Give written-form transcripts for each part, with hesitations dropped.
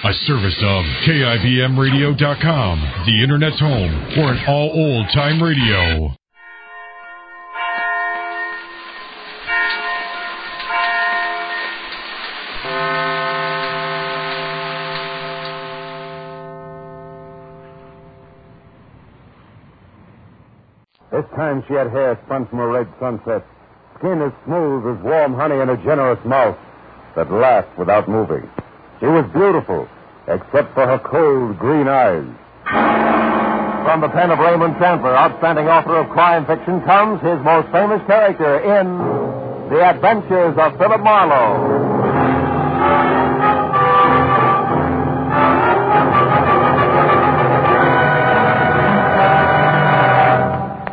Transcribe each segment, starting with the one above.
A service of KIBMradio.com, the Internet's home for an all old-time radio. This time she had hair spun from a red sunset, skin as smooth as warm honey, and a generous mouth that laughed without moving. She was beautiful, except for her cold green eyes. From the pen of Raymond Chandler, outstanding author of crime fiction, comes his most famous character in The Adventures of Philip Marlowe.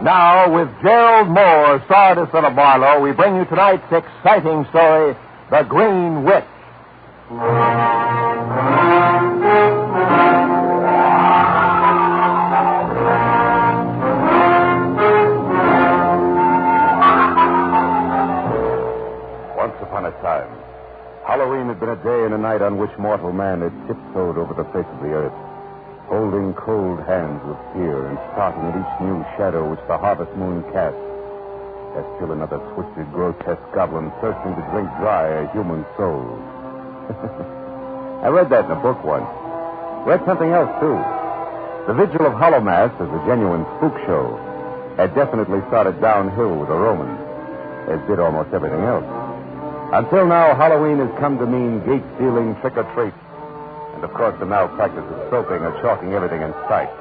Now, with Gerald Moore, starred as Philip Marlowe, we bring you tonight's exciting story, The Green Witch. Once upon a time, Halloween had been a day and a night on which mortal man had tiptoed over the face of the earth, holding cold hands with fear and starting at each new shadow which the harvest moon cast, as still another twisted, grotesque goblin thirsting to drink dry a human soul. I read that in a book once. Read something else, too. The Vigil of Hallowmass, as a genuine spook show, had definitely started downhill with the Romans, as did almost everything else. Until now, Halloween has come to mean gate-stealing trick-or-treat, and, of course, the malpractice of soaping or chalking everything in sight.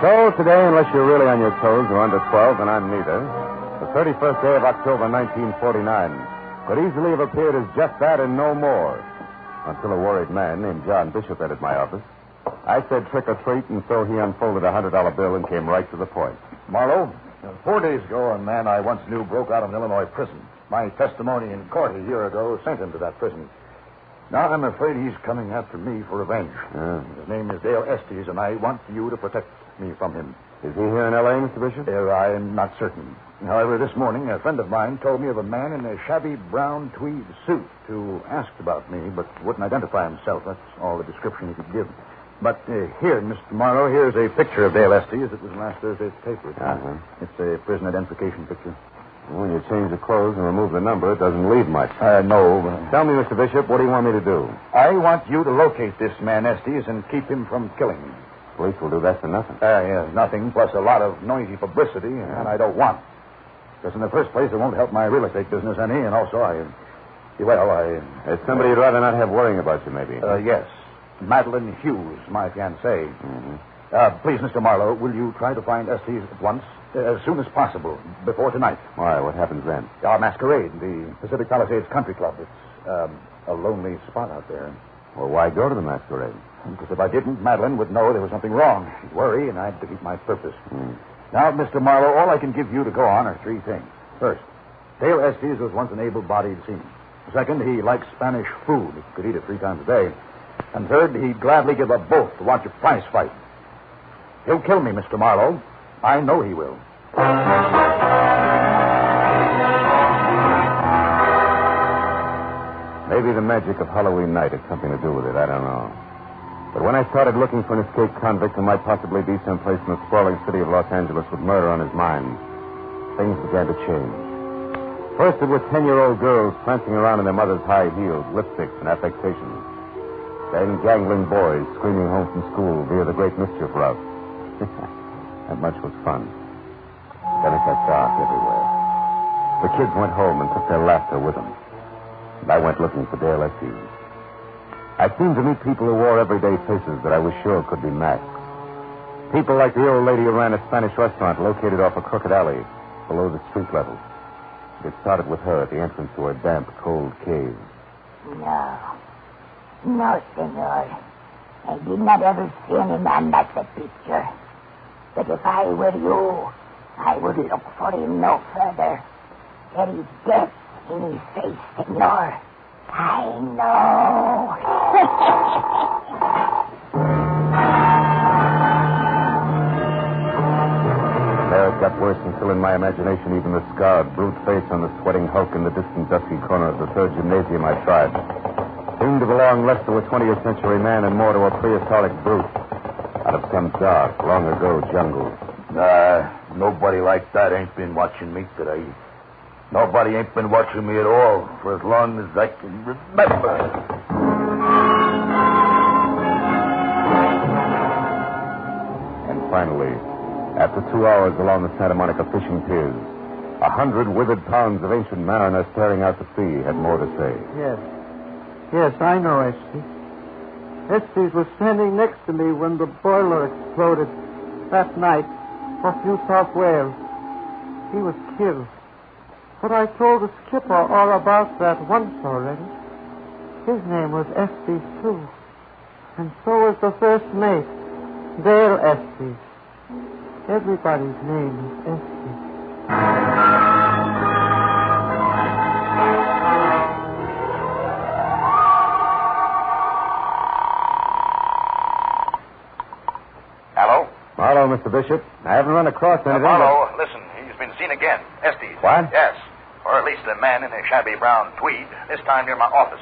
So, today, unless you're really on your toes or under 12, and I'm neither, the 31st day of October, 1949, could easily have appeared as just that and no more, until a worried man named John Bishop entered my office. I said trick-or-treat, and so he unfolded a $100 bill and came right to the point. Marlowe, 4 days ago, a man I once knew broke out of an Illinois prison. My testimony in court a year ago sent him to that prison. Now I'm afraid he's coming after me for revenge. His name is Dale Estes, and I want you to protect me from him. Is he here in L.A., Mr. Bishop? I am not certain. However, this morning, a friend of mine told me of a man in a shabby brown tweed suit who asked about me, but wouldn't identify himself. That's all the description he could give. But here, Mr. Marlowe, here's a picture of Dale Estes. It was last Thursday's paper. It's a prison identification picture. When you change the clothes and remove the number, it doesn't leave much. No. Tell me, Mr. Bishop, what do you want me to do? I want you to locate this man, Estes, and keep him from killing me. Police will do that for nothing. Nothing, plus a lot of noisy publicity, and I don't want. Because in the first place, it won't help my real estate business any, and also There's somebody you'd rather not have worrying about you, maybe. Yes. Madeline Hughes, my fiancée. Please, Mr. Marlowe, will you try to find Estes at once? As soon as possible, before tonight. Why, what happens then? Our masquerade, the Pacific Palisades Country Club. It's a lonely spot out there. Well, why go to the masquerade? Because if I didn't, Madeline would know there was something wrong. She'd worry, and I'd defeat my purpose. Now, Mr. Marlowe, all I can give you to go on are three things. First, Dale Estes was once an able-bodied seaman. Second, he likes Spanish food. He could eat it 3 times a day. And third, he'd gladly give up both to watch a prize fight. He'll kill me, Mr. Marlowe. I know he will. Maybe the magic of Halloween night had something to do with it. I don't know. But when I started looking for an escaped convict who might possibly be someplace in the sprawling city of Los Angeles with murder on his mind, things began to change. First, it was 10-year-old girls prancing around in their mother's high heels, lipsticks, and affectations. Then gangling boys screaming home from school via the Great Mischief Route. That much was fun. Then it got dark everywhere. The kids went home and took their laughter with them. And I went looking for Dale Estes. I seemed to meet people who wore everyday faces that I was sure could be masks. People like the old lady who ran a Spanish restaurant located off a crooked alley below the street level. It started with her at the entrance to her damp, cold cave. No, senor. I did not ever see any man like the picture. But if I were you, I would look for him no further. There is death in his face, senor. I know. There it got worse until in my imagination even the scarred, brute face on the sweating hulk in the distant, dusky corner of the third gymnasium I tried. Seemed to belong less to a 20th century man and more to a prehistoric brute out of some dark, long-ago jungle. Nobody like that ain't been watching me today. Nobody ain't been watching me at all for as long as I can remember. And finally, after 2 hours along the Santa Monica fishing piers, 100 withered pounds of ancient mariner staring out to sea had more to say. Yes, I know Estes. Estes was standing next to me when the boiler exploded that night off New South Wales. He was killed. But I told the skipper all about that once already. His name was Estes, too. And so was the first mate, Dale Estes. Everybody's name is Estes. Hello? Marlowe, Mr. Bishop. I haven't run across anything. Marlowe, listen. He's been seen again. Estes. What? Yes. Or at least a man in a shabby brown tweed, this time near my office.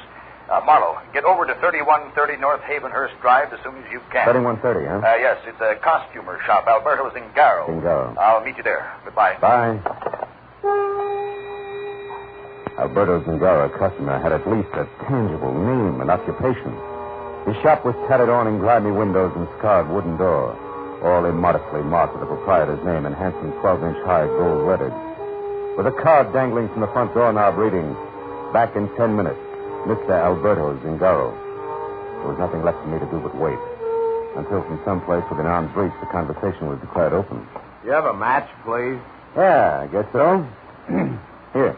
Marlowe, get over to 3130 North Havenhurst Drive as soon as you can. 3130, huh? Yes, it's a costumer shop. Alberto Zingaro. Zingaro. I'll meet you there. Goodbye. Bye. Alberto Zingaro, a customer, had at least a tangible name and occupation. His shop was tattered on and grimy windows and scarred wooden door, all immodestly marked with the proprietor's name in handsome 12-inch high gold letters. With a card dangling from the front doorknob reading, "Back in 10 minutes, Mr. Alberto Zingaro." There was nothing left for me to do but wait, until from someplace within arm's reach the conversation was declared open. You have a match, please? Yeah, I guess so. Here.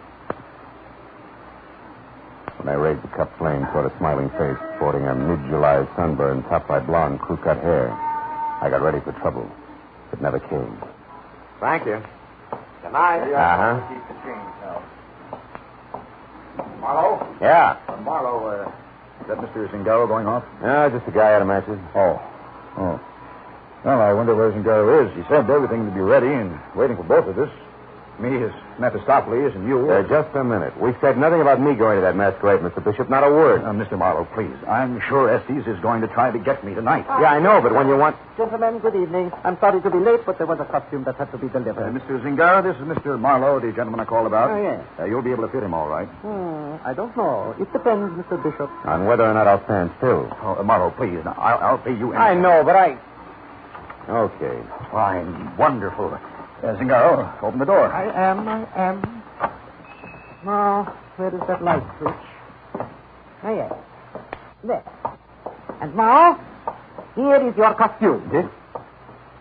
When I raised the cup flame toward a smiling face sporting a mid-July sunburn topped by blonde crew-cut hair, I got ready for trouble. It never came. Thank you. Good night. Uh-huh. Keep the change now. Marlowe? Yeah. Marlowe, is that Mr. Zingaro going off? No, just a guy out of matches. Oh. Well, I wonder where Zingaro is. He said everything would be ready and waiting for both of us. Me as Mephistopheles and you. Just a minute. We said nothing about me going to that masquerade, Mr. Bishop. Not a word. Mr. Marlowe, please. I'm sure Estes is going to try to get me tonight. Yeah, I know, but when you want... Gentlemen, good evening. I'm sorry to be late, but there was a costume that had to be delivered. Mr. Zingaro, this is Mr. Marlowe, the gentleman I called about. Oh, yes. You'll be able to fit him all right. I don't know. It depends, Mr. Bishop. On whether or not I'll stand still. Oh, Marlowe, please. Now, I'll pay you anything. I know, but I... Okay. Fine. Wonderful. Zingaro, open the door. I am. Now, where is that light switch? Oh, yes. There. And now, here is your costume.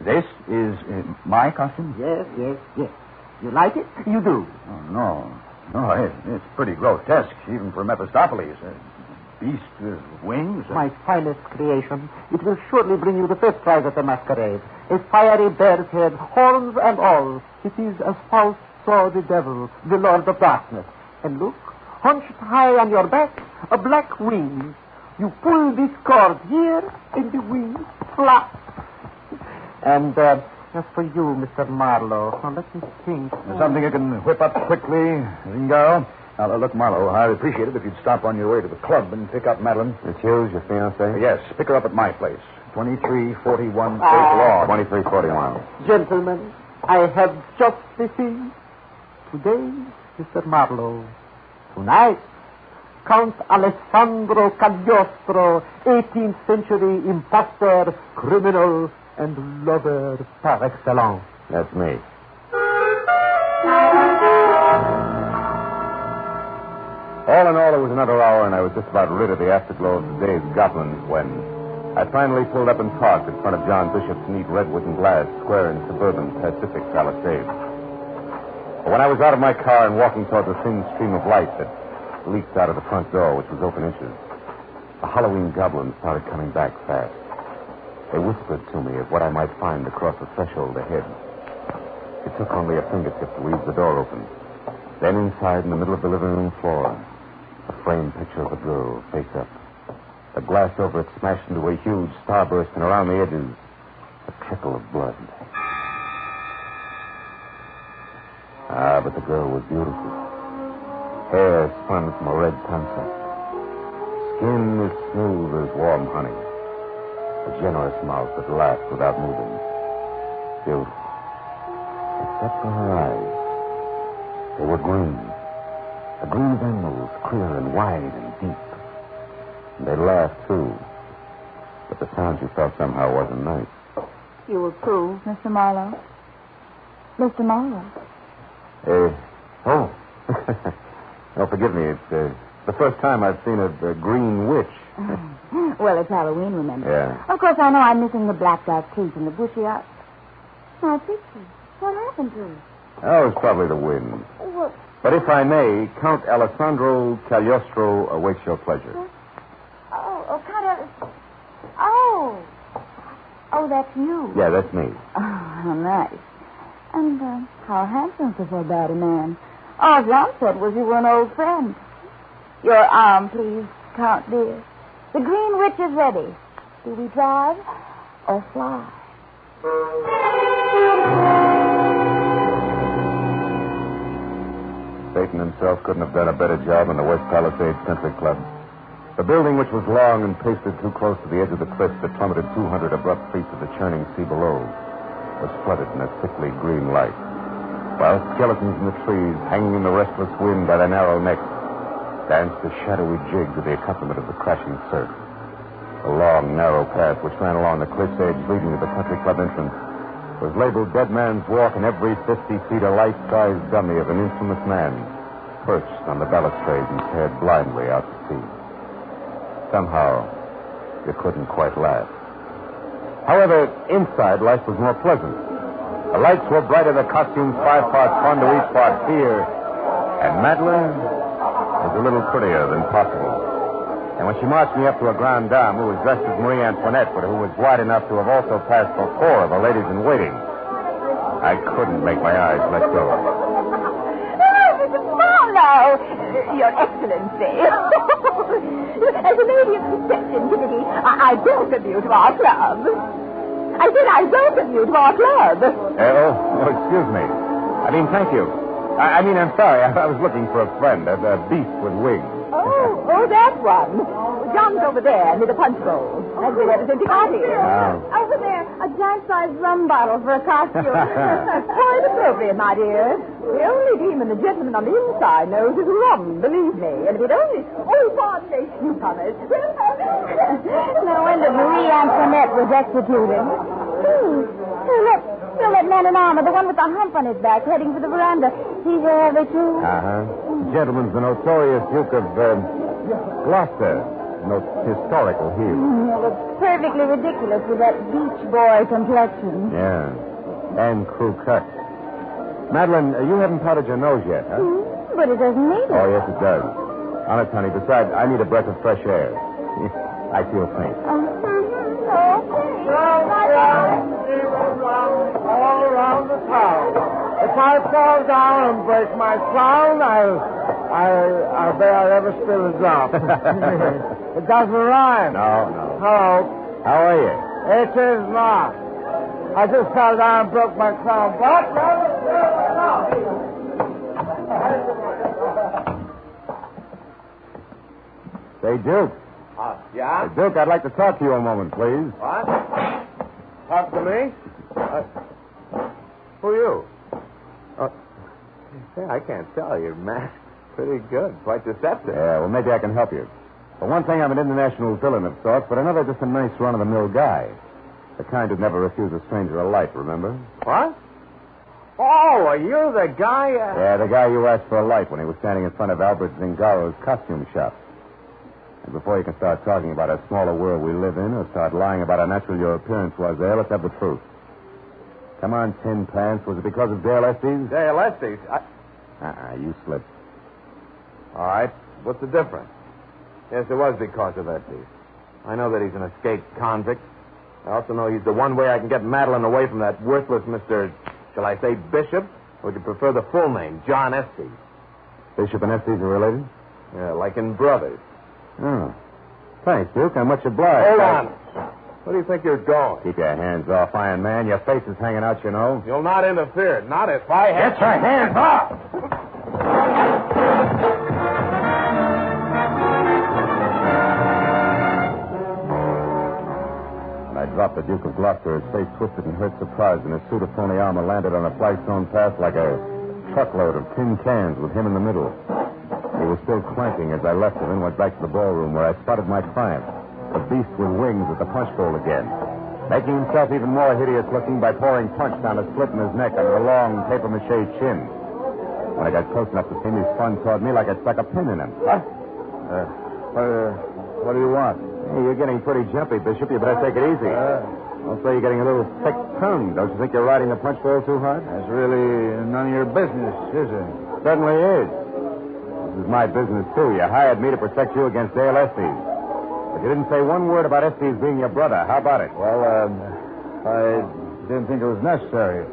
This is my costume? Yes. You like it? You do. Oh, no, it's pretty grotesque, even for Mephistopheles. A beast with wings. My finest creation. It will surely bring you the first prize at the masquerade. A fiery bear's head, horns and all. It is as Faust saw the devil, the Lord of Darkness. And look, hunched high on your back, a black wing. You pull this cord here, and the wing flaps. And as for you, Mr. Marlowe, now let me think. Something you can whip up quickly, Zingaro? Now, look, Marlowe, I'd appreciate it if you'd stop on your way to the club and pick up Madeline. Miss Hughes, your fiancée? Yes, pick her up at my place. 2341 State Law. 2341. Gentlemen, I have just the thing. Today, Mr. Marlowe. Tonight, Count Alessandro Cagliostro, 18th century impostor, criminal, and lover par excellence. That's me. All in all, it was another hour, and I was just about rid of the afterglow of the day's goblins when I finally pulled up and parked in front of John Bishop's neat redwood and glass square in suburban Pacific Palisades. But when I was out of my car and walking toward the thin stream of light that leaked out of the front door, which was open inches, the Halloween goblins started coming back fast. They whispered to me of what I might find across the threshold ahead. It took only a fingertip to ease the door open. Then inside, in the middle of the living room floor, a framed picture of a girl, face up. The glass over it smashed into a huge starburst, and around the edges, a trickle of blood. Ah, but the girl was beautiful. Hair spun from a red sunset. Skin as smooth as warm honey. A generous mouth that laughed without moving. Beautiful. Except for her eyes. They were green. A green of emeralds, clear and wide and deep. And they laughed, too. But the sound she felt somehow wasn't nice. You approve, Mr. Marlowe? Mr. Marlowe? Oh. No, forgive me. It's the first time I've seen a green witch. Well, it's Halloween, remember? Yeah. Of course, I know I'm missing the black-back teeth and the bushy eyes. My picture. What happened to it? Oh, it's probably the wind. What? But if I may, Count Alessandro Cagliostro awaits your pleasure. Oh, that's you. Yeah, that's me. Oh, how nice. And how handsome for so bad a man. All John said was you were an old friend. Your arm, please, Count dear. The Green Witch is ready. Do we drive or fly? Satan himself couldn't have done a better job in the West Palisades Country Club. The building, which was long and pasted too close to the edge of the cliff that plummeted 200 abrupt feet to the churning sea below, was flooded in a sickly green light, while skeletons in the trees, hanging in the restless wind by their narrow necks, danced a shadowy jig to the accompaniment of the crashing surf. The long, narrow path which ran along the cliff's edge leading to the country club entrance was labeled Dead Man's Walk, and every 50 feet a life-sized dummy of an infamous man perched on the balustrade and stared blindly out to sea. Somehow, you couldn't quite laugh. However, inside, life was more pleasant. The lights were brighter, the costumes 5 parts fun to each part fear, and Madeline was a little prettier than possible. And when she marched me up to a grande dame who was dressed as Marie Antoinette, but who was wide enough to have also passed for 4 of the ladies in waiting, I couldn't make my eyes let go. Mr. Marlowe, Your Excellency. As a lady of respectability, I welcome you to our club. I said I welcome you to our club. Excuse me. Thank you. I'm sorry. I was looking for a friend, a beast with wings. Oh, that one. John's over there near the punch bowl. As we representing Artie. Over there, a giant-sized rum bottle for a costume. Quite appropriate, my dear. The only demon the gentleman on the inside knows is rum, believe me. And if it only... Oh, pardon me, newcomers. No wonder Marie Antoinette was executed. Still that man in armor, the one with the hump on his back, heading for the veranda. He's there, too. The gentleman's the notorious Duke of Gloucester. Historical hero. Looks perfectly ridiculous with that beach boy complexion. Yeah. And crew cut. Madeline, you haven't powdered your nose yet, huh? But it doesn't need it. Oh, yes, it does. Honest, honey. Besides, I need a breath of fresh air. I feel faint. All around the town. If I fall down and break my crown, I'll bet I'll never spill a drop. It doesn't rhyme. No. Hello. How are you? It is not. I just fell down and broke my crown. But Say, Duke. Yeah? Hey, Duke, I'd like to talk to you a moment, please. What? Talk to me? Who are you? Say, I can't tell. Your mask's pretty good. Quite deceptive. Yeah, well, maybe I can help you. For one thing, I'm an international villain of sorts, but another, just a nice run-of-the-mill guy. The kind who'd never refuse a stranger a light, remember? What? Oh, are you the guy? Yeah, the guy you asked for a light when he was standing in front of Albert Zingaro's costume shop. And before you can start talking about how small a world we live in or start lying about how natural your appearance was there, let's have the truth. Come on, Tin Pants. Was it because of Dale Estes? Dale Estes? You slipped. All right. What's the difference? Yes, it was because of Estes. I know that he's an escaped convict. I also know he's the one way I can get Madeline away from that worthless Mr., shall I say, Bishop? Or would you prefer the full name, John Estes? Bishop and Estes are related? Yeah, like in brothers. Oh. Thanks, Duke. I'm much obliged. Hold on. Where do you think you're going? Keep your hands off, Iron Man. Your face is hanging out, you know. You'll not interfere. Not if I have... Get your hands off! When I dropped the Duke of Gloucester, his face twisted in hurt surprise, and his suit of phony armor landed on a flagstone path like a truckload of tin cans with him in the middle. He was still clanking as I left him and went back to the ballroom where I spotted my client, the beast with wings at the punch bowl again, making himself even more hideous looking by pouring punch down a split in his neck under a long papier-mâché chin. When I got close enough to see him, he spun toward me like I'd stuck a pin in him. What? What do you want? Hey, you're getting pretty jumpy, Bishop. You better take it easy. Also, you're getting a little thick-tongued. Don't you think you're riding the punch bowl too hard? That's really none of your business, is it? Certainly is. This is my business, too. You hired me to protect you against Dale Estes. But you didn't say one word about Estes being your brother. How about it? Well, I didn't think it was necessary.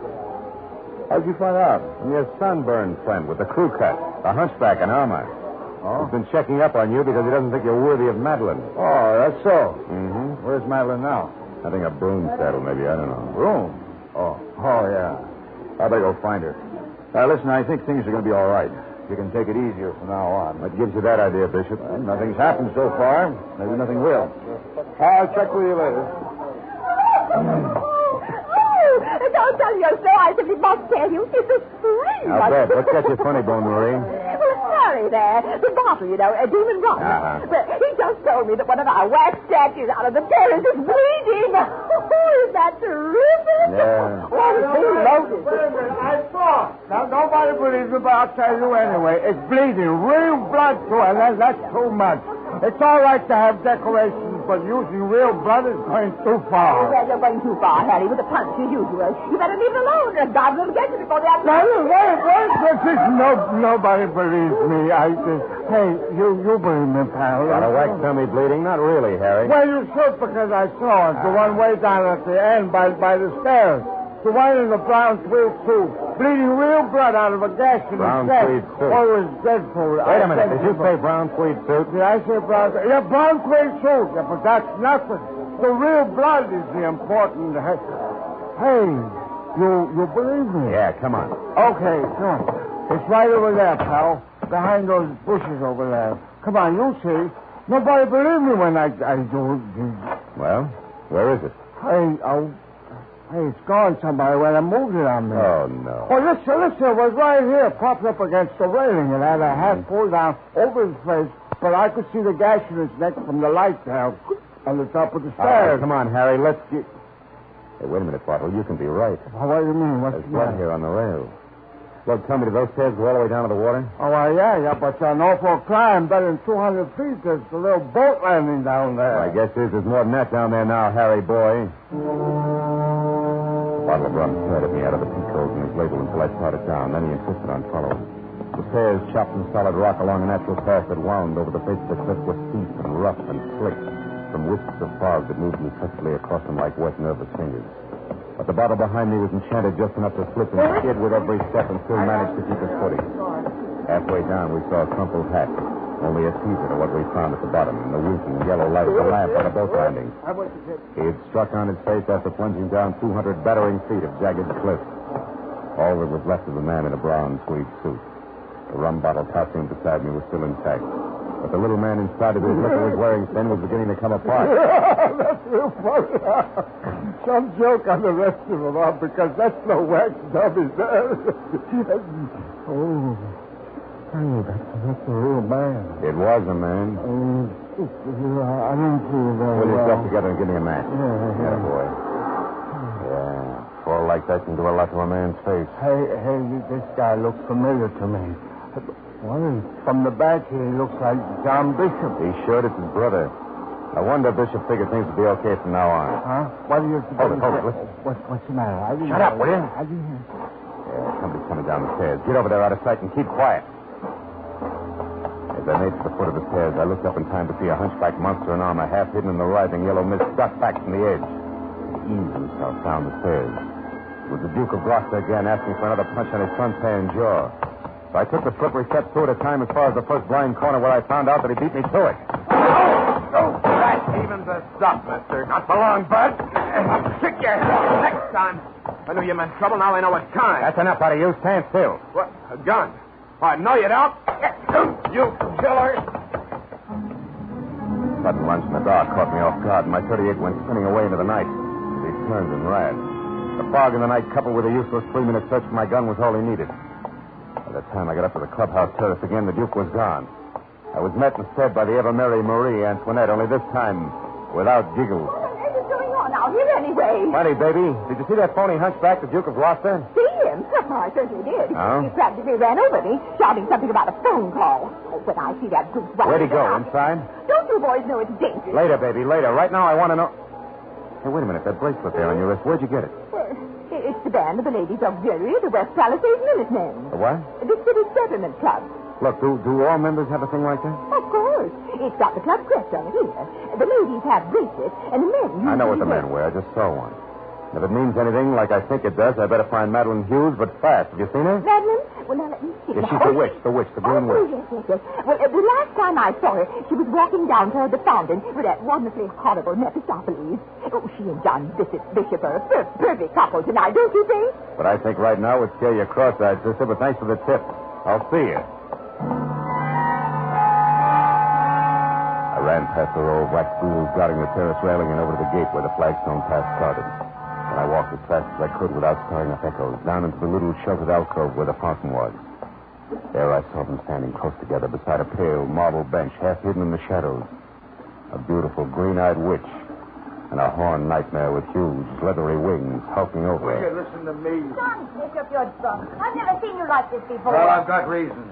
How'd you find out? From your sunburned friend with the crew cut, the hunchback in armor. Oh? He's been checking up on you because he doesn't think you're worthy of Madeline. Oh, that's so. Mm-hmm. Where's Madeline now? I think a broom saddle, maybe. I don't know. Broom? Oh, yeah. I better go find her. Listen, I think things are going to be all right. You can take it easier from now on. What gives you that idea, Bishop? Well, nothing's happened so far. Maybe nothing will. I'll check with you later. Don't tell you so. I simply must tell you. It's a scream. I'll bet. What's got you funny bone, Marie? Well, Harry there. The bottle, you know, Demon Rock. Uh-huh. But he just told me that one of our wax statues out of the terrace is bleeding. Oh, is that terrific? Yeah. Oh, it's been loaded. Wait a minute. I saw it. Now, nobody believes me, but I'll tell you anyway. It's bleeding. Real blood to it. That's too much. It's all right to have decorations, but using real blood is going too far. Well, you're going too far, Harry, with the punch as usual. You better leave it alone or God will get you before the Now, wait. Nobody believes me. Hey, you believe me, pal. Got a wax tummy bleeding? Not really, Harry. Well, you should, because I saw it. The one way down at the end by the stairs. The one in the brown tweed suit. Bleeding real blood out of a gash in Brown his chest. tweed suit. Oh, it was dreadful. Wait a minute. Did you say brown tweed suit? Did I say brown? Yeah, brown tweed suit. Yeah, but that's nothing. The real blood is the important. Hey, you believe me? Yeah, come on. Okay, come on. It's right over there, pal. Behind those bushes over there. Come on, you see. Nobody believed me when I do. Well, where is it? Hey, it's gone somebody when I moved it on me. Oh, no. Oh, listen, it was right here, propped up against the railing. It had a hat pulled down over his face, but I could see the gash in his neck from the light there on the top of the All right, stairs. come on, Harry. Let's get... Hey, wait a minute, Bottle. You can be right. What do you mean? What's There's blood here on the rail. Look, tell me, do those stairs go all the way down to the water? Oh, yeah, but it's an awful climb. Better than 200 feet. There's a little boat landing down there. I guess there's more than that down there now, Harry boy. Bottle of rum stared at me out of the peak holes in his label until I started down. Then he insisted on following. The stairs, chopped from solid rock along a natural path that wound over the face of the cliff, were steep and rough and slick from wisps of fog that moved impressively across them like wet, nervous fingers. But the bottle behind me was enchanted just enough to slip and skid with every step and still managed to keep its footing. Halfway down, we saw a crumpled hat, only a teaser to what we found at the bottom, in the winking yellow light of the lamp on the boat landing. He had struck on his face after plunging down 200 battering feet of jagged cliff. All that was left of the man in a brown tweed suit. The rum bottle costume beside me was still intact. But the little man inside of his liquor was wearing thin was beginning to come apart. That's real funny. Some joke on the rest of them, because that's no wax dummy there. That's a real man. It was a man. I didn't see it very Pull yourself well. together and give me a match. Yeah, boy. Yeah. Fall like that can do a lot to a man's face. Hey, this guy looks familiar to me. Well, from the back here, he looks like John Bishop. He should. It's his brother. I wonder Bishop figured things would be okay from now on. Huh? What do you... Hold it. Listen. What's the matter? Shut up, will you? I didn't hear. Yeah, somebody's coming down the stairs. Get over there out of sight and keep quiet. As I made for the foot of the stairs, I looked up in time to see a hunchback monster in armor, half hidden in the writhing yellow mist, duck back from the edge. He eased himself down the stairs. It was the Duke of Gloucester again, asking for another punch on his suntan jaw. So I took the slippery steps two at a time as far as the first blind corner where I found out that he beat me to it. Oh, right. Even the stuff, mister. Not for long, bud. I'll kick your head next time. I knew you meant trouble. Now I know what kind. That's enough out of you. Stand still. What? A gun? Oh, no, you don't. You killer. Sudden lunge in the dark caught me off guard, and my 38 went spinning away into the night. He turned and ran. The fog in the night, coupled with a useless 3-minute search for my gun, was all he needed. By the time I got up to the clubhouse terrace again, the Duke was gone. I was met instead by the ever-merry Marie Antoinette, only this time without giggles. What is going on out here anyway? Funny, baby. Did you see that phony hunchback, the Duke of Gloucester? See him? Oh, I certainly did. Oh? He practically ran over me, shouting something about a phone call. Oh, when I see that goose Where'd he go? Inside? Don't you boys know it's dangerous? Later, baby, later. Right now, I want to know... Hey, wait a minute. That bracelet there on your wrist, where'd you get it? Well, it's the band of the Ladies Auxiliary, the West Palisades Minutemen. The what? The City Settlement Club. Look, do all members have a thing like that? Of course. It's got the club crest on it here. The ladies have bracelets, and the men... I know what the men wear. I just saw one. If it means anything like I think it does, I better find Madeline Hughes, but fast. Have you seen her? Madeline? Well, now let me see. Yeah, she's the witch, the green witch. Yes. Well, the last time I saw her, she was walking down toward the fountain with that wonderfully horrible Mephistopheles. Oh, she and John Bishop are a perfect couple tonight, don't you think? But I think right now would scare you cross-eyed, sister, but thanks for the tip. I'll see you. I ran past the row of wax ghouls guarding the terrace railing and over to the gate where the flagstone path started. And I walked as fast as I could without stirring up echoes, down into the little sheltered alcove where the fountain was. There I saw them standing close together beside a pale marble bench, half hidden in the shadows. A beautiful green-eyed witch and a horned nightmare with huge, leathery wings hulking over her. Will you listen to me? Johnny, pick up your drunk. I've never seen you like this before. Well, I've got reasons.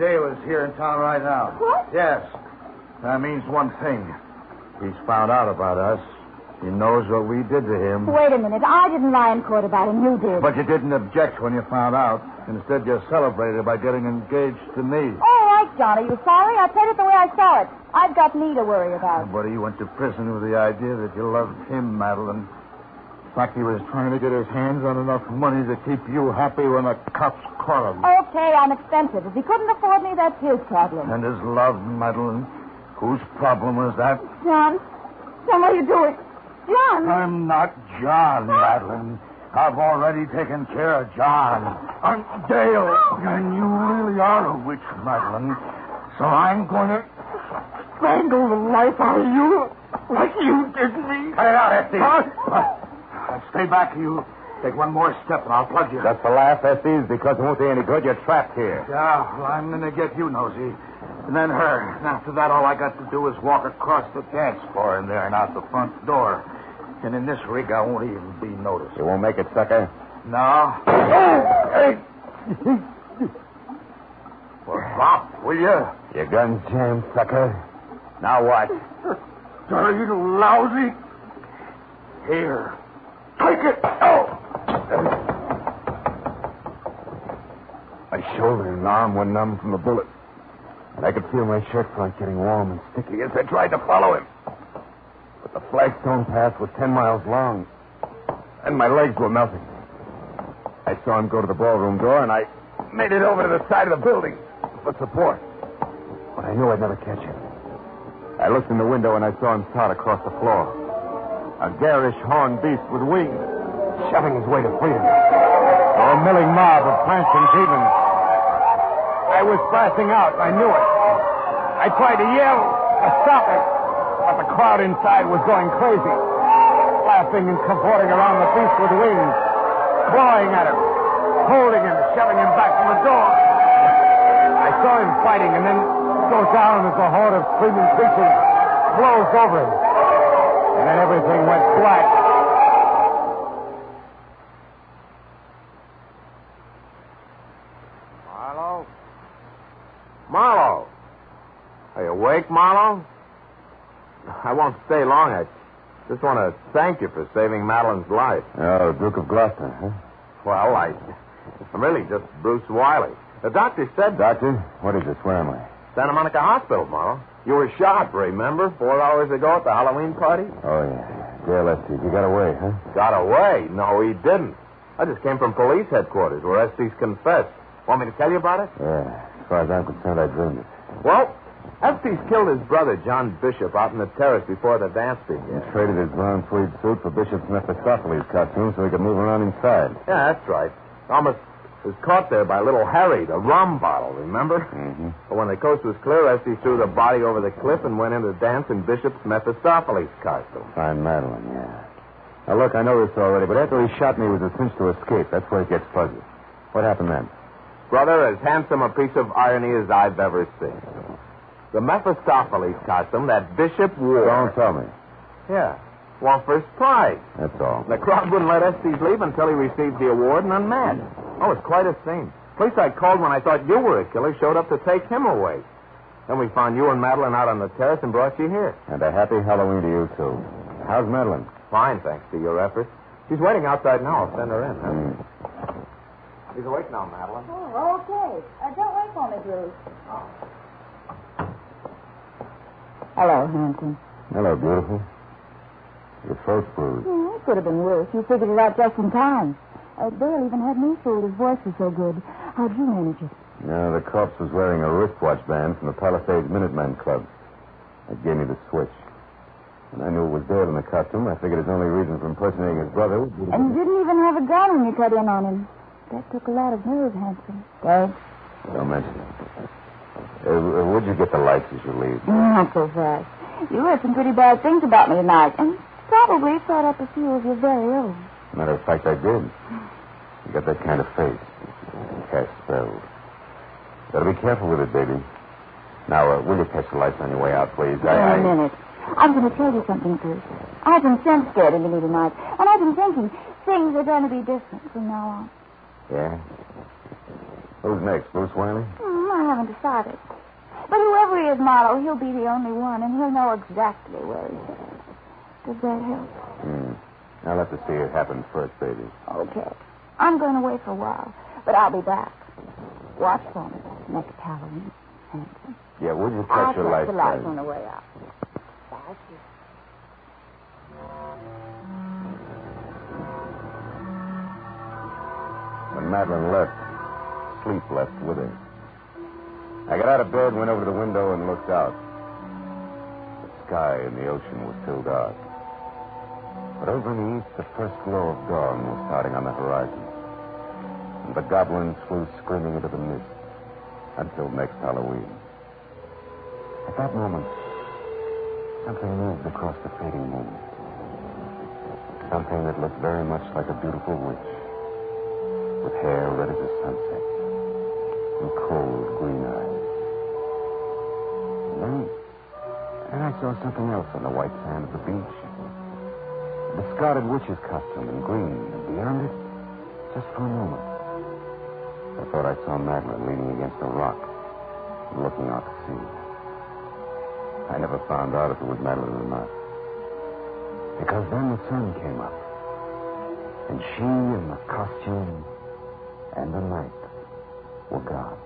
Dale is here in town right now. What? Yes. That means one thing. He's found out about us. He knows what we did to him. Wait a minute. I didn't lie in court about him. You did. But you didn't object when you found out. Instead, you celebrated by getting engaged to me. All right, Johnny. You sorry? I played it the way I saw it. I've got me to worry about. Buddy, you went to prison with the idea that you loved him, Madeline. In fact, he was trying to get his hands on enough money to keep you happy when the cops caught him. Okay, I'm expensive. If he couldn't afford me, that's his problem. And his love, Madeline. Whose problem was that? John, what are you doing? John! I'm not John, Madeline. I've already taken care of John. I'm Dale. And you really are a witch, Madeline. So I'm going to strangle the life out of you like you did me. Cut it out, Estes. Stay back, you. Take one more step and I'll plug you. Just for laugh, Estes, because it won't do any good. You're trapped here. Yeah, well, I'm going to get you, Nosy. And then her. And after that, all I got to do is walk across the dance floor in there and out the front door. And in this rig, I won't even be noticed. You won't make it, sucker? No. Oh! Hey! Well, stop, will you? Your gun's jammed, sucker. Now what? Dirty lousy. Here. Take it. Oh! My shoulder and arm were numb from the bullet. And I could feel my shirt front getting warm and sticky as I tried to follow him. But the flagstone path was 10 miles long, and my legs were melting. I saw him go to the ballroom door, and I made it over to the side of the building for support. But I knew I'd never catch him. I looked in the window, and I saw him start across the floor. A garish horned beast with wings, shoving his way to freedom. A milling mob of prancing demons. I was blasting out. I knew it. I tried to yell to stop it, but the crowd inside was going crazy, laughing and cavorting around the beast with wings, clawing at him, holding him, shoving him back from the door. I saw him fighting, and then go down as a horde of screaming creatures blows over him. And then everything went black. Marlowe? Are you awake, Marlowe? I won't stay long. I just want to thank you for saving Madeline's life. Oh, Duke of Gloucester, huh? Well, I'm really just Bruce Wiley. The doctor said... Doctor? What is this? Where am I? Santa Monica Hospital, Marlowe. You were shot, remember? 4 hours ago at the Halloween party? Oh, yeah. Dale Estes. He got away, huh? Got away? No, he didn't. I just came from police headquarters where Estes confessed. Want me to tell you about it? Yeah. As far as I'm concerned, I dreamed it. Well, Estes killed his brother, John Bishop, out in the terrace before the dance began. He traded his brown tweed suit for Bishop's Mephistopheles costume so he could move around inside. Yeah, that's right. Almost was caught there by little Harry, the rum bottle, remember? Mm-hmm. But when the coast was clear, Estes threw the body over the cliff and went in to dance in Bishop's Mephistopheles costume. Find Madeline, yeah. Now, look, I know this already, but after he shot me, it was a cinch to escape. That's where it gets fuzzy. What happened then? Brother, as handsome a piece of irony as I've ever seen. The Mephistopheles costume that Bishop wore. Don't tell me. Yeah. Won first prize. That's all. The crowd wouldn't let Estes leave until he received the award and unmasked. Oh, it's quite a scene. Police I called when I thought you were a killer showed up to take him away. Then we found you and Madeline out on the terrace and brought you here. And a happy Halloween to you, too. How's Madeline? Fine, thanks to your efforts. She's waiting outside now. I'll send her in. She's awake now, Madeline. Oh, okay. Don't wait for me, Bruce. Hello, handsome. Hello, beautiful. Your throat's bruised. Yeah, it could have been worse. You figured it out just in time. Dale even had me fooled. His voice was so good. How'd you manage it? No, the corpse was wearing a wristwatch band from the Palisades Minutemen Club. It gave me the switch. When I knew it was Dale in the costume, I figured his only reason for impersonating his brother would be... And you didn't even have a gun when you cut in on him. That took a lot of nerve, handsome. Thanks. Don't mention it. Where'd you get the lights as you leave? Not so fast. You heard some pretty bad things about me tonight, and probably thought up a few of your very own. Matter of fact, I did. You got that kind of face. Cast spells. Gotta be careful with it, baby. Now, will you catch the lights on your way out, please? Wait a minute. I'm going to tell you something first. I've been scared into me tonight, and I've been thinking things are going to be different from now on. Yeah? Who's next, Bruce Wiley? I haven't decided. But whoever he is, Marlowe, he'll be the only one, and he'll know exactly where he's at. Does that help? I'll have to see it happen first, baby. Okay. I'm going away for a while, but I'll be back. Watch for me next Halloween. Handsome. Yeah, would you catch your lights? I'll catch the lights on the way out. Thank you. When Madeline left, sleep left with her. I got out of bed, went over to the window, and looked out. The sky and the ocean were still dark. But over in the east, the first glow of dawn was starting on the horizon. And the goblins flew screaming into the mist until next Halloween. At that moment, something moved across the fading moon. Something that looked very much like a beautiful witch, with hair red as a sunset and cold green eyes. And then I saw something else on the white sand of the beach. A discarded witch's costume in green, and beyond it, just for a moment, I thought I saw Madeline leaning against a rock and looking out to sea. I never found out if it was Madeline or not. Because then the sun came up, and she and the costume and the night were gone.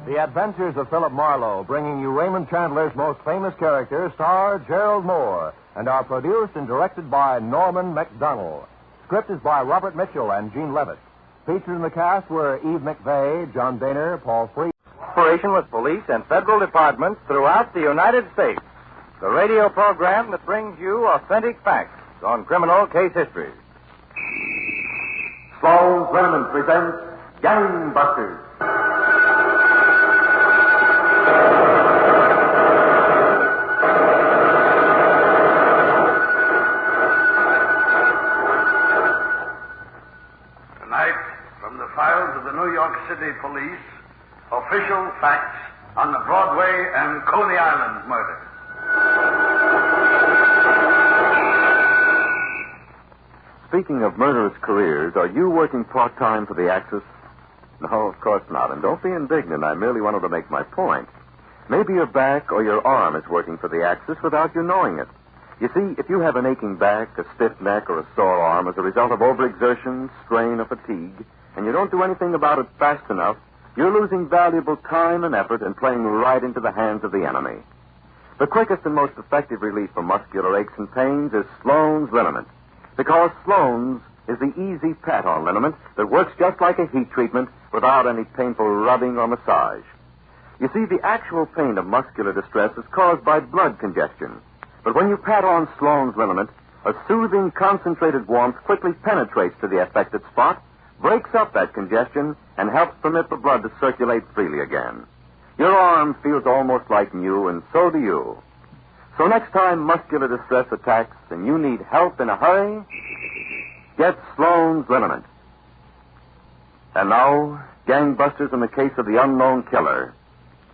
The Adventures of Philip Marlowe, bringing you Raymond Chandler's most famous character, star Gerald Moore, and are produced and directed by Norman MacDonald. Script is by Robert Mitchell and Gene Levitt. Featured in the cast were Eve McVeigh, John Daner, Paul Freed. Cooperation with police and federal departments throughout the United States. The radio program that brings you authentic facts on criminal case histories. Sloan's Liniment presents Gangbusters. Tonight, from the files of the New York City Police, official facts on the Broadway and Coney Island murder. Speaking of murderous careers, are you working part-time for the Axis? No, of course not. And don't be indignant. I merely wanted to make my point. Maybe your back or your arm is working for the Axis without you knowing it. You see, if you have an aching back, a stiff neck, or a sore arm as a result of overexertion, strain, or fatigue, and you don't do anything about it fast enough, you're losing valuable time and effort and playing right into the hands of the enemy. The quickest and most effective relief for muscular aches and pains is Sloan's liniment. Because Sloan's is the easy pat-on liniment that works just like a heat treatment without any painful rubbing or massage. You see, the actual pain of muscular distress is caused by blood congestion. But when you pat on Sloan's liniment, a soothing, concentrated warmth quickly penetrates to the affected spot, breaks up that congestion, and helps permit the blood to circulate freely again. Your arm feels almost like new, and so do you. So next time muscular distress attacks and you need help in a hurry, get Sloan's liniment. And now, Gangbusters in the case of the unknown killer.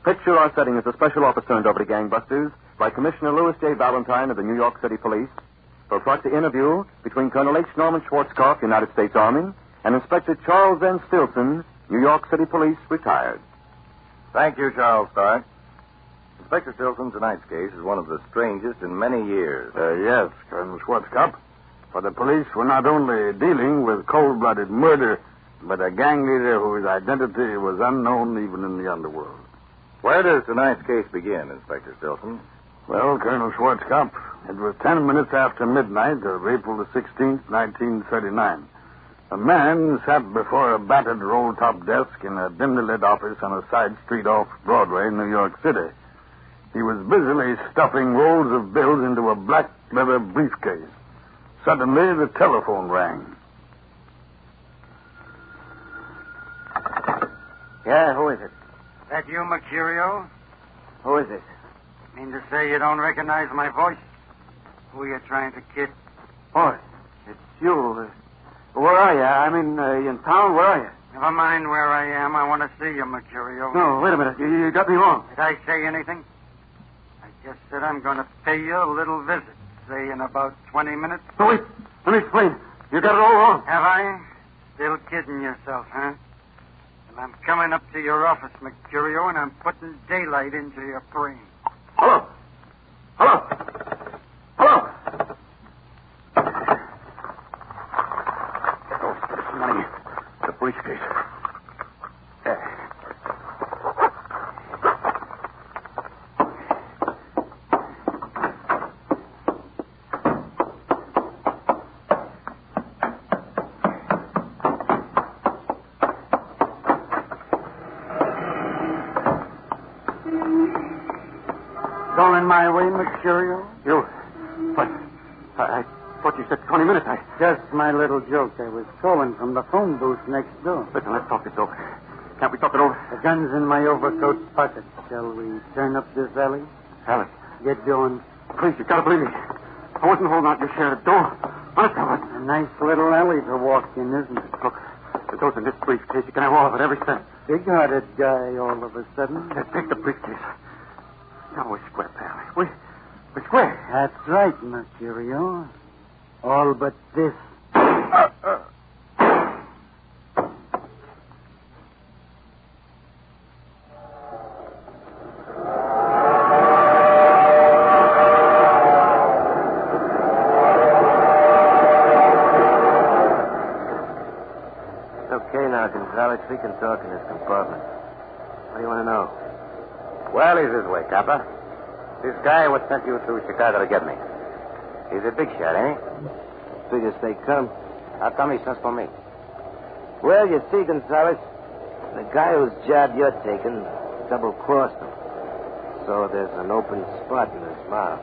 Picture our setting as a special office turned over to Gangbusters by Commissioner Louis J. Valentine of the New York City Police for a the interview between Colonel H. Norman Schwarzkopf, United States Army, and Inspector Charles N. Stilson, New York City Police, retired. Thank you, Charles Stark. Inspector Stilson, tonight's case is one of the strangest in many years. Yes, Colonel Schwarzkopf. For the police were not only dealing with cold-blooded murder, but a gang leader whose identity was unknown even in the underworld. Where does tonight's case begin, Inspector Stilson? Well, Colonel Schwarzkopf, it was 10 minutes after midnight of April the 16th, 1939. A man sat before a battered roll-top desk in a dimly lit office on a side street off Broadway, New York City. He was busily stuffing rolls of bills into a black leather briefcase. Suddenly, the telephone rang. Yeah, who is it? That you, Mercurio? Who is this? Mean to say you don't recognize my voice? Who are you trying to kid? Oh, it's you. Where are you? I'm in town. Where are you? Never mind where I am. I want to see you, Mercurio. No, wait a minute. You got me wrong. Did I say anything? I just said I'm going to pay you a little visit. Say in about 20 minutes. No, wait. Let me explain. You got it all wrong. Have I? Still kidding yourself, huh? Well, I'm coming up to your office, Mercurio, and I'm putting daylight into your brain. Hello. Hello. Hello. Money. The briefcase. Going my way, Mercurio? You. But I thought you said 20 minutes. Just my little joke. I was calling from the phone booth next door. Listen, let's talk this over. Can't we talk it over? The gun's in my overcoat pocket. Shall we turn up this alley? Alley. Get going. Please, you gotta believe me. I wasn't holding out your share of the door. Honest, I wasn't. A nice little alley to walk in, isn't it? Look, the door's in this briefcase. You can have all of it, every cent. Big-hearted guy all of a sudden. Take the briefcase. Now we're square, pal. We're square. That's right, Mercurio. All but this. Okay now, Gonzalez. We can talk in this compartment. What do you want to know? Well, he's this way, Copper. This guy was sent you to Chicago to get me. He's a big shot, eh? Biggest they come. How come he sends for me? Well, you see, Gonzalez, the guy whose job you're taking double-crossed him. So there's an open spot in his mouth.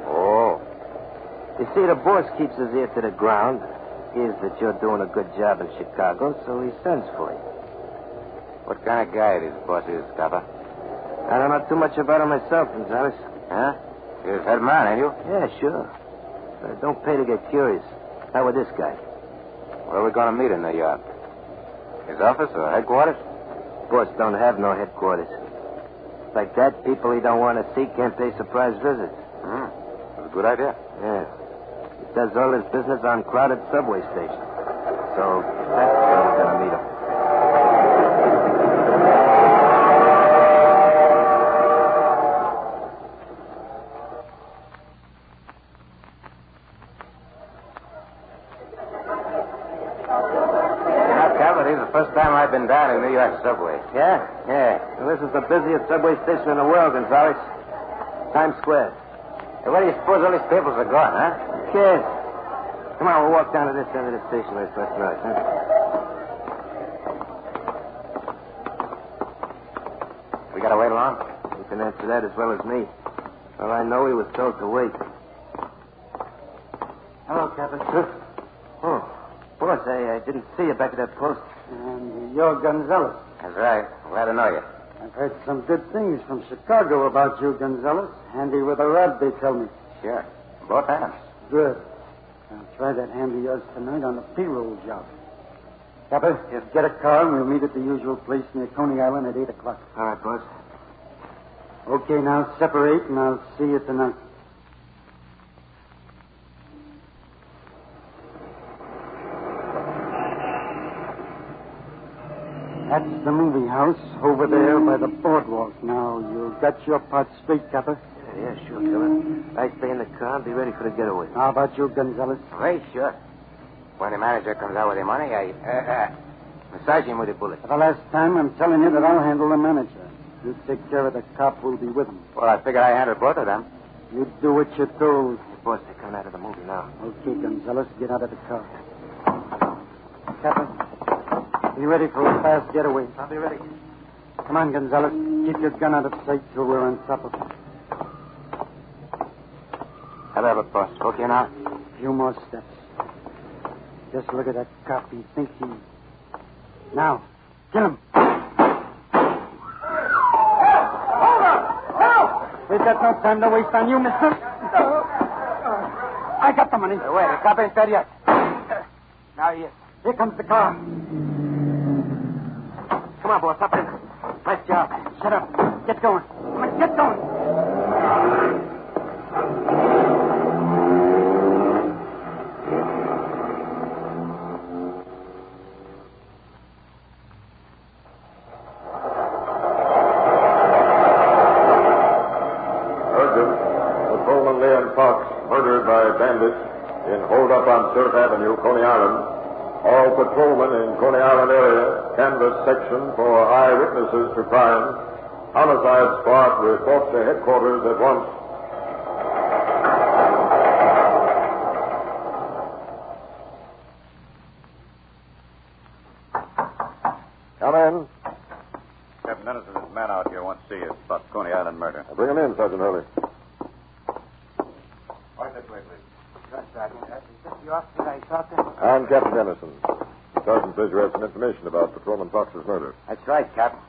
Oh. You see, the boss keeps his ear to the ground. Hears that you're doing a good job in Chicago, so he sends for you. What kind of guy this boss is, Copper? I don't know too much about him myself, Gonzalez. Huh? You're his head man, ain't you? Yeah, sure. But don't pay to get curious. How with this guy? Where are we going to meet in New York? His office or headquarters? Boss don't have no headquarters. Like that, people he don't want to see can't pay surprise visits. That's a good idea. Yeah. He does all his business on crowded subway stations. So that's where we're going to meet him. First time I've been down in New York subway. Yeah? Yeah. Well, this is the busiest subway station in the world, Gonzalez. Times Square. Hey, where do you suppose all these papers are gone, huh? Cheers. Come on, we'll walk down to this end of the station where it's first rush, huh? We gotta wait long? You can answer that as well as me. All I know, he was told to wait. Hello, Captain. Oh, boss, I didn't see you back at that post. And you're Gonzalez. That's right. Glad to know you. I've heard some good things from Chicago about you, Gonzalez. Handy with a rod, they tell me. Sure. Both hands. Good. I'll try that hand of yours tonight on the payroll job. Captain, just get a car and we'll meet at the usual place near Coney Island at 8 o'clock. All right, boss. Okay, now separate and I'll see you tonight. That's the movie house over there by the boardwalk. Now, you got your part straight, Capper? Yeah, sure, Killer. I stay in the car and be ready for the getaway. How about you, Gonzalez? Right, sure. When the manager comes out with the money, I massage him with a bullet. For the last time, I'm telling you that I'll handle the manager. You take care of the cop who'll be with him. Well, I figured I handled both of them. You do what you're told. Hey, boss, they're coming out of the movie now. Okay, Gonzalez, get out of the car. Capper, be ready for a fast getaway. I'll be ready. Come on, Gonzalez. Keep your gun out of sight till we're on top of it. Hello, boss. Okay now? A few more steps. Just look at that cop. He thinks he... Now, kill him. We've got no time to waste on you, mister. I got the money. Hey, wait, the cop ain't dead yet. Now he is. Here comes the car. Come on, boss, up in. Nice job. Shut up. Get going. Come on, get going. In hold-up on Surf Avenue, Coney Island. All patrolmen in Coney Island area, canvass section for eyewitnesses to crime. Homicide squad reports to headquarters at once. Come in. Captain Dennison's man out here wants to see you about Coney Island murder. Bring him in, Sergeant Hurley. Right this way, please. Sergeant. Is this the officer I talked to? I'm Captain Dennison. The sergeant says you have some information about Patrolman Fox's murder. That's right, Cap.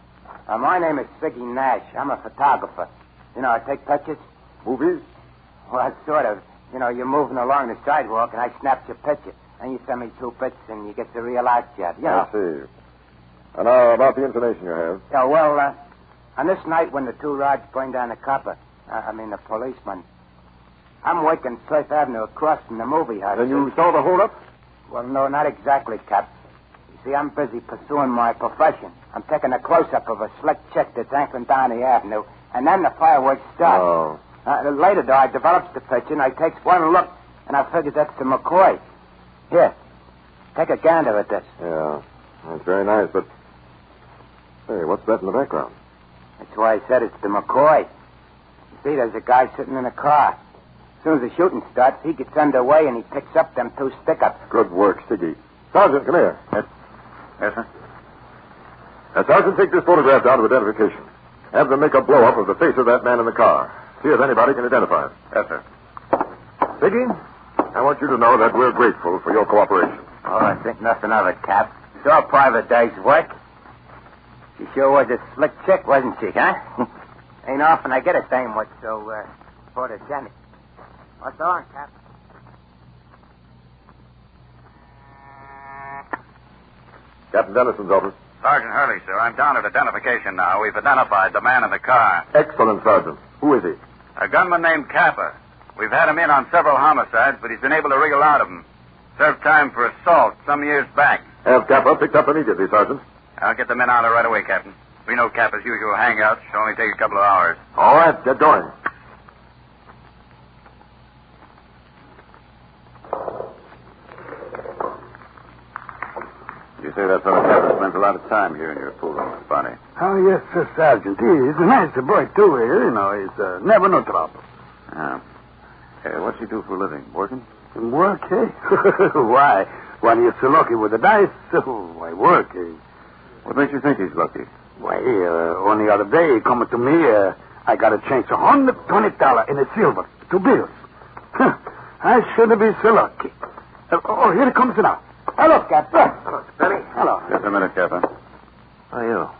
My name is Siggy Nash. I'm a photographer. You know, I take pictures. Movies? Well, sort of. You know, you're moving along the sidewalk, and I snap your picture. And you send me 2 bits, and you get the real art job. You know. I see. And now, about the information you have. Yeah, well, on this night when the 2 rods burned down the copper, the policeman, I'm working Surf Avenue across from the movie house. Then you saw the hold-up? Well, no, not exactly, Cap. You see, I'm busy pursuing my profession. I'm taking a close-up of a slick chick that's anchoring down the avenue, and then the fireworks start. Oh. Later, though, I develops the picture, and I takes one look, and I figures that's the McCoy. Here, take a gander at this. Yeah, that's very nice, but... Hey, what's that in the background? That's why I said it's the McCoy. You see, there's a guy sitting in a car. As soon as the shooting starts, he gets underway and he picks up them 2 stick-ups. Good work, Stiggy. Sergeant, come here. Yes, sir. Sergeant, take this photograph down to identification. Have them make a blow-up of the face of that man in the car. See if anybody can identify him. Yes, sir. Stiggy, I want you to know that we're grateful for your cooperation. Oh, I think nothing of it, Cap. It's all private day's work. She sure was a slick chick, wasn't she, huh? Ain't often I get a dame what's so, photogenic. What's on, Cap? Captain Dennison's office. Sergeant Hurley, sir. I'm down at identification now. We've identified the man in the car. Excellent, Sergeant. Who is he? A gunman named Kappa. We've had him in on several homicides, but he's been able to wriggle out of them. Served time for assault some years back. Have Kappa picked up immediately, Sergeant. I'll get the men out right away, Captain. We know Kappa's usual hangouts. Should only take a couple of hours. All right, get going. You say that fellow Capper spends a lot of time here in your pool room, Bonnie. Oh, yes, sir, Sergeant. He's a nice boy, too, here. He's never no trouble. Yeah. Hey, what's he do for a living? Working? Work, eh? Why? When you're so lucky with the dice, why work, eh? What makes you think he's lucky? Why, only the other day, coming to me, I got a change of $120 in a silver, 2 bills. I shouldn't be so lucky. Here it comes now. Hello, Captain. Hello, Spenny. Hello. Just a minute, Captain. Who are you?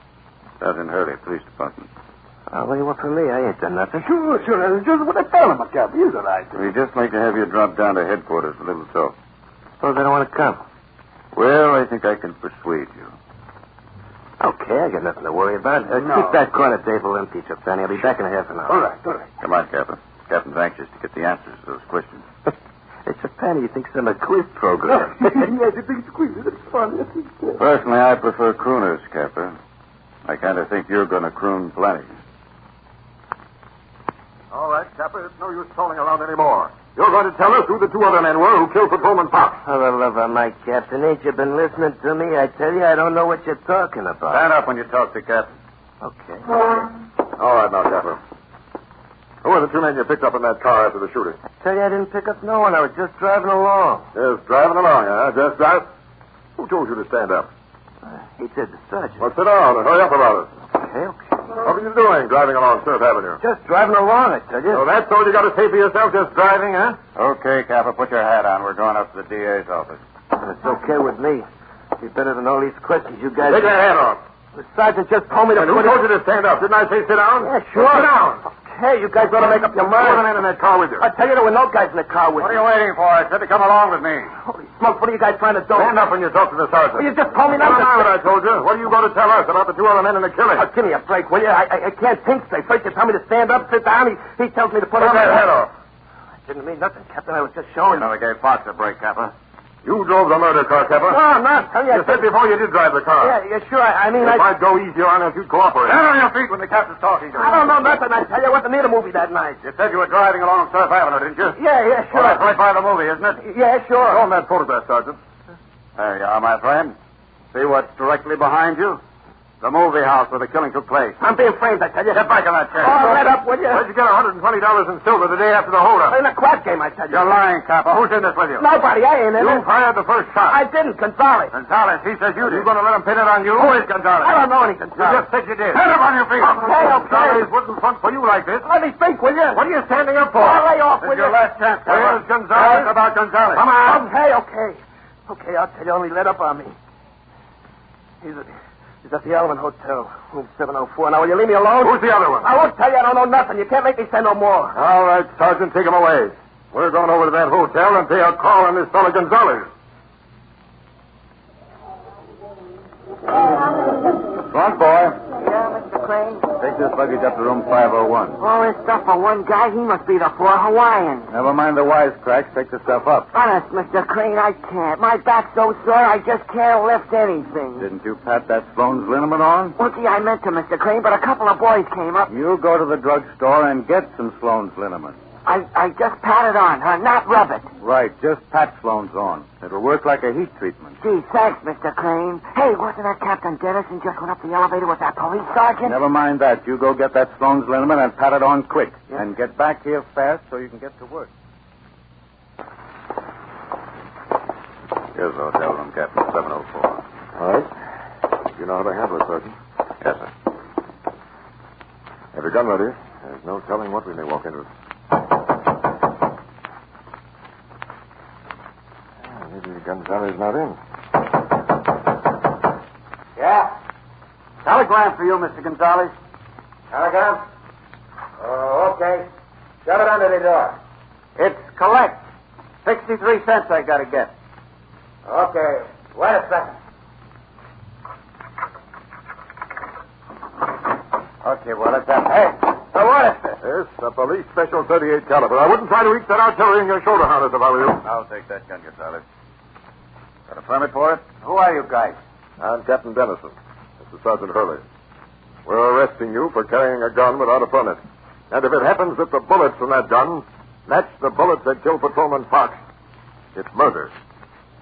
Sergeant Hurley, Police Department. What do you want from me? I ain't done nothing. Sure. That's just what I tell him, Captain. He's all right. We'd just like to have you drop down to headquarters for a little talk. Suppose they don't want to come. Well, I think I can persuade you. Okay, I got nothing to worry about. No. Keep that corner table empty, Penny. I'll be back in a half an hour. All right. Come on, Captain. Captain's anxious to get the answers to those questions. It's a Penny. You think it's a quiz program. Yes, you think it's quick. It's funny. Personally, I prefer crooners, Captain. I kind of think you're going to croon plenty. All right, Capper, it's no use tolling around anymore. You're going to tell us who the 2 other men were who killed Patrolman Fox. For the love of my Captain, ain't you been listening to me? I tell you, I don't know what you're talking about. Stand up when you talk to Captain. Okay. All right, now, Capper. Who are the 2 men you picked up in that car after the shooting? I tell you, I didn't pick up no one. I was just driving along. Just driving along, huh? Just drive? Who told you to stand up? He did, the sergeant. Well, sit down and hurry up about it. Okay. What are you doing driving along Surf Avenue? Just driving along, I tell you. So that's all you got to say for yourself, just driving, huh? Okay, Capper, put your hat on. We're going up to the DA's office. It's okay with me. Be better than all these questions you guys... Take your hat off. The sergeant just told me to... And who told you to stand up? Didn't I say sit down? Yeah, sure. Sit down. Okay, you guys ought to make up your Who are the mind. men in that car with you? I tell you, there were no guys in the car with What me. are you waiting for? I said to come along with me. Holy smoke, what are you guys trying to do? Stand up when you talk to the sergeant. Well, you just told me not to... Never mind what I told you. What are you going to tell us about the 2 other men in the killing? Oh, give me a break, will you? I can't think straight. First you tell me to stand up, sit down. He tells me to put Take on that head off. I didn't mean nothing, Captain. I was just showing You know, they gave Fox a break, Capper. You drove the murder car, Capper. No, I'm not. Tell you, You said before you did drive the car. Yeah, sure. I mean, If I'd go easier on us, you'd cooperate. Stand on your feet when the captain's talking to you. I don't know nothing. I tell you, I went to meet a movie that night. You said you were driving along Surf Avenue, didn't you? Yeah, sure. Well, that's right by the movie, isn't it? Yeah, sure. Show him that photograph, Sergeant. There you are, my friend. See what's directly behind you? The movie house where the killing took place. I'm being framed, I tell you. Get back in that chair. Oh, let up, will you? Where'd you get $120 in silver the day after the holdup? In a crap game, I tell you. You're lying, Capper. Who's in this with you? Nobody. I ain't in You it. fired the first shot. I didn't. Gonzalez. Gonzalez, he says you did. You going to let him pin it on you? Who is Gonzalez? I don't know any You Gonzalez. just said you did. Stand up on your feet. Okay. Gonzalez wouldn't front for you like this. Let me think, will you? What are you standing up for? Oh, lay off, This will is your you? last chance, Where's Capper. Gonzalez? About Gonzalez. Come on. Okay, I'll tell you. Only let up on me. He's at the Element Hotel, room 704. Now, will you leave me alone? Who's the other one? I won't tell you. I don't know nothing. You can't make me say no more. All right, Sergeant, take him away. We're going over to that hotel and pay a call on this fellow Gonzalez. Front boy. Yeah, Mr. Crane. Take this luggage up to room 501. All this stuff for one guy, he must be the 4 Hawaiians. Never mind the wisecracks. Take the stuff up. Honest, Mr. Crane, I can't. My back's so sore, I just can't lift anything. Didn't you pat that Sloan's liniment on? Well, gee, I meant to, Mr. Crane, but a couple of boys came up. You go to the drugstore and get some Sloan's liniment. I just pat it on, not rub it. Right, just pat Sloan's on. It'll work like a heat treatment. Gee, thanks, Mr. Crane. Hey, wasn't that Captain Dennison just went up the elevator with that police sergeant? Never mind that. You go get that Sloan's liniment and pat it on quick. Yeah. And get back here fast so you can get to work. Here's the hotel room, Captain 704. All right. You know how to handle it, Sergeant. Yes, sir. Have your gun ready. There's no telling what we may walk into. Maybe Gonzalez not in. Yeah? Telegram for you, Mr. Gonzalez. Telegram? Oh, okay. Shove it under the door. It's collect. 63 cents I gotta get. Okay. Wait a second. Okay, well, let's have... Hey, so what is this? Yes, a police special 38 caliber. I wouldn't try to reach that artillery in your shoulder harness if I were you. I'll take that gun, Gonzalez. Got a permit for it? Who are you guys? I'm Captain Dennison. This is Sergeant Hurley. We're arresting you for carrying a gun without a permit. And if it happens that the bullets from that gun match the bullets that killed Patrolman Fox, it's murder.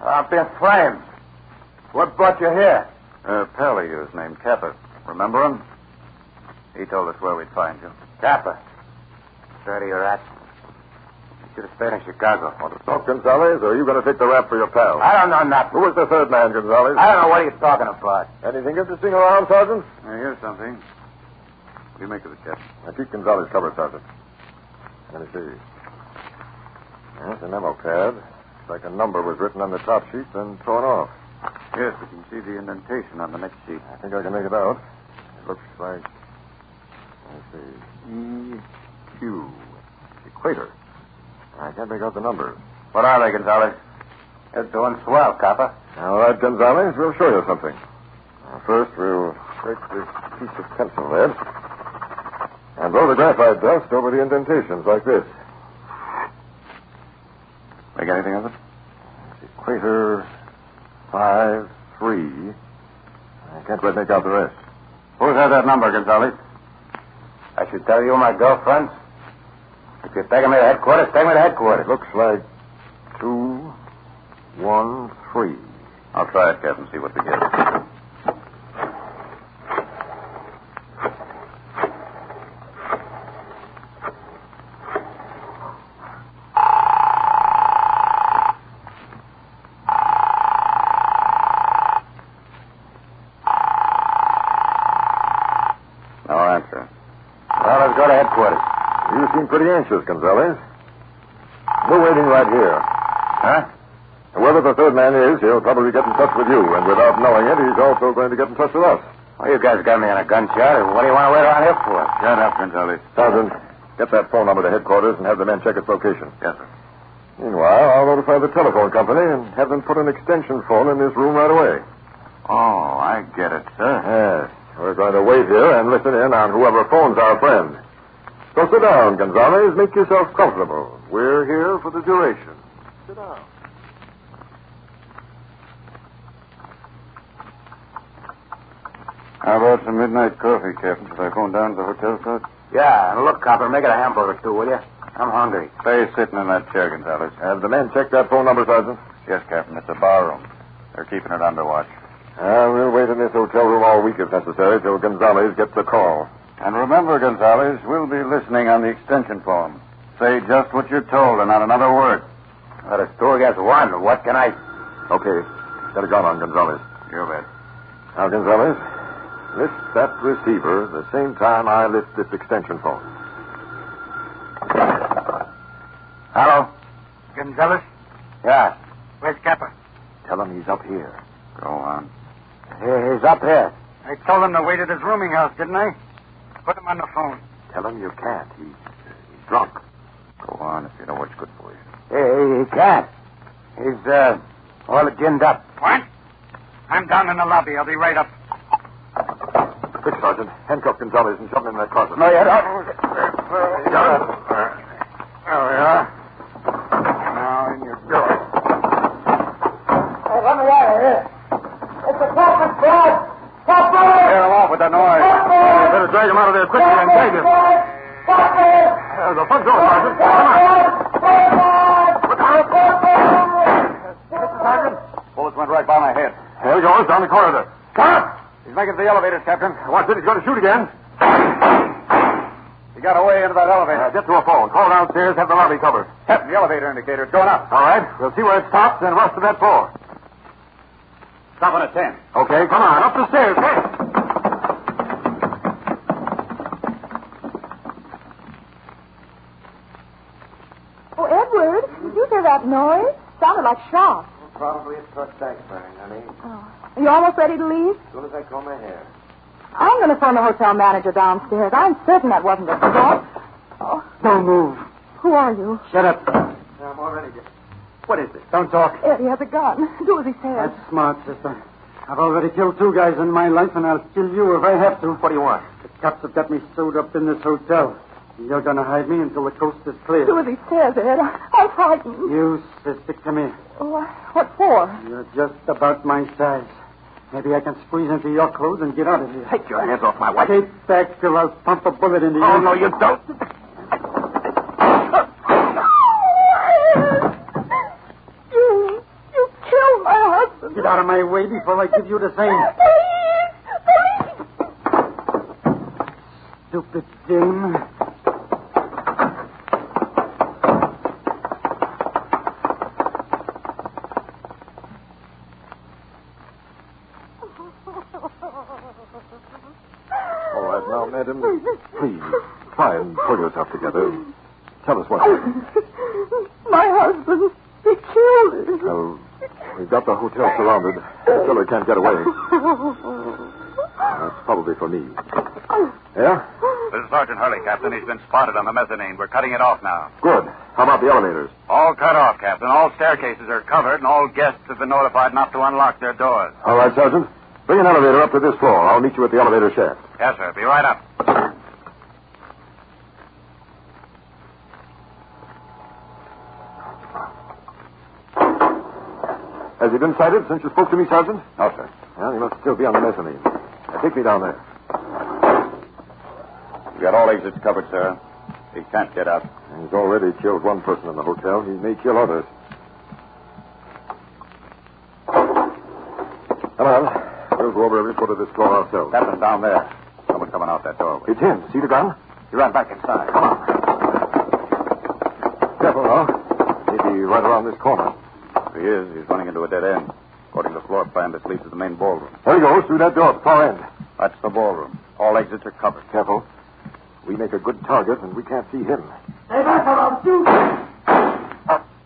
I've been framed. What brought you here? A pal of yours named Kappa. Remember him? He told us where we'd find you. Kappa. Dirty rat. You should have stayed in Chicago. Want to talk, Gonzalez, or are you going to take the rap for your pal? I don't know nothing. Who was the third man, Gonzalez? I don't know what you're talking about. Anything interesting around, Sergeant? Here's something. What do you make of it, Captain? Now, keep Gonzalez covered, Sergeant. Let me see. Yes, a memo pad. It's like a number was written on the top sheet, then torn off. Yes, we can see the indentation on the next sheet. I think I can make it out. It looks like... Let's see. EQ. Equator. I can't make out the numbers. What are they, Gonzalez? You're doing swell, Kappa. All right, Gonzalez, we'll show you something. First, we'll break this piece of pencil lead and blow the graphite dust over the indentations like this. Make anything of it? Equator 5-3. I can't quite make out the rest. Who's had that number, Gonzalez? I should tell you my girlfriend's. If you're taking me to headquarters, take me to headquarters. Looks like 2, 1, 3. I'll try it, Captain, see what we get. No answer. Well, let's go to headquarters. You seem pretty anxious, Gonzalez. We're waiting right here. Huh? Whoever the third man is, he'll probably get in touch with you, and without knowing it, he's also going to get in touch with us. Well, you guys got me on a gunshot. What do you want to wait around here for? Shut up, Gonzalez. Sergeant, get that phone number to headquarters and have the men check its location. Yes, sir. Meanwhile, I'll notify the telephone company and have them put an extension phone in this room right away. Oh, I get it, sir. Yes. We're going to wait here and listen in on whoever phones our friend. So sit down, Gonzalez. Make yourself comfortable. We're here for the duration. Sit down. How about some midnight coffee, Captain? Should I phone down to the hotel, sir? Yeah, and look, Copper, make it a hamburger, too, will you? I'm hungry. Stay sitting in that chair, Gonzalez. Have the men check that phone number, Sergeant? Yes, Captain. It's a bar room. They're keeping it under watch. We'll wait in this hotel room all week if necessary till Gonzalez gets the call. And remember, Gonzalez, we'll be listening on the extension phone. Say just what you're told and not another word. Well, it's 2 against 1. What can I... Okay. Get a gun on, Gonzalez. You bet. Now, Gonzalez, lift that receiver the same time I lift this extension phone. Hello? Gonzalez? Yeah. Where's Kappa? Tell him he's up here. Go on. He's up here. I told him to wait at his rooming house, didn't I? Put him on the phone. Tell him you can't. He's drunk. Go on if you know what's good for you. He can't. He's, all ginned up. What? I'm down in the lobby. I'll be right up. Quick, Sergeant. Handcuff Gonzalez and shove him in that closet. No, you don't. There we are. Now, in you go. Hey, let me out of here. It's a corporate fraud. Tear him off with that noise. You better drag him out of there quickly and tag him. The front door, Sergeant. Come on. Sergeant. Bullets went right by my head. There he goes, down the corridor. Stop! He's making for the elevators, Captain. Watch it, he's going to shoot again. He got away into that elevator. Get to a phone. Call downstairs, have the lobby covered. Captain, the elevator indicator. It's going up. All right, we'll see where it stops, then rush to that floor. Stopping at 10. Okay, come on, up the stairs, quick. Oh, Edward, did you hear that noise? Sounded like shots. Probably a truck backfiring, honey. Oh. Are you almost ready to leave? As soon as I comb my hair. I'm going to phone the hotel manager downstairs. I'm certain that wasn't a shot. Oh. Don't move. Who are you? Shut up. I'm already... What is this? Don't talk. Eddie has a gun. Do as he says. That's smart, sister. I've already killed 2 guys in my life, and I'll kill you if I have to. What do you want? The cops have got me sewed up in this hotel. You're going to hide me until the coast is clear. Do as he says, Ed. I'm frightened. You, sister, come here. What for? You're just about my size. Maybe I can squeeze into your clothes and get out of here. Take your hands off my wife. Take back till I'll pump a bullet into you. Oh, no, you don't. You killed my husband. Get out of my way before I give you the same. Stupid dame. All right, now, madam, please, try and pull yourself together. Tell us what happened. My husband, he killed him. Well, we've got the hotel surrounded. The killer can't get away. That's probably for me. Yeah? This is Sergeant Hurley, Captain. He's been spotted on the mezzanine. We're cutting it off now. Good. How about the elevators? All cut off, Captain. All staircases are covered, and all guests have been notified not to unlock their doors. All right, Sergeant. Bring an elevator up to this floor. I'll meet you at the elevator shaft. Yes, sir. Be right up. Has he been sighted since you spoke to me, Sergeant? No, sir. Well, he must still be on the mezzanine. Now, take me down there. We've got all exits covered, sir. He can't get out. He's already killed one person in the hotel. He may kill others. Come on. We'll go over every foot of this floor ourselves. Captain, down there. Someone coming out that doorway. It's him. See the gun? He ran back inside. Come on. Careful now. Maybe right around this corner. If he is, he's running into a dead end. According to the floor plan, this leads to the main ballroom. There he goes, through that door at the far end. That's the ballroom. All exits are covered. Careful. We make a good target, and we can't see him. Stay back or I'll shoot.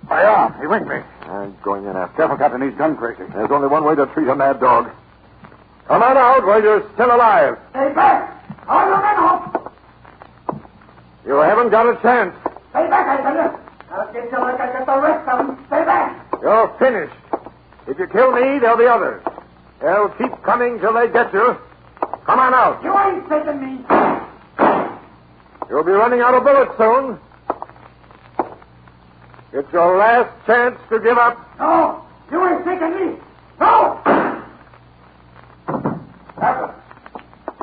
My arm. He winged me. I'm going in after. Careful, Captain. He's gun crazy. There's only one way to treat a mad dog. Come on out while you're still alive. Stay back. All your men off. You haven't got a chance. Stay back, I tell you. I'll get you like I get the rest of them. Stay back. You're finished. If you kill me, there'll be others. They'll keep coming till they get you. Come on out. You ain't taking me. You'll be running out of bullets soon. It's your last chance to give up. No, you ain't taking me. No!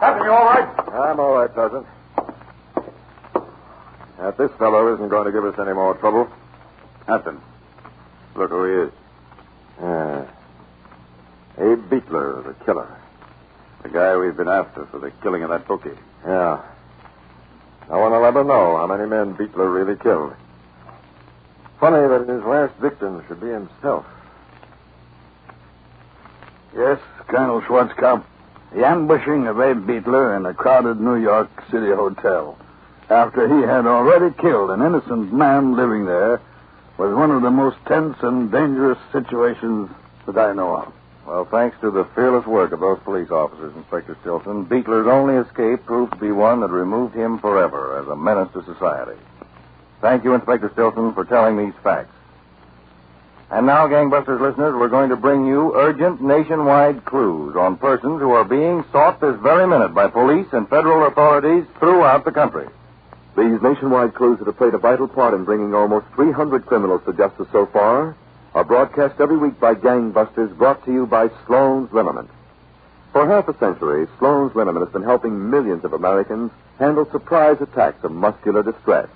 Captain, you all right? I'm all right, Sergeant. This fellow isn't going to give us any more trouble. Captain, look who he is. Yeah. Abe Beetler, the killer. The guy we've been after for the killing of that bookie. Yeah. No one will ever know how many men Beetler really killed. Funny that his last victim should be himself. Yes, Colonel Schwarzkopf. The ambushing of Abe Beetler in a crowded New York City hotel after he had already killed an innocent man living there was one of the most tense and dangerous situations that I know of. Well, thanks to the fearless work of those police officers, Inspector Stilson, Beetler's only escape proved to be one that removed him forever as a menace to society. Thank you, Inspector Stilson, for telling these facts. And now, Gangbusters listeners, we're going to bring you urgent nationwide clues on persons who are being sought this very minute by police and federal authorities throughout the country. These nationwide clues that have played a vital part in bringing almost 300 criminals to justice so far are broadcast every week by Gangbusters, brought to you by Sloan's Liniment. For half a century, Sloan's Liniment has been helping millions of Americans handle surprise attacks of muscular distress.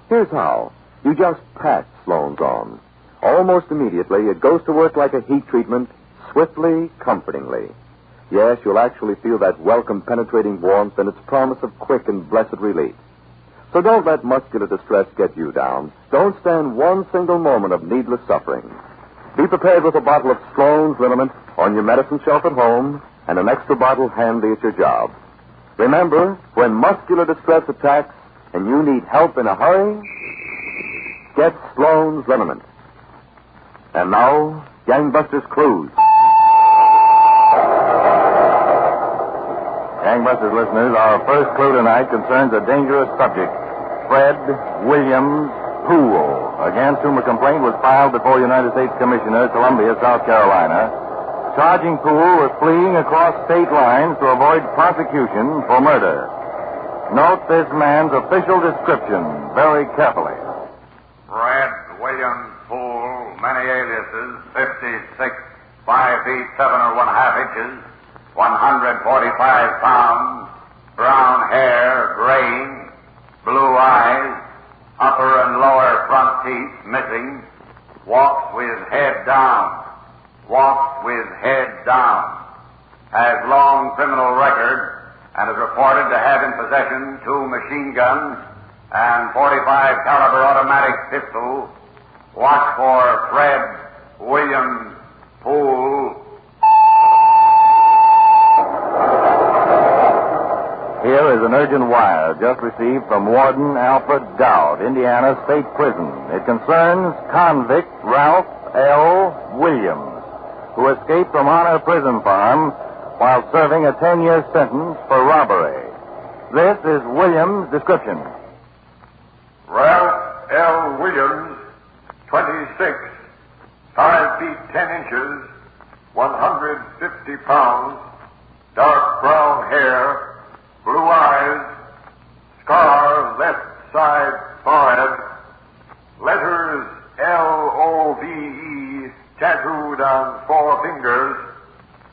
Here's how. You just pat Sloan's on. Almost immediately, it goes to work like a heat treatment, swiftly, comfortingly. Yes, you'll actually feel that welcome, penetrating warmth and its promise of quick and blessed relief. So don't let muscular distress get you down. Don't stand one single moment of needless suffering. Be prepared with a bottle of Sloan's Liniment on your medicine shelf at home and an extra bottle handy at your job. Remember, when muscular distress attacks and you need help in a hurry, get Sloan's Liniment. And now, Gangbusters Clues. Gangbusters listeners, our first clue tonight concerns a dangerous subject, Fred Williams Poole, against whom a complaint was filed before United States Commissioner, Columbia, South Carolina, charging Poole with fleeing across state lines to avoid prosecution for murder. Note this man's official description very carefully. Fred Williams Poole, many aliases, 56, 5 feet 7 or 1/2 inches, 145 pounds, brown hair, graying, blue eyes, upper and lower front teeth missing, walks with head down, walks with head down, has long criminal record, and is reported to have in possession 2 machine guns and 45 caliber automatic pistol. Watch for Fred William Poole. Here is an urgent wire just received from Warden Alfred Dowd, Indiana State Prison. It concerns convict Ralph L. Williams, who escaped from Honor Prison Farm while serving a 10-year sentence for robbery. This is Williams' description. Ralph L. Williams, 26, 5 feet 10 inches, 150 pounds, dark brown hair, blue eyes, scar left side forehead, letters L-O-V-E tattooed on 4 fingers,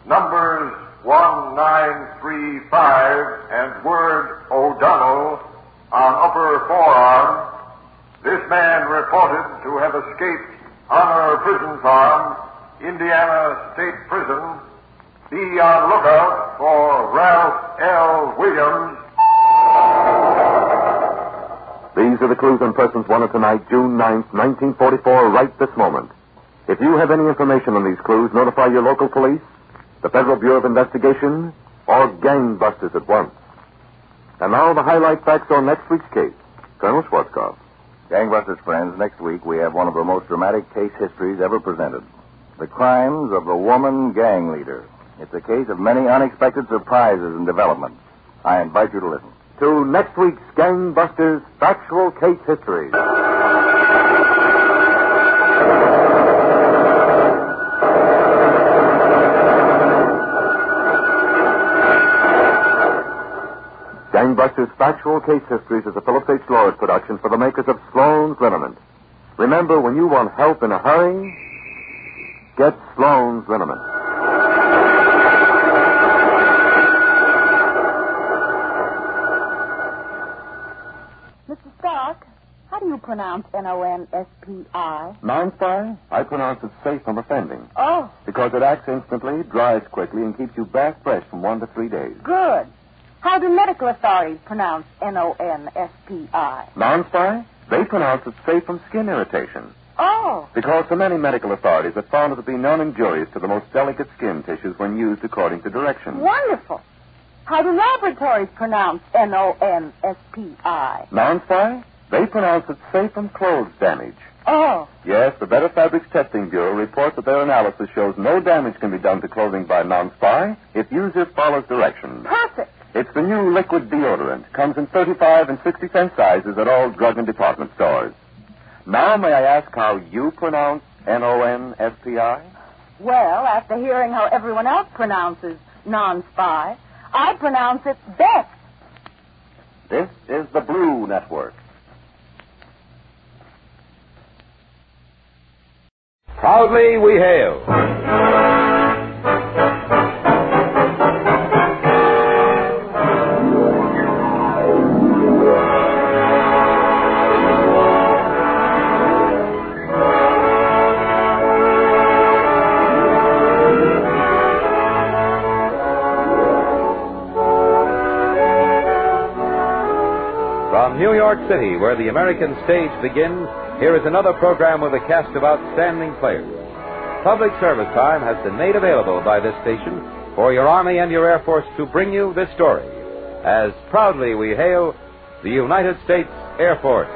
numbers 1935 and word O'Donnell on upper forearm. This man reported to have escaped Honor Prison Farm, Indiana State Prison. Be on lookout for Ralph L. Williams. These are the clues and persons wanted tonight, June 9th, 1944, right this moment. If you have any information on these clues, notify your local police, the Federal Bureau of Investigation, or Gangbusters at once. And now the highlight facts on next week's case. Colonel Schwarzkopf. Gangbusters friends, next week we have one of the most dramatic case histories ever presented. The crimes of the woman gang leader. It's a case of many unexpected surprises and developments. I invite you to listen. To next week's Gangbusters Factual Case History. Gangbusters Factual Case Histories is a Phillips H. Lord production for the makers of Sloan's Liniment. Remember, when you want help in a hurry, get Sloan's Liniment. Mr. Stark, how do you pronounce N-O-N-S-P-I? Non-spy? I pronounce it safe from offending. Oh. Because it acts instantly, dries quickly, and keeps you back fresh from 1 to 3 days. Good. How do medical authorities pronounce N-O-N-S-P-I? Non-spy? They pronounce it safe from skin irritation. Oh. Because so many medical authorities have found it to be non-injurious to the most delicate skin tissues when used according to directions. Wonderful. How do laboratories pronounce N-O-N-S-P-I? Non-spy? They pronounce it safe from clothes damage. Oh. Yes, the Better Fabrics Testing Bureau reports that their analysis shows no damage can be done to clothing by non-spy if user follows directions. Perfect. It's the new liquid deodorant. Comes in 35 and 60-cent sizes at all drug and department stores. Now may I ask how you pronounce N-O-N-S-P-I? Well, after hearing how everyone else pronounces non-spy, I pronounce it best. This is the Blue Network. Proudly we hail. From New York City, where the American stage begins, here is another program with a cast of outstanding players. Public service time has been made available by this station for your Army and your Air Force to bring you this story, as proudly we hail the United States Air Force.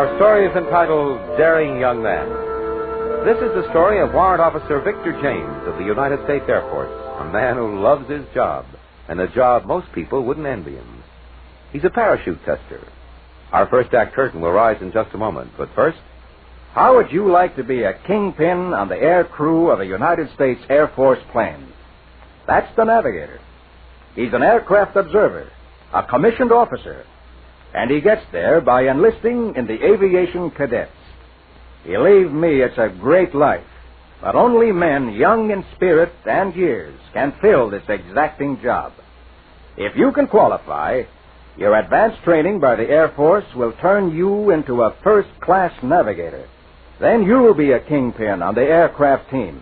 The story is entitled Daring Young Man. This is the story of Warrant Officer Victor James of the United States Air Force, a man who loves his job, and a job most people wouldn't envy him. He's a parachute tester. Our first act curtain will rise in just a moment, but first... How would you like to be a kingpin on the air crew of a United States Air Force plane? That's the navigator. He's an aircraft observer, a commissioned officer, and he gets there by enlisting in the aviation cadets. Believe me, it's a great life. But only men young in spirit and years can fill this exacting job. If you can qualify, your advanced training by the Air Force will turn you into a first-class navigator. Then you'll be a kingpin on the aircraft team.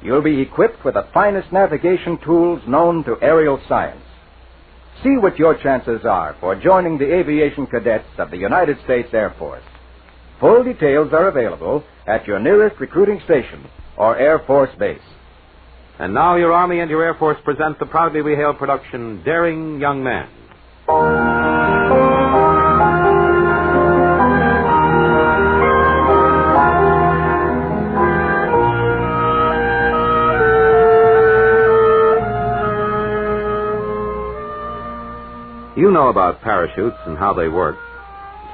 You'll be equipped with the finest navigation tools known to aerial science. See what your chances are for joining the aviation cadets of the United States Air Force. Full details are available at your nearest recruiting station or Air Force base. And now your Army and your Air Force present the proudly rehailed production, Daring Young Man. You know about parachutes and how they work.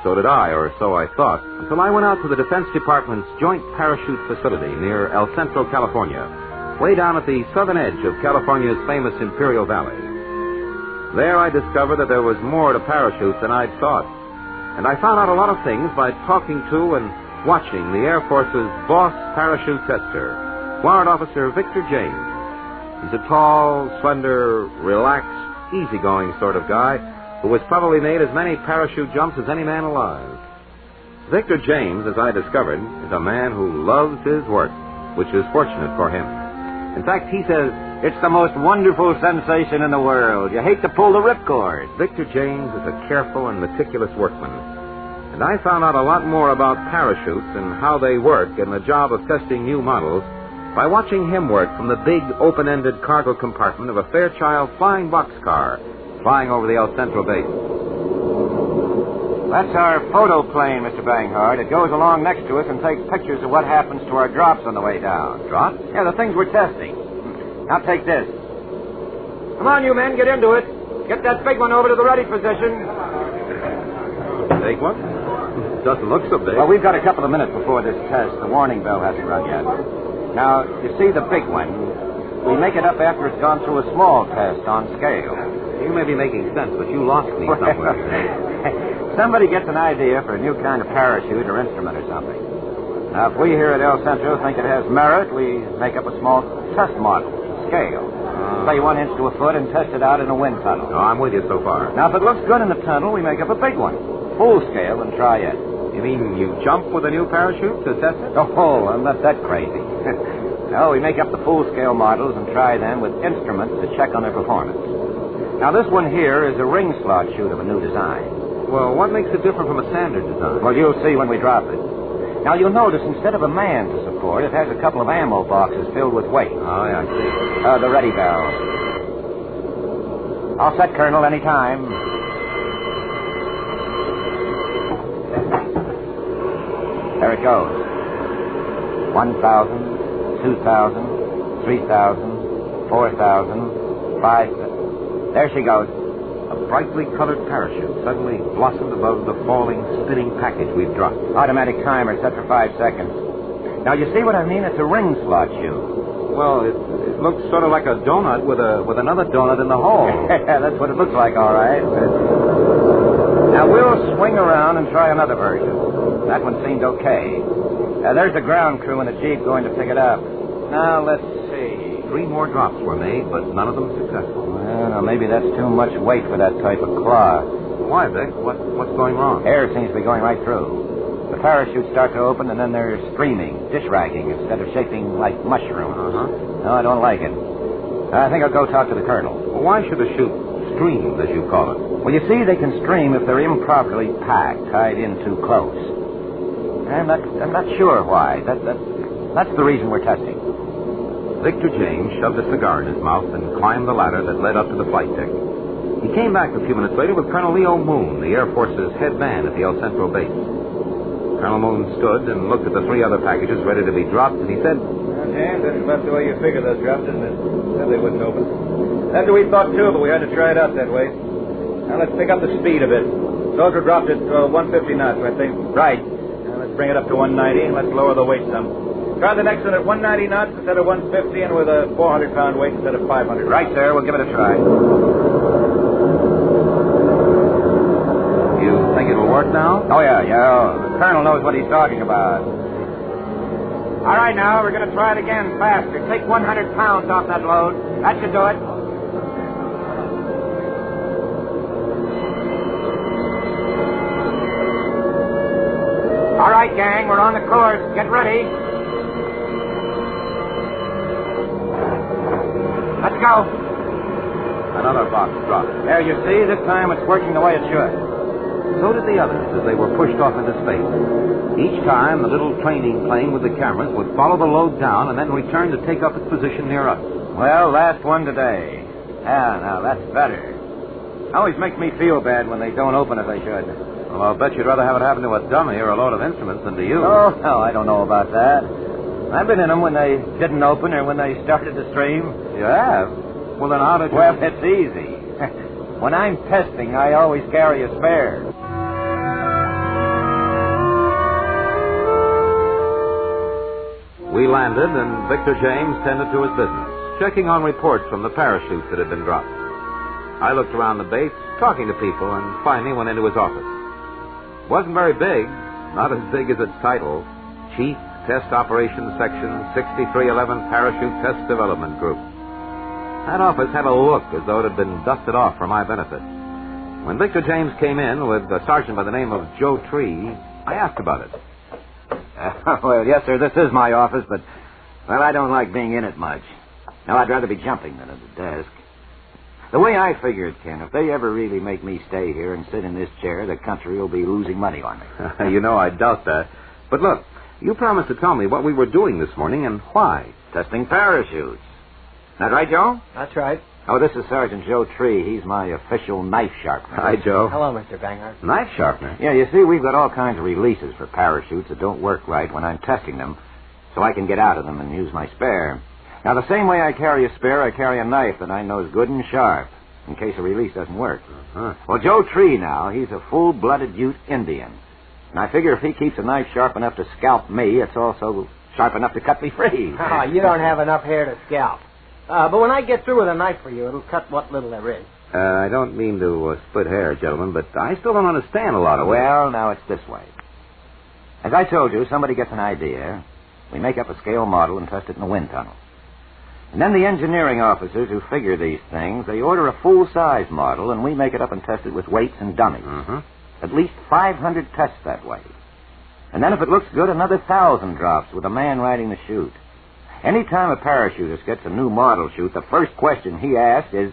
So did I, or so I thought, until I went out to the Defense Department's Joint Parachute Facility near El Centro, California, way down at the southern edge of California's famous Imperial Valley. There I discovered that there was more to parachutes than I'd thought. And I found out a lot of things by talking to and watching the Air Force's boss parachute tester, Warrant Officer Victor James. He's a tall, slender, relaxed, easygoing sort of guy who has probably made as many parachute jumps as any man alive. Victor James, as I discovered, is a man who loves his work, which is fortunate for him. In fact, he says, it's the most wonderful sensation in the world. You hate to pull the ripcord. Victor James is a careful and meticulous workman. And I found out a lot more about parachutes and how they work and the job of testing new models by watching him work from the big open-ended cargo compartment of a Fairchild flying boxcar flying over the El Centro base. That's our photo plane, Mr. Banghart. It goes along next to us and takes pictures of what happens to our drops on the way down. Drops? Yeah, the things we're testing. Now take this. Come on, you men, get into it. Get that big one over to the ready position. Big one? Doesn't look so big. Well, we've got a couple of minutes before this test. The warning bell hasn't rung yet. Now, you see the big one, we make it up after it's gone through a small test on scale. You may be making sense, but you lost me somewhere. Somebody gets an idea for a new kind of parachute or instrument or something. Now, if we here at El Centro think it has merit, we make up a small test model, scale. Say 1 inch to a foot and test it out in a wind tunnel. No, I'm with you so far. Now, if it looks good in the tunnel, we make up a big one, full scale, and try it. You mean you jump with a new parachute to test it? Oh, I'm not that crazy. No, we make up the full-scale models and try them with instruments to check on their performance. Now, this one here is a ring slot chute of a new design. Well, what makes it different from a standard design? Well, you'll see when we drop it. Now, you'll notice instead of a man to support, it has a couple of ammo boxes filled with weight. Oh, yeah, I see. The ready bell. All set, Colonel, any time. There it goes. 1,000. 2,000, 3,000, 4,000, 5,000. There she goes. A brightly colored parachute suddenly blossomed above the falling, spinning package we've dropped. Automatic timer set for 5 seconds. Now, you see what I mean? It's a ring slot chute. Well, it looks sort of like a donut with another donut in the hole. Yeah, that's what it looks like, all right. Now, we'll swing around and try another version. That one seemed okay. There's the ground crew in the Jeep going to pick it up. Now, let's see. 3 more drops were made, but none of them successful. Well, maybe that's too much weight for that type of claw. Why, Vic? What's going wrong? Air seems to be going right through. The parachutes start to open, and then they're streaming, dish-ragging, instead of shaping like mushrooms. Uh-huh. No, I don't like it. I think I'll go talk to the colonel. Well, why should a chute stream, as you call it? Well, you see, they can stream if they're improperly packed, tied in too close. I'm not sure why. That's the reason we're testing. Victor James shoved a cigar in his mouth and climbed the ladder that led up to the flight deck. He came back a few minutes later with Colonel Leo Moon, the Air Force's head man at the El Centro base. Colonel Moon stood and looked at the 3 other packages ready to be dropped, and he said, James, that's about the way you figured those drops, isn't it? Said they wouldn't open. That's what we thought, too, but we had to try it out that way. Now, let's pick up the speed a bit. Soldier dropped at 150 knots, I think. Right. Now, let's bring it up to 190, and let's lower the weight some. Try the next one at 190 knots instead of 150, and with a 400-pound weight instead of 500. Right, sir. We'll give it a try. You think it'll work now? Oh, yeah. The colonel knows what he's talking about. All right, now, we're going to try it again faster. Take 100 pounds off that load. That should do it. All right, gang, we're on the course. Get ready. Let's go. Another box dropped. There, you see, this time it's working the way it should. So did the others as they were pushed off into space. Each time, the little training plane with the cameras would follow the load down and then return to take up its position near us. Well, last one today. Now, that's better. Always makes me feel bad when they don't open as they should. Well, I'll bet you'd rather have it happen to a dummy or a load of instruments than to you. Oh, no, I don't know about that. I've been in them when they didn't open or when they started to stream. You have? Well, then how did you... Well, it's easy. When I'm testing, I always carry a spare. We landed, and Victor James tended to his business, checking on reports from the parachutes that had been dropped. I looked around the base, talking to people, and finally went into his office. It wasn't very big, not as big as its title, Chief Test Operations Section 6311 Parachute Test Development Group. That office had a look as though it had been dusted off for my benefit. When Victor James came in with a sergeant by the name of Joe Tree, I asked about it. Well, yes, sir, this is my office, but, well, I don't like being in it much. Now, I'd rather be jumping than at the desk. The way I figure it, Ken, if they ever really make me stay here and sit in this chair, the country will be losing money on me. You know, I doubt that. But look, you promised to tell me what we were doing this morning and why. Testing parachutes. That right, Joe? That's right. Oh, this is Sergeant Joe Tree. He's my official knife sharpener. Hi, Joe. Hello, Mr. Banghart. Knife sharpener? Yeah, you see, we've got all kinds of releases for parachutes that don't work right when I'm testing them, so I can get out of them and use my spare. Now, the same way I carry a spare, I carry a knife that I know is good and sharp, in case a release doesn't work. Uh-huh. Well, Joe Tree now, he's a full-blooded Ute Indian. And I figure if he keeps a knife sharp enough to scalp me, it's also sharp enough to cut me free. Oh, you don't have enough hair to scalp. But when I get through with a knife for you, it'll cut what little there is. I don't mean to split hair, gentlemen, but I still don't understand a lot of it. Well, now it's this way. As I told you, somebody gets an idea. We make up a scale model and test it in a wind tunnel. And then the engineering officers who figure these things, they order a full-size model, and we make it up and test it with weights and dummies. Mm-hmm. At least 500 tests that way. And then if it looks good, another 1,000 drops with a man riding the chute. Any time a parachutist gets a new model chute, the first question he asks is...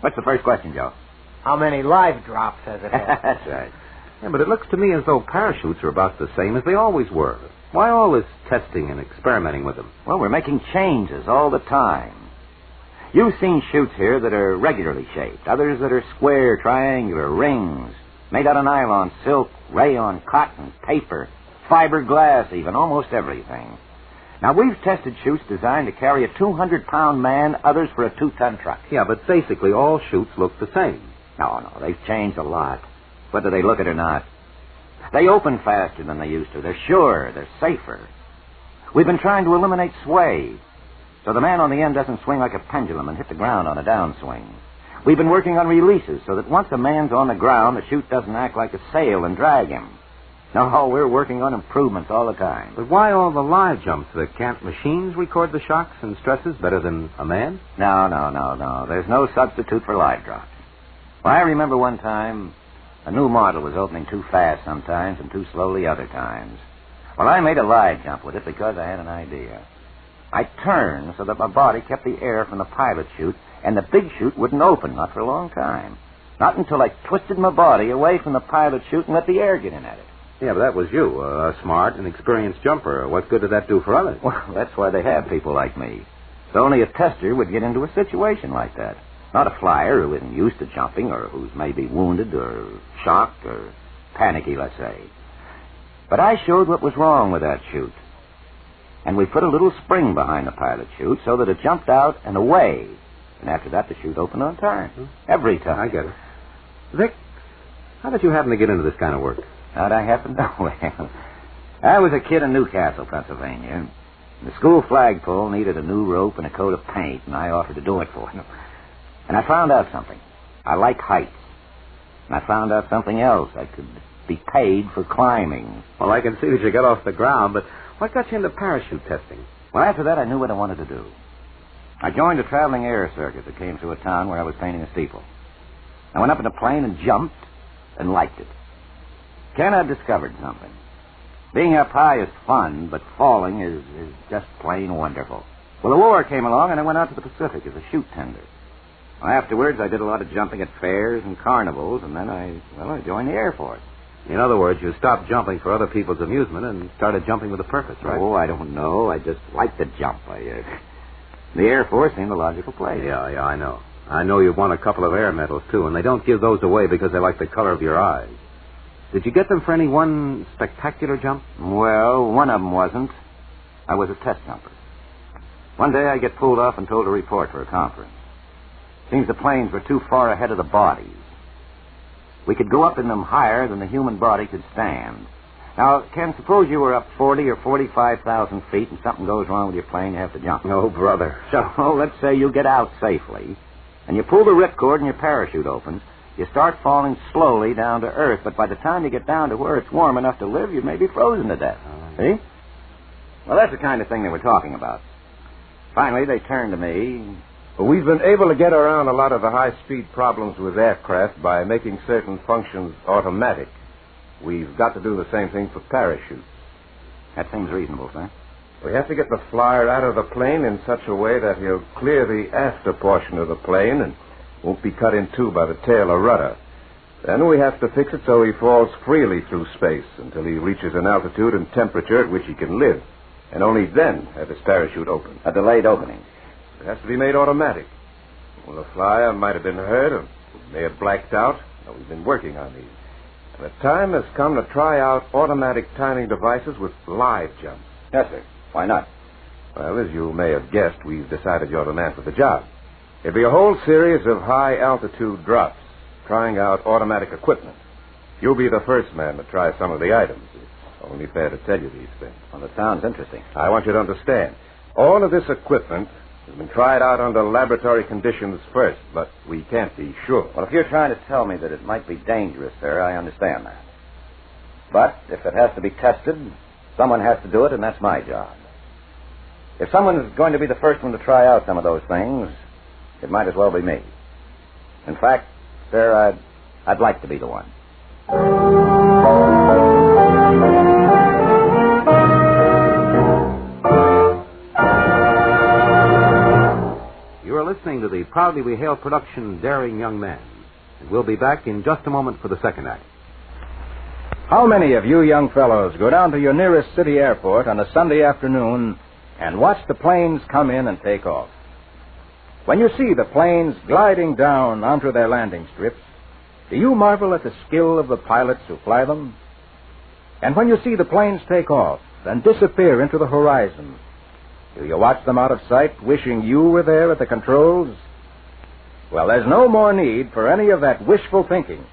What's the first question, Joe? How many live drops has it had? That's right. Yeah, but it looks to me as though parachutes are about the same as they always were. Why all this testing and experimenting with them? Well, we're making changes all the time. You've seen chutes here that are regularly shaped, others that are square, triangular, rings, made out of nylon, silk, rayon, cotton, paper, fiberglass even, almost everything. Now, we've tested chutes designed to carry a 200-pound man, others for a 2-ton truck. Yeah, but basically all chutes look the same. No, they've changed a lot, whether they look it or not. They open faster than they used to. They're sure. They're safer. We've been trying to eliminate sway, so the man on the end doesn't swing like a pendulum and hit the ground on a downswing. We've been working on releases so that once a man's on the ground, the chute doesn't act like a sail and drag him. No, we're working on improvements all the time. But why all the live jumps? Can't machines record the shocks and stresses better than a man? No. There's no substitute for live drops. Well, I remember one time a new model was opening too fast sometimes and too slowly other times. Well, I made a live jump with it because I had an idea. I turned so that my body kept the air from the pilot chute, and the big chute wouldn't open, not for a long time. Not until I twisted my body away from the pilot chute and let the air get in at it. Yeah, but that was you, a smart and experienced jumper. What good did that do for others? Well, that's why they have people like me. So only a tester would get into a situation like that. Not a flyer who isn't used to jumping or who's maybe wounded or shocked or panicky, let's say. But I showed what was wrong with that chute. And we put a little spring behind the pilot chute so that it jumped out and away. And after that, the chute opened on time. Every time. I get it. Vic, how did you happen to get into this kind of work? How'd I happen? Well, I was a kid in Newcastle, Pennsylvania. The school flagpole needed a new rope and a coat of paint, and I offered to do it for him. And I found out something. I like heights. And I found out something else. I could be paid for climbing. Well, I can see that you got off the ground, but What got you into parachute testing? Well, after that, I knew what I wanted to do. I joined a traveling air circus that came through a town where I was painting a steeple. I went up in a plane and jumped and liked it. Ken, I've discovered something. Being up high is fun, but falling is just plain wonderful. Well, the war came along, and I went out to the Pacific as a chute tender. Well, afterwards, I did a lot of jumping at fairs and carnivals, and then I joined the Air Force. In other words, you stopped jumping for other people's amusement and started jumping with a purpose, right? Oh, I don't know. I just liked to jump. The Air Force seemed a logical place. Yeah, I know. I know you've won a couple of air medals, too, and they don't give those away because they like the color of your eyes. Did you get them for any one spectacular jump? Well, one of them wasn't. I was a test jumper. One day I get pulled off and told to report for a conference. Seems the planes were too far ahead of the bodies. We could go up in them higher than the human body could stand. Now, Ken, suppose you were up 40 or 45,000 feet and something goes wrong with your plane, you have to jump. No, brother. So, let's say you get out safely, and you pull the ripcord and your parachute opens. You start falling slowly down to earth, but by the time you get down to where it's warm enough to live, you may be frozen to death. See? Well, that's the kind of thing they were talking about. Finally, they turned to me. Well, we've been able to get around a lot of the high-speed problems with aircraft by making certain functions automatic. We've got to do the same thing for parachutes. That seems reasonable, sir. We have to get the flyer out of the plane in such a way that he'll clear the after portion of the plane and won't be cut in two by the tail or rudder. Then we have to fix it so he falls freely through space until he reaches an altitude and temperature at which he can live. And only then have his parachute open. A delayed opening. It has to be made automatic. Well, the flyer might have been hurt or may have blacked out. Now, we've been working on these. And the time has come to try out automatic timing devices with live jumps. Yes, sir. Why not? Well, as you may have guessed, we've decided you're the man for the job. It'll be a whole series of high-altitude drops, trying out automatic equipment. You'll be the first man to try some of the items. It's only fair to tell you these things. Well, it sounds interesting. I want you to understand. All of this equipment has been tried out under laboratory conditions first, but we can't be sure. Well, if you're trying to tell me that it might be dangerous, sir, I understand that. But if it has to be tested, someone has to do it, and that's my job. If someone is going to be the first one to try out some of those things, it might as well be me. In fact, sir, I'd like to be the one. You are listening to the Proudly We Hail production, Daring Young Man. And we'll be back in just a moment for the second act. How many of you young fellows go down to your nearest city airport on a Sunday afternoon and watch the planes come in and take off? When you see the planes gliding down onto their landing strips, do you marvel at the skill of the pilots who fly them? And when you see the planes take off and disappear into the horizon, do you watch them out of sight, wishing you were there at the controls? Well, there's no more need for any of that wishful thinking.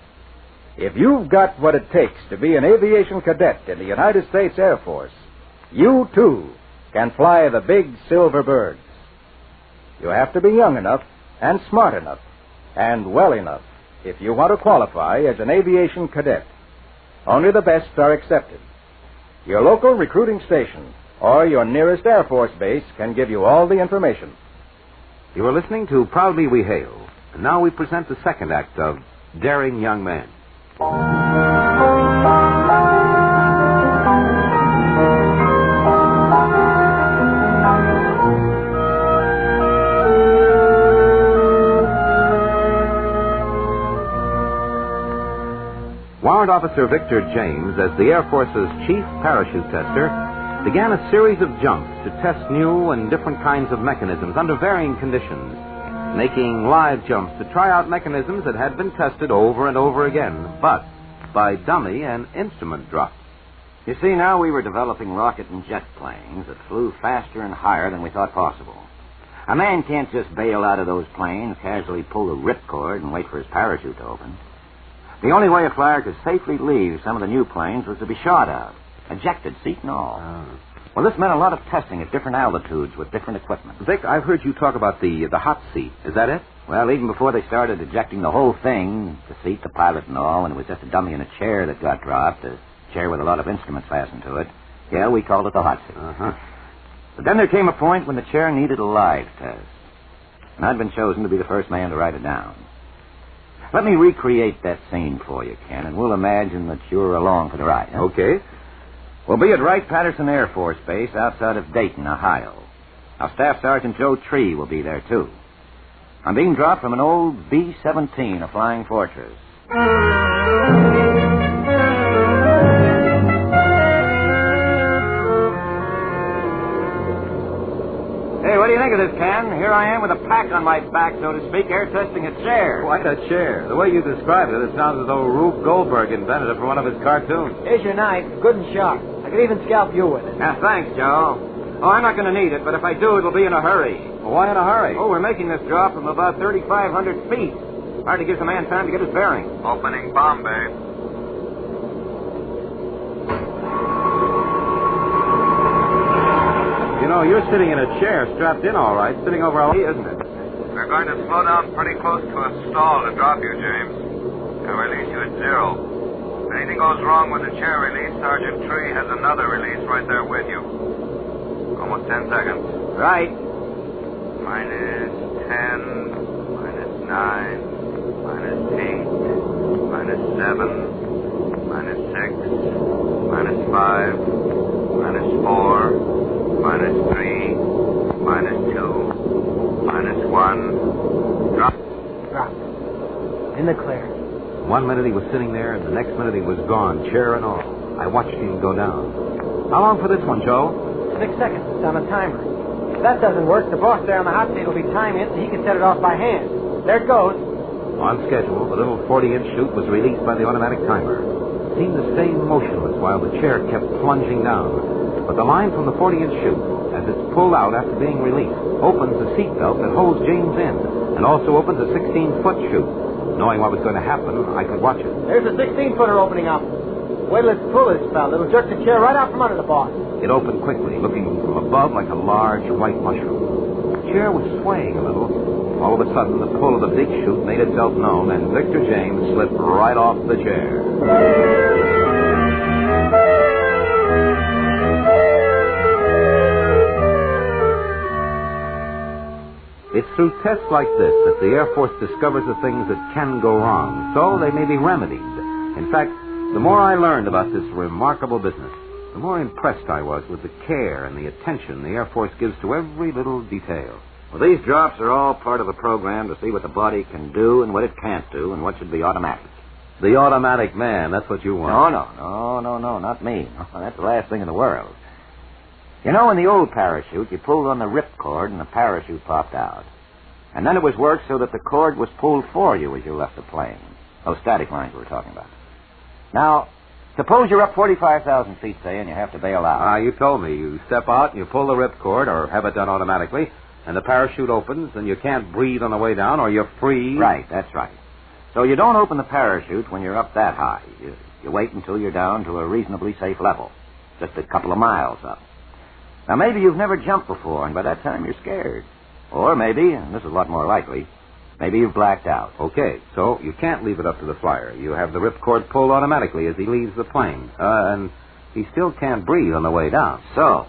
If you've got what it takes to be an aviation cadet in the United States Air Force, you, too, can fly the big silver birds. You have to be young enough and smart enough and well enough if you want to qualify as an aviation cadet. Only the best are accepted. Your local recruiting station or your nearest Air Force base can give you all the information. You are listening to Proudly We Hail. And now we present the second act of Daring Young Man. Warrant Officer Victor James, as the Air Force's chief parachute tester, began a series of jumps to test new and different kinds of mechanisms under varying conditions, making live jumps to try out mechanisms that had been tested over and over again, but by dummy and instrument drops. You see, now we were developing rocket and jet planes that flew faster and higher than we thought possible. A man can't just bail out of those planes, casually pull the ripcord, and wait for his parachute to open. The only way a flyer could safely leave some of the new planes was to be shot out, ejected, seat and all. Well, this meant a lot of testing at different altitudes with different equipment. Vic, I've heard you talk about the hot seat. Is that it? Well, even before they started ejecting the whole thing, the seat, the pilot and all, and it was just a dummy in a chair that got dropped, a chair with a lot of instruments fastened to it, Yeah, we called it the hot seat. Uh-huh. But then there came a point when the chair needed a live test. And I'd been chosen to be the first man to write it down. Let me recreate that scene for you, Ken, and we'll imagine that you're along for the ride. Huh? Okay. We'll be at Wright-Patterson Air Force Base outside of Dayton, Ohio. Our Staff Sergeant Joe Tree will be there, too. I'm being dropped from an old B-17, a Flying Fortress. Hey, what do you think of this, Ken? Here I am with a pack on my back, so to speak, air testing a chair. Quite a chair. The way you described it, it sounds as though Rube Goldberg invented it for one of his cartoons. Here's your knife, good and sharp. I could even scalp you with it. Now, thanks, Joe. Oh, I'm not going to need it, but if I do, it'll be in a hurry. Well, why in a hurry? Oh, we're making this drop from about 3,500 feet. Hardly gives a man time to get his bearings. Opening bomb bay. You know, you're sitting in a chair, strapped in all right, sitting over a... isn't it? We're going to slow down pretty close to a stall to drop you, James. And release you at 0. If anything goes wrong with the chair release, Sergeant Tree has another release right there with you. Almost 10 seconds. Right. Minus 10, minus 9, minus 8, minus 7, minus 6, minus 5, minus 4, minus 3, minus 2, minus 1. Drop. Drop. In the clear. 1 minute he was sitting there, and the next minute he was gone, chair and all. I watched him go down. How long for this one, Joe? 6 seconds. It's on a timer. If that doesn't work, the boss there on the hot seat will be timing it, so he can set it off by hand. There it goes. On schedule, the little 40-inch chute was released by the automatic timer. It seemed to stay motionless while the chair kept plunging down. But the line from the 40-inch chute, as it's pulled out after being released, opens the seat belt that holds James in, and also opens a 16-foot chute. Knowing what was going to happen, I could watch it. There's a 16-footer opening up. Wait till it's pull this belt. It'll jerk the chair right out from under the boss. It opened quickly, looking from above like a large white mushroom. The chair was swaying a little. All of a sudden, the pull of the big chute made itself known, and Victor James slipped right off the chair. It's through tests like this that the Air Force discovers the things that can go wrong, so they may be remedied. In fact, the more I learned about this remarkable business, the more impressed I was with the care and the attention the Air Force gives to every little detail. Well, these drops are all part of a program to see what the body can do and what it can't do and what should be automatic. The automatic man, that's what you want. No, not me. That's the last thing in the world. You know, in the old parachute, you pulled on the rip cord and the parachute popped out. And then it was worked so that the cord was pulled for you as you left the plane. Those static lines we were talking about. Now, suppose you're up 45,000 feet, say, and you have to bail out. You told me. You step out and you pull the rip cord, or have it done automatically, and the parachute opens, and you can't breathe on the way down, or you're free. Right, that's right. So you don't open the parachute when you're up that high. You wait until you're down to a reasonably safe level, just a couple of miles up. Now, maybe you've never jumped before, and by that time you're scared. Or maybe, and this is a lot more likely, maybe you've blacked out. Okay, so you can't leave it up to the flyer. You have the ripcord pulled automatically as he leaves the plane. And he still can't breathe on the way down. So,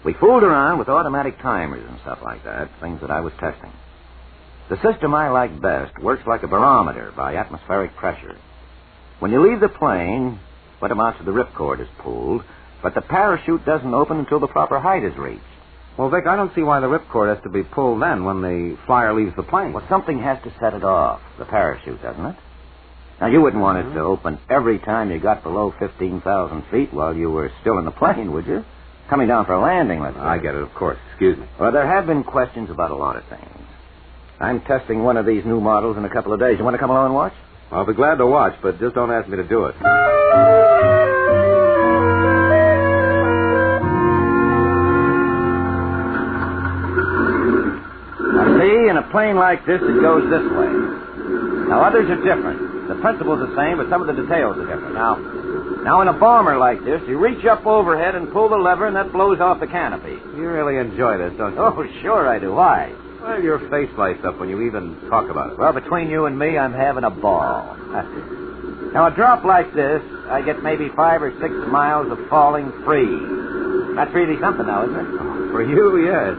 we fooled around with automatic timers and stuff like that, things that I was testing. The system I like best works like a barometer by atmospheric pressure. When you leave the plane, what amounts to the ripcord is pulled, but the parachute doesn't open until the proper height is reached. Well, Vic, I don't see why the ripcord has to be pulled then when the flyer leaves the plane. Well, something has to set it off, the parachute, doesn't it? Now, you wouldn't want it to open every time you got below 15,000 feet while you were still in the plane, would you? Coming down for a landing, let's say. I get it, of course. Excuse me. Well, there have been questions about a lot of things. I'm testing one of these new models in a couple of days. You want to come along and watch? I'll be glad to watch, but just don't ask me to do it. Now, see, in a plane like this, it goes this way. Now, others are different. The principle's the same, but some of the details are different. Now, in a bomber like this, you reach up overhead and pull the lever, and that blows off the canopy. You really enjoy this, don't you? Oh, sure I do. Why? Well, your face lights up when you even talk about it. Well, between you and me, I'm having a ball. Now, a drop like this, I get maybe 5 or 6 miles of falling free. That's really something now, isn't it? For you, yes.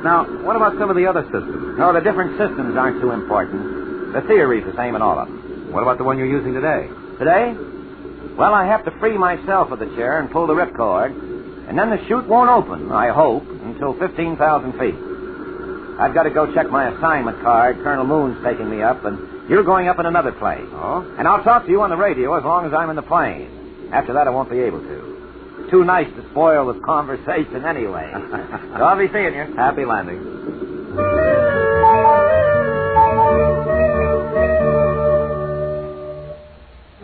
Now, what about some of the other systems? No, the different systems aren't too important. The theory's the same in all of them. What about the one you're using today? Today? Well, I have to free myself of the chair and pull the ripcord, and then the chute won't open, I hope, until 15,000 feet. I've got to go check my assignment card. Colonel Moon's taking me up, and you're going up in another plane. Oh? And I'll talk to you on the radio as long as I'm in the plane. After that, I won't be able to. It's too nice to spoil the conversation anyway. So I'll be seeing you. Happy landing.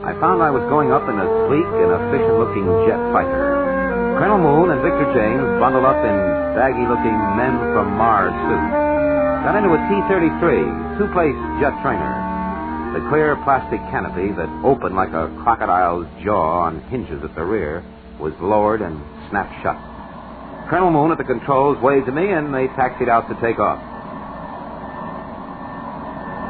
I found I was going up in a sleek and efficient-looking jet fighter. Colonel Moon and Victor James bundled up in baggy-looking men from Mars suits. Got into a T-33, two-place jet trainer. The clear plastic canopy that opened like a crocodile's jaw on hinges at the rear was lowered and snapped shut. Colonel Moon at the controls waved to me, and they taxied out to take off.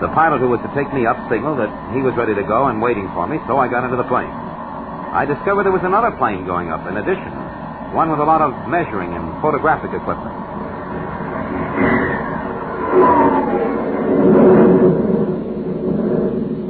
The pilot who was to take me up signaled that he was ready to go and waiting for me, so I got into the plane. I discovered there was another plane going up in addition, one with a lot of measuring and photographic equipment.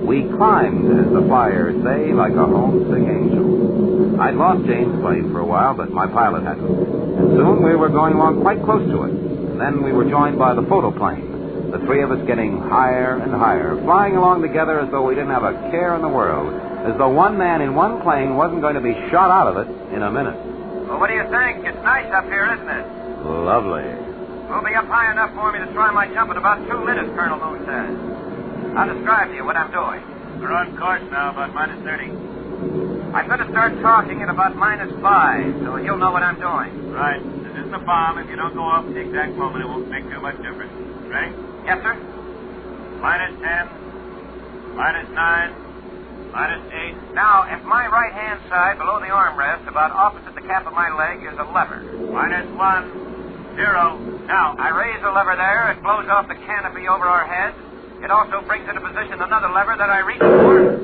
We climbed, as the flyers say, like a homesick angel. I'd lost Jane's plane for a while, but my pilot hadn't. And soon we were going along quite close to it. And then we were joined by the photoplane, the three of us getting higher and higher, flying along together as though we didn't have a care in the world, as though one man in one plane wasn't going to be shot out of it in a minute. Well, what do you think? It's nice up here, isn't it? Lovely. We'll be up high enough for me to try my jump in about 2 minutes, Colonel Moon says. I'll describe to you what I'm doing. We're on course now, about minus 30. I'm going to start talking at about minus 5, so you'll know what I'm doing. Right. This isn't a bomb. If you don't go off at the exact moment, it won't make too much difference. Ready? Yes, sir. Minus 10, minus 9, minus 8. Now, if my right-hand side below the armrest, about opposite the cap of my leg, is a lever. Minus 1, 0. Now, I raise the lever there. It blows off the canopy over our heads. It also brings into position another lever that I reach for.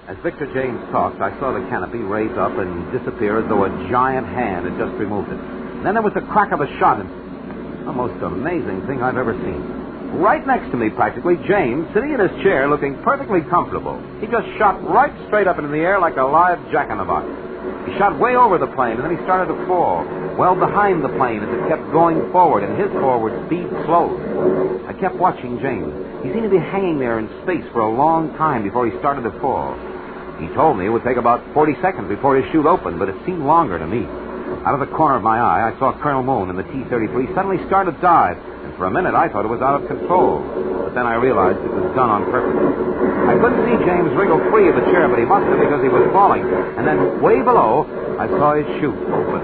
As Victor James talked, I saw the canopy raise up and disappear as though a giant hand had just removed it. Then there was the crack of a shot, and the most amazing thing I've ever seen. Right next to me, practically, James, sitting in his chair, looking perfectly comfortable. He just shot right straight up into the air like a live jack-in-the-box. He shot way over the plane, and then he started to fall, well behind the plane as it kept going forward, and his forward speed slowed. I kept watching James. He seemed to be hanging there in space for a long time before he started to fall. He told me it would take about 40 seconds before his chute opened, but it seemed longer to me. Out of the corner of my eye, I saw Colonel Moon in the T-33 suddenly start to dive, and for a minute I thought it was out of control. But then I realized it was done on purpose. I couldn't see James wriggle free of the chair, but he must have because he was falling. And then, way below, I saw his chute open.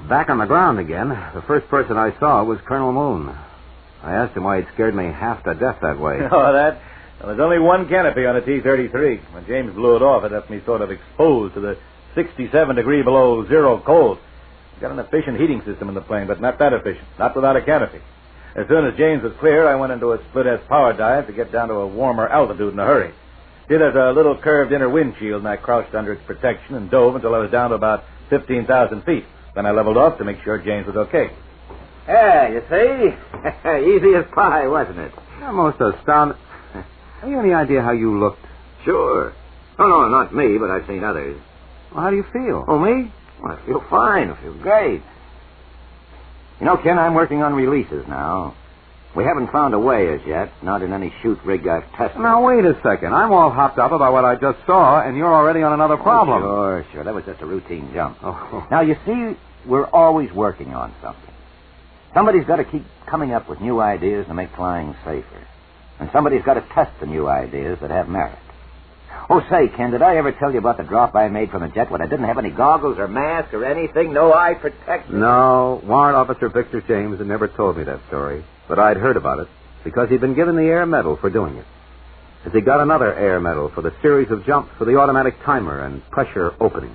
Back on the ground again, the first person I saw was Colonel Moon. I asked him why he'd scared me half to death that way. Oh, that? Well, there's only one canopy on a T-33. When James blew it off, it left me sort of exposed to the 67 degree below zero cold. We've got an efficient heating system in the plane, but not that efficient. Not without a canopy. As soon as James was clear, I went into a split-S power dive to get down to a warmer altitude in a hurry. See, there's a little curved inner windshield, and I crouched under its protection and dove until I was down to about 15,000 feet. Then I leveled off to make sure James was okay. Yeah, you see? Easy as pie, wasn't it? Most astounding. Have you any idea how you looked? Sure. Oh, no, not me, but I've seen others. Well, how do you feel? Oh, me? Well, I feel fine. I feel great. You know, Ken, I'm working on releases now. We haven't found a way as yet, not in any chute rig I've tested. Now, wait a second. I'm all hopped up about what I just saw, and you're already on another problem. Oh, sure. That was just a routine jump. Oh. Now, you see, we're always working on something. Somebody's got to keep coming up with new ideas to make flying safer. And somebody's got to test the new ideas that have merit. Oh, say, Ken, did I ever tell you about the drop I made from a jet when I didn't have any goggles or mask or anything? No eye protection? No. Warrant Officer Victor James had never told me that story. But I'd heard about it because he'd been given the Air Medal for doing it. As he got another Air Medal for the series of jumps for the automatic timer and pressure opening.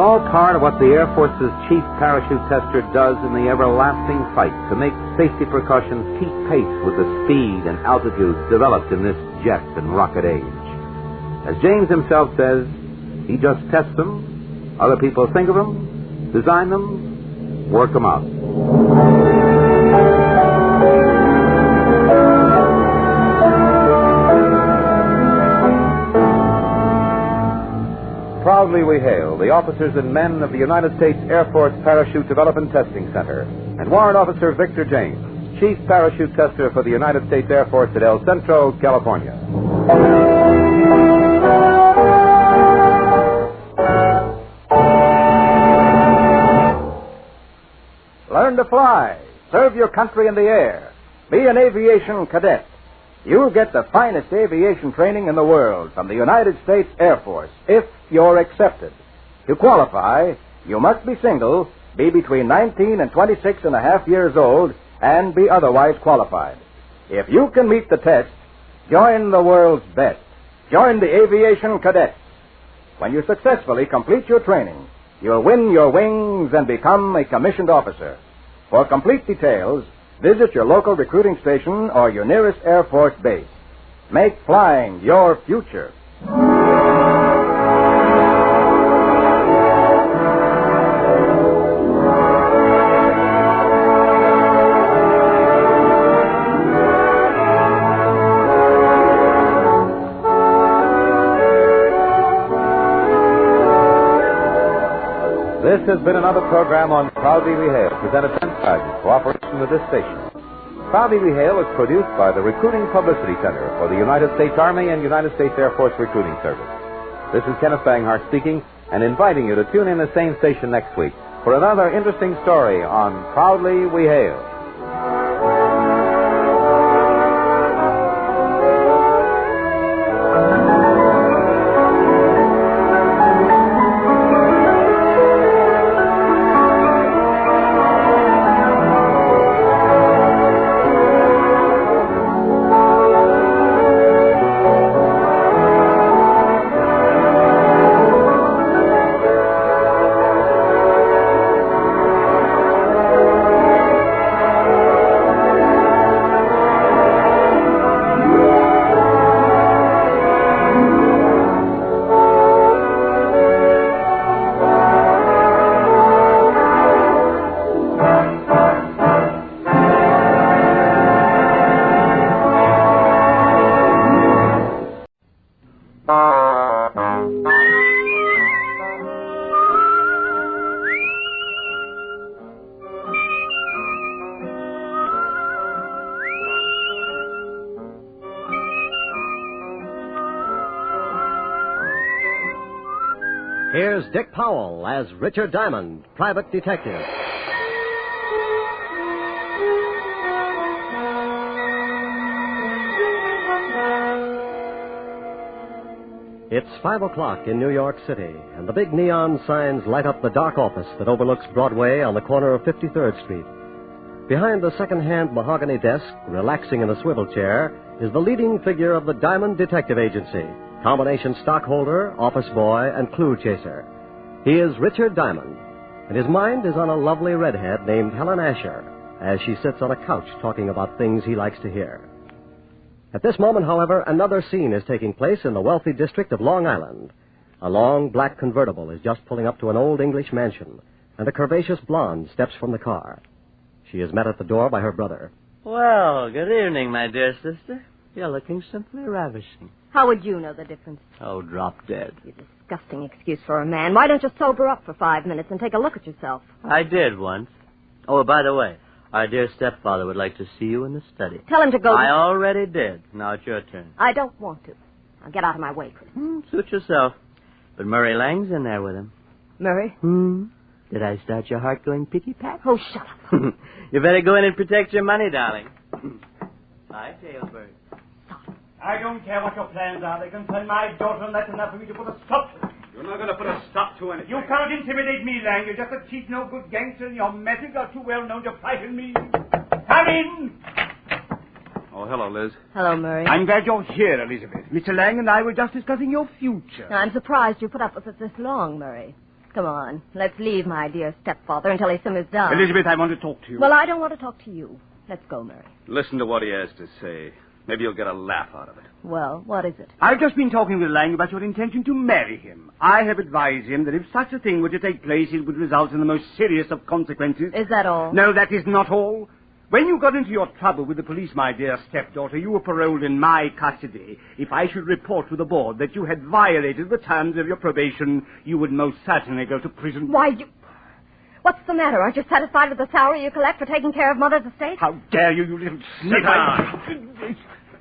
all part of what the Air Force's chief parachute tester does in the everlasting fight to make safety precautions keep pace with the speed and altitudes developed in this jet and rocket age. As James himself says, he just tests them, other people think of them, design them, work them out. Proudly we hail the officers and men of the United States Air Force Parachute Development Testing Center and Warrant Officer Victor James, Chief Parachute Tester for the United States Air Force at El Centro, California. Learn to fly. Serve your country in the air. Be an aviation cadet. You'll get the finest aviation training in the world from the United States Air Force, if you're accepted. To qualify, you must be single, be between 19 and 26 and a half years old, and be otherwise qualified. If you can meet the test, join the world's best. Join the aviation cadets. When you successfully complete your training, you'll win your wings and become a commissioned officer. For complete details, visit your local recruiting station or your nearest Air Force base. Make flying your future. This has been another program on Proudly We Hail, presented by cooperation with this station. Proudly We Hail is produced by the Recruiting Publicity Center for the United States Army and United States Air Force Recruiting Service. This is Kenneth Banghart speaking and inviting you to tune in the same station next week for another interesting story on Proudly We Hail. Here's Dick Powell as Richard Diamond, private detective. It's 5 o'clock in New York City, and the big neon signs light up the dark office that overlooks Broadway on the corner of 53rd Street. Behind the second-hand mahogany desk, relaxing in a swivel chair, is the leading figure of the Diamond Detective Agency, combination stockholder, office boy, and clue chaser. He is Richard Diamond, and his mind is on a lovely redhead named Helen Asher, as she sits on a couch talking about things he likes to hear. At this moment, however, another scene is taking place in the wealthy district of Long Island. A long black convertible is just pulling up to an old English mansion, and a curvaceous blonde steps from the car. She is met at the door by her brother. Well, good evening, my dear sister. You're looking simply ravishing. How would you know the difference? Oh, drop dead. You disgusting excuse for a man. Why don't you sober up for 5 minutes and take a look at yourself? I did once. Oh, by the way, our dear stepfather would like to see you in the study. Tell him to go... I already did. Now it's your turn. I don't want to. Now get out of my way, Chris. Suit yourself. But Murray Lang's in there with him. Murray? Did I start your heart going picky-pack? Oh, shut up. You better go in and protect your money, darling. Hi, Tailbird. I don't care what your plans are. They concern my daughter, and that's enough for me to put a stop to it. You're not going to put a stop to anything. You can't intimidate me, Lang. You're just a cheap, no-good gangster, and your methods are too well known to frighten me. Come in! Oh, hello, Liz. Hello, Murray. I'm glad you're here, Elizabeth. Mr. Lang and I were just discussing your future. Now, I'm surprised you put up with it this long, Murray. Come on. Let's leave my dear stepfather until he simmers down. Elizabeth, I want to talk to you. Well, I don't want to talk to you. Let's go, Mary. Listen to what he has to say. Maybe you'll get a laugh out of it. Well, what is it? I've just been talking with Lang about your intention to marry him. I have advised him that if such a thing were to take place, it would result in the most serious of consequences. Is that all? No, that is not all. When you got into your trouble with the police, my dear stepdaughter, you were paroled in my custody. If I should report to the board that you had violated the terms of your probation, you would most certainly go to prison. Why, you... What's the matter? Aren't you satisfied with the salary you collect for taking care of Mother's estate? How dare you, you little snake! Sit down.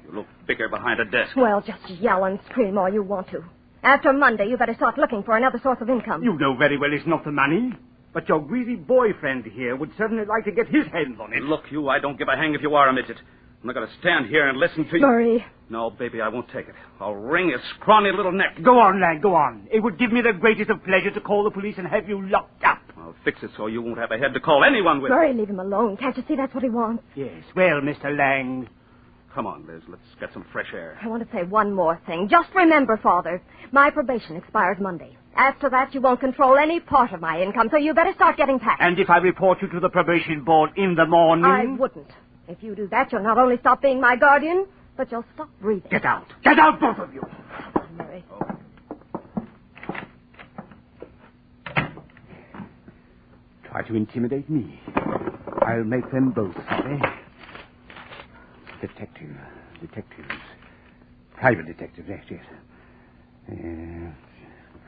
You look bigger behind a desk. Well, just yell and scream all you want to. After Monday, you better start looking for another source of income. You know very well it's not the money. But your greasy boyfriend here would certainly like to get his hands on it. Look, I don't give a hang if you are a midget. I'm not going to stand here and listen to you. Murray. No, baby, I won't take it. I'll wring his scrawny little neck. Go on, lad, go on. It would give me the greatest of pleasure to call the police and have you locked up. I'll fix it so you won't have a head to call anyone with. Murray, leave him alone. Can't you see that's what he wants? Yes, well, Mr. Lang. Come on, Liz, let's get some fresh air. I want to say one more thing. Just remember, Father, my probation expires Monday. After that, you won't control any part of my income, so you better start getting packed. And if I report you to the probation board in the morning? I wouldn't. If you do that, you'll not only stop being my guardian, but you'll stop breathing. Get out. Get out, both of you. Come on, Murray. Try to intimidate me. I'll make them both sorry. Detectives. Private detectives, yes.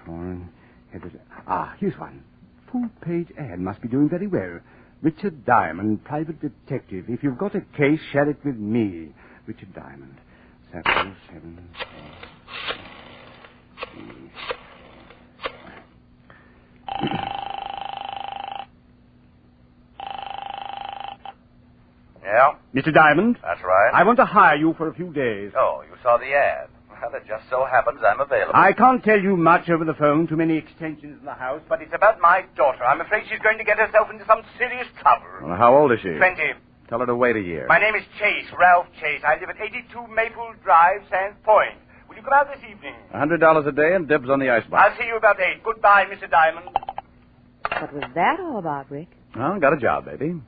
Foreign. Here's one. Full-page ad must be doing very well. Richard Diamond, private detective. If you've got a case, share it with me. Richard Diamond. 7. Yeah? Mr. Diamond? That's right. I want to hire you for a few days. Oh, you saw the ad. Well, it just so happens I'm available. I can't tell you much over the phone, too many extensions in the house, but it's about my daughter. I'm afraid she's going to get herself into some serious trouble. Well, how old is she? 20. Tell her to wait a year. My name is Chase, Ralph Chase. I live at 82 Maple Drive, Sands Point. Will you come out this evening? $100 a day and dibs on the icebox. I'll see you about 8. Goodbye, Mr. Diamond. What was that all about, Rick? Well, got a job, baby.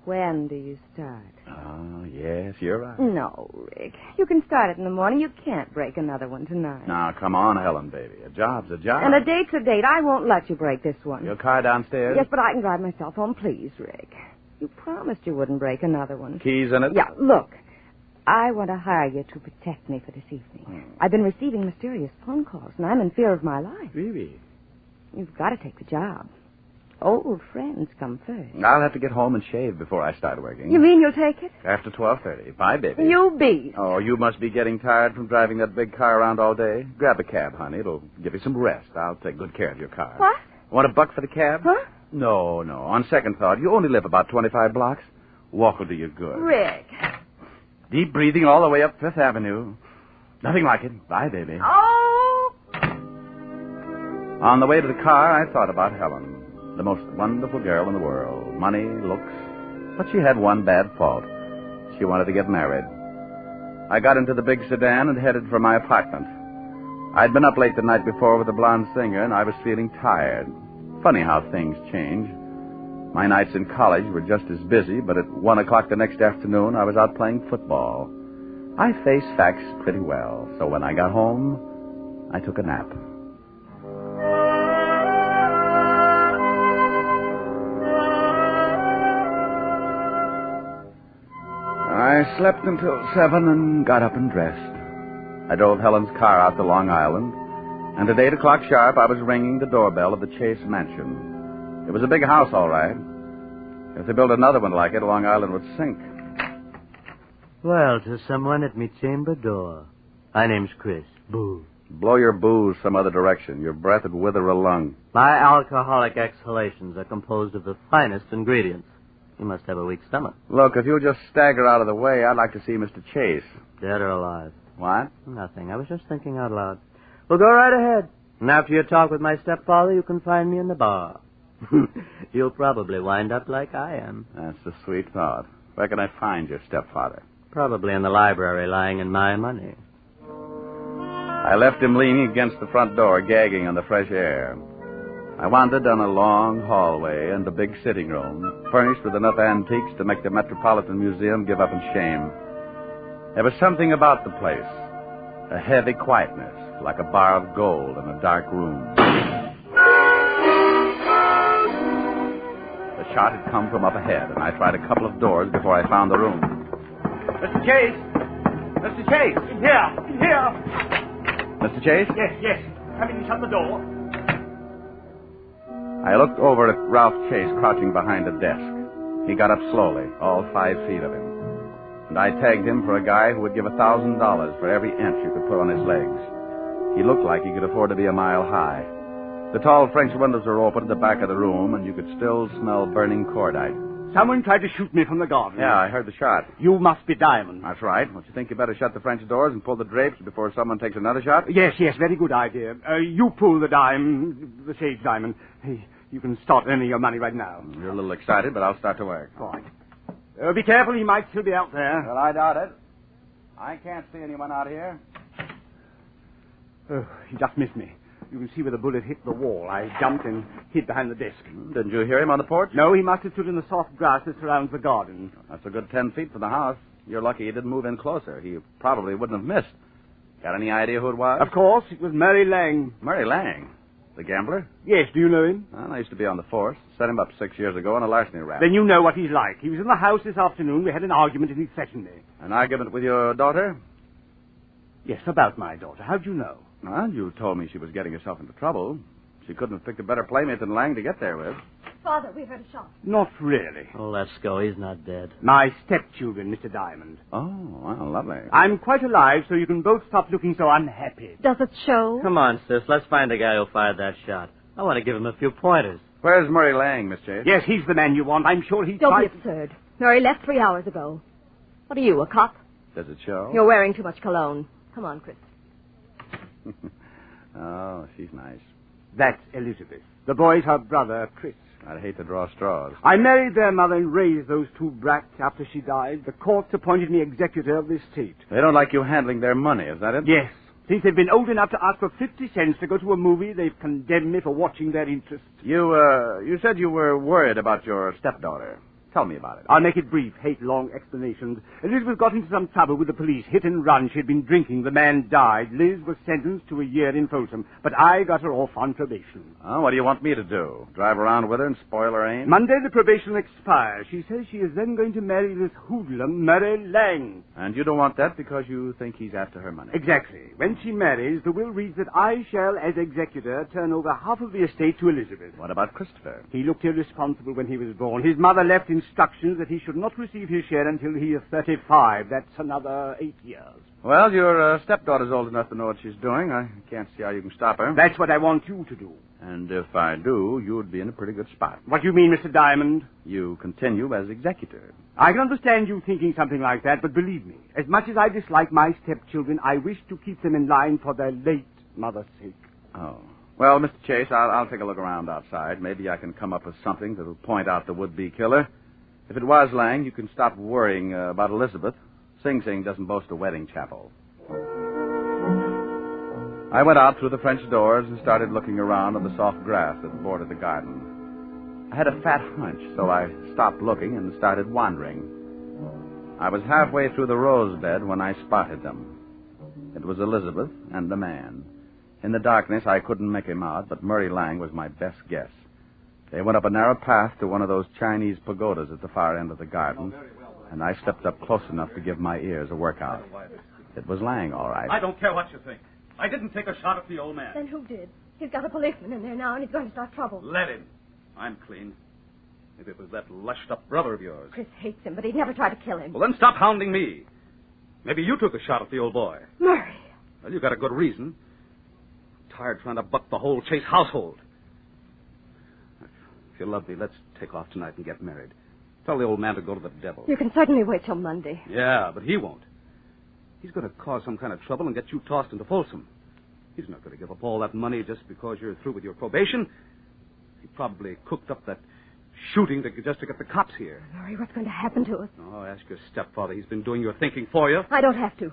When do you start? Oh, yes, you're right. No, Rick. You can start it in the morning. You can't break another one tonight. Now, come on, Helen, baby. A job's a job. And a date's a date. I won't let you break this one. Your car downstairs? Yes, but I can drive myself home, please, Rick. You promised you wouldn't break another one. Keys in it? Yeah, look. I want to hire you to protect me for this evening. I've been receiving mysterious phone calls, and I'm in fear of my life. Really? You've got to take the job. Old friends come first. I'll have to get home and shave before I start working. You mean you'll take it? After 12:30. Bye, baby. You beast. Oh, you must be getting tired from driving that big car around all day. Grab a cab, honey. It'll give you some rest. I'll take good care of your car. What? Want $1 for the cab? Huh? No. On second thought, you only live about 25 blocks. Walk will do you good. Rick. Deep breathing all the way up Fifth Avenue. Nothing like it. Bye, baby. Oh! On the way to the car, I thought about Helen. The most wonderful girl in the world. Money, looks. But she had one bad fault. She wanted to get married. I got into the big sedan and headed for my apartment. I'd been up late the night before with the blonde singer, and I was feeling tired. Funny how things change. My nights in college were just as busy, but at 1 o'clock the next afternoon, I was out playing football. I faced facts pretty well, so when I got home, I took a nap. I slept until 7 and got up and dressed. I drove Helen's car out to Long Island, and at 8 o'clock sharp, I was ringing the doorbell of the Chase Mansion. It was a big house, all right. If they built another one like it, Long Island would sink. Well, to someone at me chamber door. My name's Chris. Boo. Blow your booze some other direction. Your breath would wither a lung. My alcoholic exhalations are composed of the finest ingredients. You must have a weak stomach. Look, if you'll just stagger out of the way, I'd like to see Mr. Chase. Dead or alive? What? Nothing. I was just thinking out loud. Well, go right ahead. And after your talk with my stepfather, you can find me in the bar. You'll probably wind up like I am. That's a sweet thought. Where can I find your stepfather? Probably in the library, lying in my money. I left him leaning against the front door, gagging on the fresh air. I wandered down a long hallway and a big sitting room, furnished with enough antiques to make the Metropolitan Museum give up in shame. There was something about the place, a heavy quietness, like a bar of gold in a dark room. The shot had come from up ahead, and I tried a couple of doors before I found the room. Mr. Chase! Mr. Chase! Here! Mr. Chase? Yes. Come in and shut the door. I looked over at Ralph Chase crouching behind a desk. He got up slowly, all 5 feet of him. And I tagged him for a guy who would give $1,000 for every inch you could put on his legs. He looked like he could afford to be a mile high. The tall French windows were open at the back of the room, and you could still smell burning cordite. Someone tried to shoot me from the garden. Yeah, I heard the shot. You must be Diamond. That's right. Don't you think you better shut the French doors and pull the drapes before someone takes another shot? Yes, very good idea. You pull the sage diamond. Hey, you can start earning your money right now. You're a little excited, but I'll start to work. All right. Be careful, he might still be out there. Well, I doubt it. I can't see anyone out here. Oh, he just missed me. You can see where the bullet hit the wall. I jumped and hid behind the desk. Didn't you hear him on the porch? No, he must have stood in the soft grass that surrounds the garden. That's a good 10 feet from the house. You're lucky he didn't move in closer. He probably wouldn't have missed. Got any idea who it was? Of course, it was Murray Lang. Murray Lang? The gambler? Yes, do you know him? Well, I used to be on the force. Set him up 6 years ago on a larceny rap. Then you know what he's like. He was in the house this afternoon. We had an argument and he threatened me. An argument with your daughter? Yes, about my daughter. How'd you know? Well, you told me she was getting herself into trouble. She couldn't have picked a better playmate than Lang to get there with. Father, we heard a shot. Not really. Oh, let's go. He's not dead. My stepchildren, Mr. Diamond. Oh, well, lovely. I'm quite alive, so you can both stop looking so unhappy. Does it show? Come on, sis. Let's find the guy who fired that shot. I want to give him a few pointers. Where's Murray Lang, Miss Chase? Yes, he's the man you want. I'm sure he's... Don't be absurd. Murray left 3 hours ago. What are you, a cop? Does it show? You're wearing too much cologne. Come on, Chris. Oh, she's nice. That's Elizabeth. The boy's her brother, Chris. I'd hate to draw straws. I married their mother and raised those 2 brats after she died. The courts appointed me executor of the estate. They don't like you handling their money, is that it? Yes. Since they've been old enough to ask for 50 cents to go to a movie, they've condemned me for watching their interests. You said you were worried about your stepdaughter. Tell me about it. I'll make it brief. Hate long explanations. Elizabeth got into some trouble with the police. Hit and run. She'd been drinking. The man died. Liz was sentenced to a year in Folsom. But I got her off on probation. Oh, what do you want me to do? Drive around with her and spoil her aim? Monday the probation expires. She says she is then going to marry this hoodlum, Murray Lang. And you don't want that because you think he's after her money? Exactly. When she marries, the will reads that I shall, as executor, turn over half of the estate to Elizabeth. What about Christopher? He looked irresponsible when he was born. His mother left instructions that he should not receive his share until he is 35. That's another 8 years. Well, your stepdaughter's old enough to know what she's doing. I can't see how you can stop her. That's what I want you to do. And if I do, you would be in a pretty good spot. What do you mean, Mr. Diamond? You continue as executor. I can understand you thinking something like that, but believe me, as much as I dislike my stepchildren, I wish to keep them in line for their late mother's sake. Oh. Well, Mr. Chase, I'll take a look around outside. Maybe I can come up with something that'll point out the would-be killer. If it was Lang, you can stop worrying about Elizabeth. Sing Sing doesn't boast a wedding chapel. I went out through the French doors and started looking around on the soft grass that bordered the garden. I had a fat hunch, so I stopped looking and started wandering. I was halfway through the rose bed when I spotted them. It was Elizabeth and the man. In the darkness, I couldn't make him out, but Murray Lang was my best guess. They went up a narrow path to one of those Chinese pagodas at the far end of the garden, and I stepped up close enough to give my ears a workout. It was Lang, all right. I don't care what you think. I didn't take a shot at the old man. Then who did? He's got a policeman in there now, and he's going to start trouble. Let him. I'm clean. If it was that lushed-up brother of yours. Chris hates him, but he'd never try to kill him. Well, then stop hounding me. Maybe you took a shot at the old boy. Murray. Well, you got a good reason. Tired trying to buck the whole Chase household. If you love me, let's take off tonight and get married. Tell the old man to go to the devil. You can certainly wait till Monday. Yeah, but he won't. He's going to cause some kind of trouble and get you tossed into Folsom. He's not going to give up all that money just because you're through with your probation. He probably cooked up that shooting just to get the cops here. Murray, what's going to happen to us? Oh, ask your stepfather. He's been doing your thinking for you. I don't have to.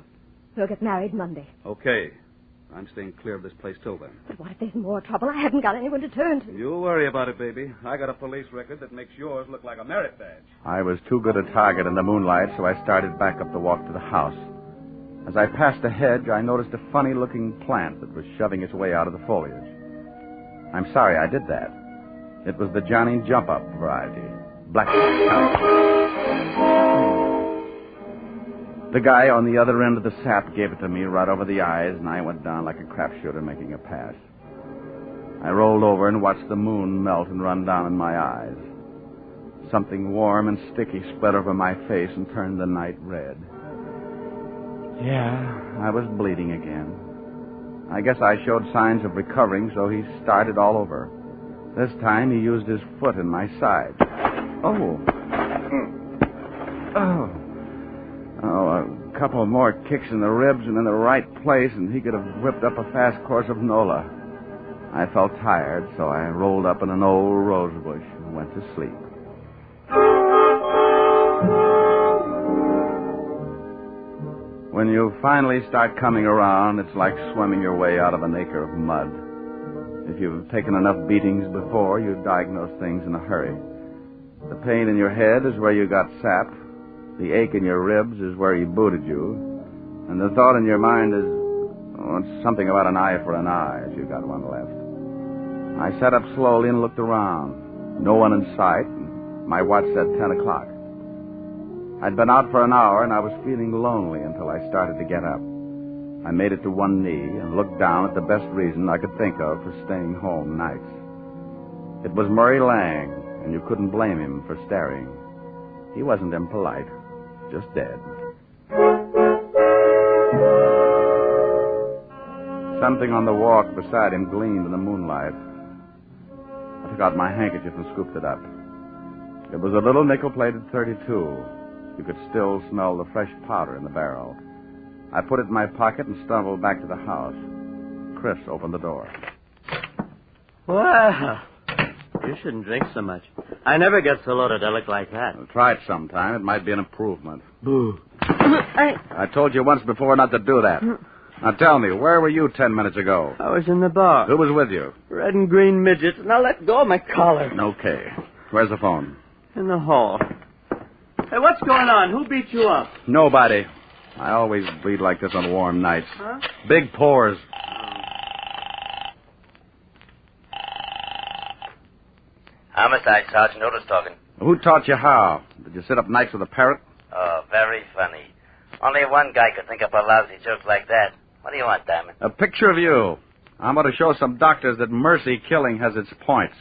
We'll get married Monday. Okay. I'm staying clear of this place till then. But what if there's more trouble? I haven't got anyone to turn to. You worry about it, baby. I got a police record that makes yours look like a merit badge. I was too good a target in the moonlight, so I started back up the walk to the house. As I passed a hedge, I noticed a funny-looking plant that was shoving its way out of the foliage. I'm sorry I did that. It was the Johnny Jump-Up variety. Black. The guy on the other end of the sap gave it to me right over the eyes, and I went down like a crapshooter making a pass. I rolled over and watched the moon melt and run down in my eyes. Something warm and sticky spread over my face and turned the night red. Yeah, I was bleeding again. I guess I showed signs of recovering, so he started all over. This time he used his foot in my side. Oh. A couple more kicks in the ribs and in the right place, and he could have whipped up a fast course of Nola. I felt tired, so I rolled up in an old rose bush and went to sleep. When you finally start coming around, it's like swimming your way out of an acre of mud. If you've taken enough beatings before, you diagnose things in a hurry. The pain in your head is where you got sapped. The ache in your ribs is where he booted you. And the thought in your mind is, it's something about an eye for an eye, if you've got one left. I sat up slowly and looked around. No one in sight. My watch said 10 o'clock. I'd been out for an hour, and I was feeling lonely until I started to get up. I made it to one knee and looked down at the best reason I could think of for staying home nights. It was Murray Lang, and you couldn't blame him for staring. He wasn't impolite, just dead. Something on the walk beside him gleamed in the moonlight. I took out my handkerchief and scooped it up. It was a little nickel-plated .32. You could still smell the fresh powder in the barrel. I put it in my pocket and stumbled back to the house. Chris opened the door. Well, you shouldn't drink so much. I never get so loaded I look like that. Well, try it sometime. It might be an improvement. Boo. I told you once before not to do that. Now tell me, where were you 10 minutes ago? I was in the bar. Who was with you? Red and green midgets. Now let go of my collar. Okay. Where's the phone? In the hall. Hey, what's going on? Who beat you up? Nobody. I always bleed like this on warm nights. Huh? Big pores. Homicide, Sergeant Otis talking. Who taught you how? Did you sit up nights with a parrot? Oh, very funny. Only one guy could think up a lousy joke like that. What do you want, Diamond? A picture of you. I'm going to show some doctors that mercy killing has its points.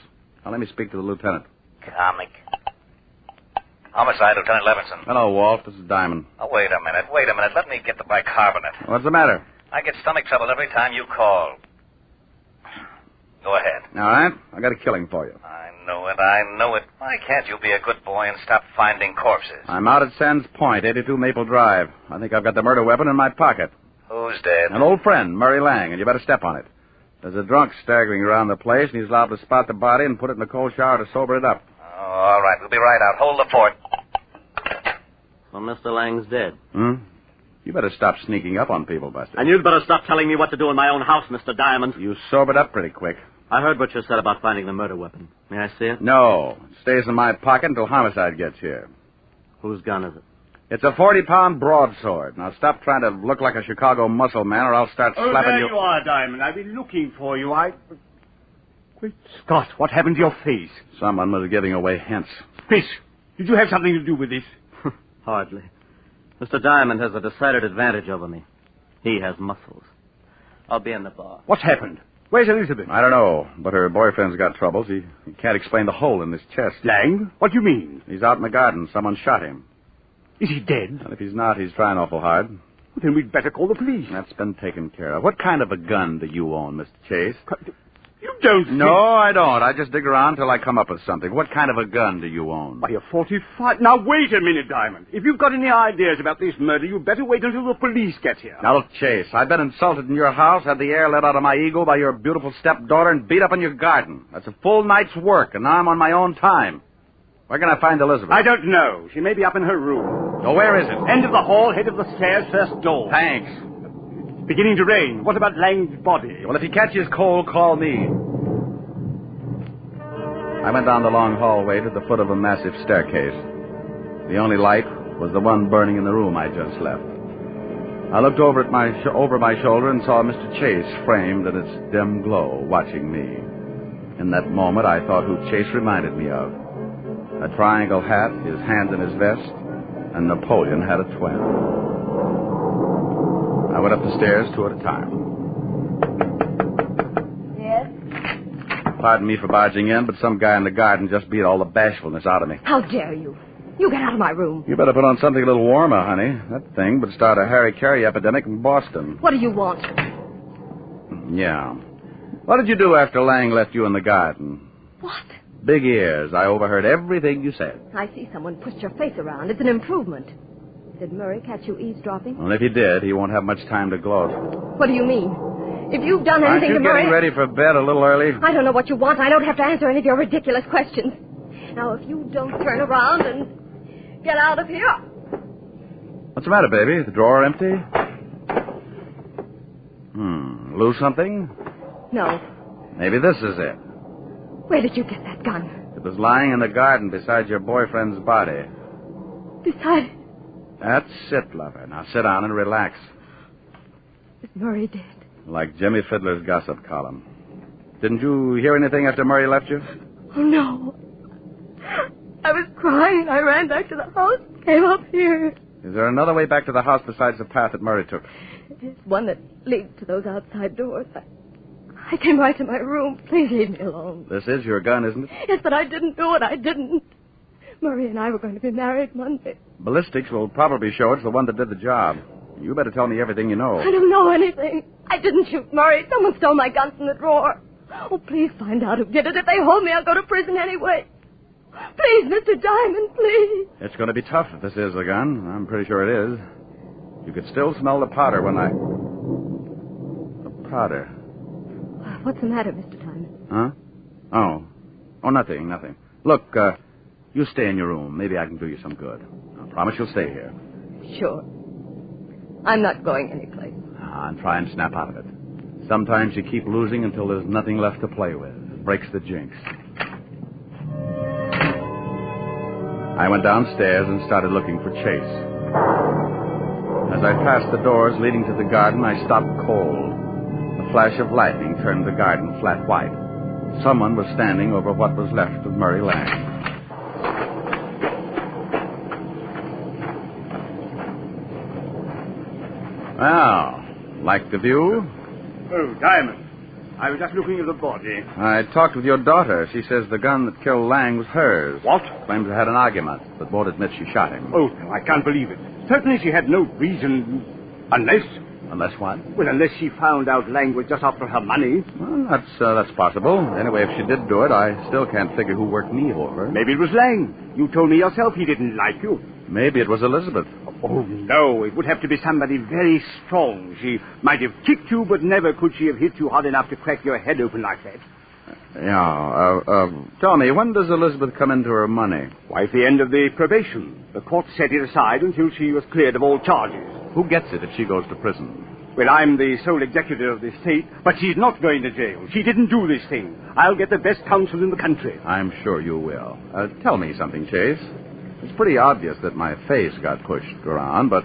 Now, let me speak to the lieutenant. Comic. Homicide, Lieutenant Levinson. Hello, Walt. This is Diamond. Oh, wait a minute. Let me get the bicarbonate. What's the matter? I get stomach trouble every time you call. Go ahead. All right. I got a killing for you. I know it. Why can't you be a good boy and stop finding corpses? I'm out at Sands Point, 82 Maple Drive. I think I've got the murder weapon in my pocket. Who's dead? An old friend, Murray Lang, and you better step on it. There's a drunk staggering around the place, and he's liable to spot the body and put it in the cold shower to sober it up. Oh, all right. We'll be right out. Hold the fort. Well, Mr. Lang's dead. You better stop sneaking up on people, Buster. And you'd better stop telling me what to do in my own house, Mr. Diamond. You sobered up pretty quick. I heard what you said about finding the murder weapon. May I see it? No. It stays in my pocket until homicide gets here. Whose gun is it? It's a 40-pound broadsword. Now, stop trying to look like a Chicago muscle man, or I'll start slapping there you. you are, Diamond. I've been looking for you. Great Scott, what happened to your face? Someone was giving away hints. Chris, did you have something to do with this? Hardly. Mr. Diamond has a decided advantage over me. He has muscles. I'll be in the bar. What's happened? Where's Elizabeth? I don't know, but her boyfriend's got troubles. He can't explain the hole in his chest. Lang? What do you mean? He's out in the garden. Someone shot him. Is he dead? And if he's not, he's trying awful hard. Well, then we'd better call the police. That's been taken care of. What kind of a gun do you own, Mr. Chase? You don't No, I don't. I just dig around till I come up with something. What kind of a gun do you own? Why, a 45. Now, wait a minute, Diamond. If you've got any ideas about this murder, you'd better wait until the police get here. Now, look, Chase, I've been insulted in your house, had the air let out of my ego by your beautiful stepdaughter, and beat up in your garden. That's a full night's work, and now I'm on my own time. Where can I find Elizabeth? I don't know. She may be up in her room. So where is it? End of the hall, head of the stairs, first door. Thanks. beginning to rain. What about Lang's body? Well, if he catches cold, call me. I went down the long hallway to the foot of a massive staircase. The only light was the one burning in the room I just left. I looked over my shoulder and saw Mr. Chase framed in its dim glow, watching me. In that moment, I thought who Chase reminded me of. A triangle hat, his hands in his vest, and Napoleon had a twin. I went up the stairs 2 at a time. Yes? Pardon me for barging in, but some guy in the garden just beat all the bashfulness out of me. How dare you? You get out of my room. You better put on something a little warmer, honey. That thing would start a Harry Carey epidemic in Boston. What do you want? Yeah. What did you do after Lang left you in the garden? What? Big ears. I overheard everything you said. I see someone pushed your face around. It's an improvement. Did Murray catch you eavesdropping? Well, if he did, he won't have much time to gloat. What do you mean? If you've done anything to Aren't you Murray... getting ready for bed a little early? I don't know what you want. I don't have to answer any of your ridiculous questions. Now, if you don't turn around and get out of here... What's the matter, baby? The drawer empty? Lose something? No. Maybe this is it. Where did you get that gun? It was lying in the garden beside your boyfriend's body. Beside... That's it, lover. Now sit down and relax. Is Murray dead? Like Jimmy Fiddler's gossip column. Didn't you hear anything after Murray left you? Oh, no. I was crying. I ran back to the house, came up here. Is there another way back to the house besides the path that Murray took? There's one that leads to those outside doors. I came right to my room. Please leave me alone. This is your gun, isn't it? Yes, but I didn't do it. I didn't. Murray and I were going to be married Monday. Ballistics will probably show it's the one that did the job. You better tell me everything you know. I don't know anything. I didn't shoot Murray. Someone stole my gun from the drawer. Oh, please find out who did it. If they hold me, I'll go to prison anyway. Please, Mr. Diamond, please. It's going to be tough if this is a gun. I'm pretty sure it is. You could still smell the powder when I... The powder. What's the matter, Mr. Diamond? Huh? Oh, nothing. Look, you stay in your room. Maybe I can do you some good. I promise you'll stay here. Sure. I'm not going anyplace. And try and snap out of it. Sometimes you keep losing until there's nothing left to play with. It breaks the jinx. I went downstairs and started looking for Chase. As I passed the doors leading to the garden, I stopped cold. A flash of lightning turned the garden flat white. Someone was standing over what was left of Murray Lang. Well, like the view? Oh, Diamond. I was just looking at the body. I talked with your daughter. She says the gun that killed Lang was hers. What? Claims they had an argument, but won't admit she shot him. Oh, no, I can't believe it. Certainly she had no reason... Unless... Unless what? Well, unless she found out Lang was just after her money. Well, that's possible. Anyway, if she did do it, I still can't figure who worked me over. Maybe it was Lang. You told me yourself he didn't like you. Maybe it was Elizabeth. Oh, no. It would have to be somebody very strong. She might have kicked you, but never could she have hit you hard enough to crack your head open like that. Tell me, when does Elizabeth come into her money? Why, at the end of the probation. The court set it aside until she was cleared of all charges. Who gets it if she goes to prison? Well, I'm the sole executor of the estate, but she's not going to jail. She didn't do this thing. I'll get the best counsel in the country. I'm sure you will. Tell me something, Chase. It's pretty obvious that my face got pushed around, but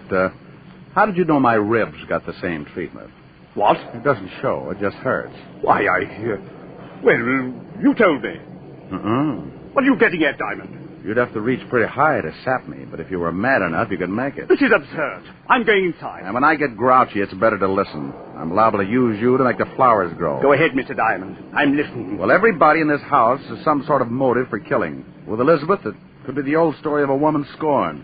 how did you know my ribs got the same treatment? What? It doesn't show. It just hurts. Why, well, you told me. What are you getting at, Diamond? You'd have to reach pretty high to sap me, but if you were mad enough, you could make it. This is absurd. I'm going inside. And when I get grouchy, it's better to listen. I'm liable to use you to make the flowers grow. Go ahead, Mr. Diamond. I'm listening. Well, everybody in this house has some sort of motive for killing. With Elizabeth, it could be the old story of a woman scorned.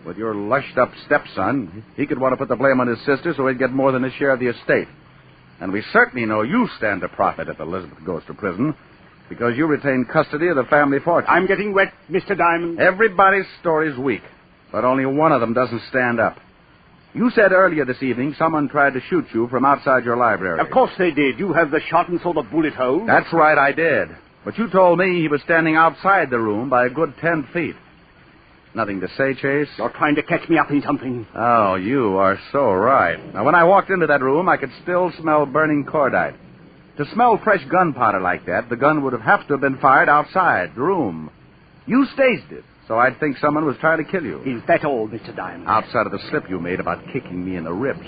With your lushed-up stepson, he could want to put the blame on his sister so he'd get more than his share of the estate. And we certainly know you stand to profit if Elizabeth goes to prison, because you retain custody of the family fortune. I'm getting wet, Mr. Diamond. Everybody's story's weak, but only one of them doesn't stand up. You said earlier this evening someone tried to shoot you from outside your library. Of course they did. You have the shot and saw the bullet hole. That's right, I did. But you told me he was standing outside the room by a good 10 feet. Nothing to say, Chase? You're trying to catch me up in something. Oh, you are so right. Now, when I walked into that room, I could still smell burning cordite. To smell fresh gunpowder like that, the gun would have to have been fired outside the room. You staged it, so I'd think someone was trying to kill you. Is that all, Mr. Diamond? Outside of the slip you made about kicking me in the ribs.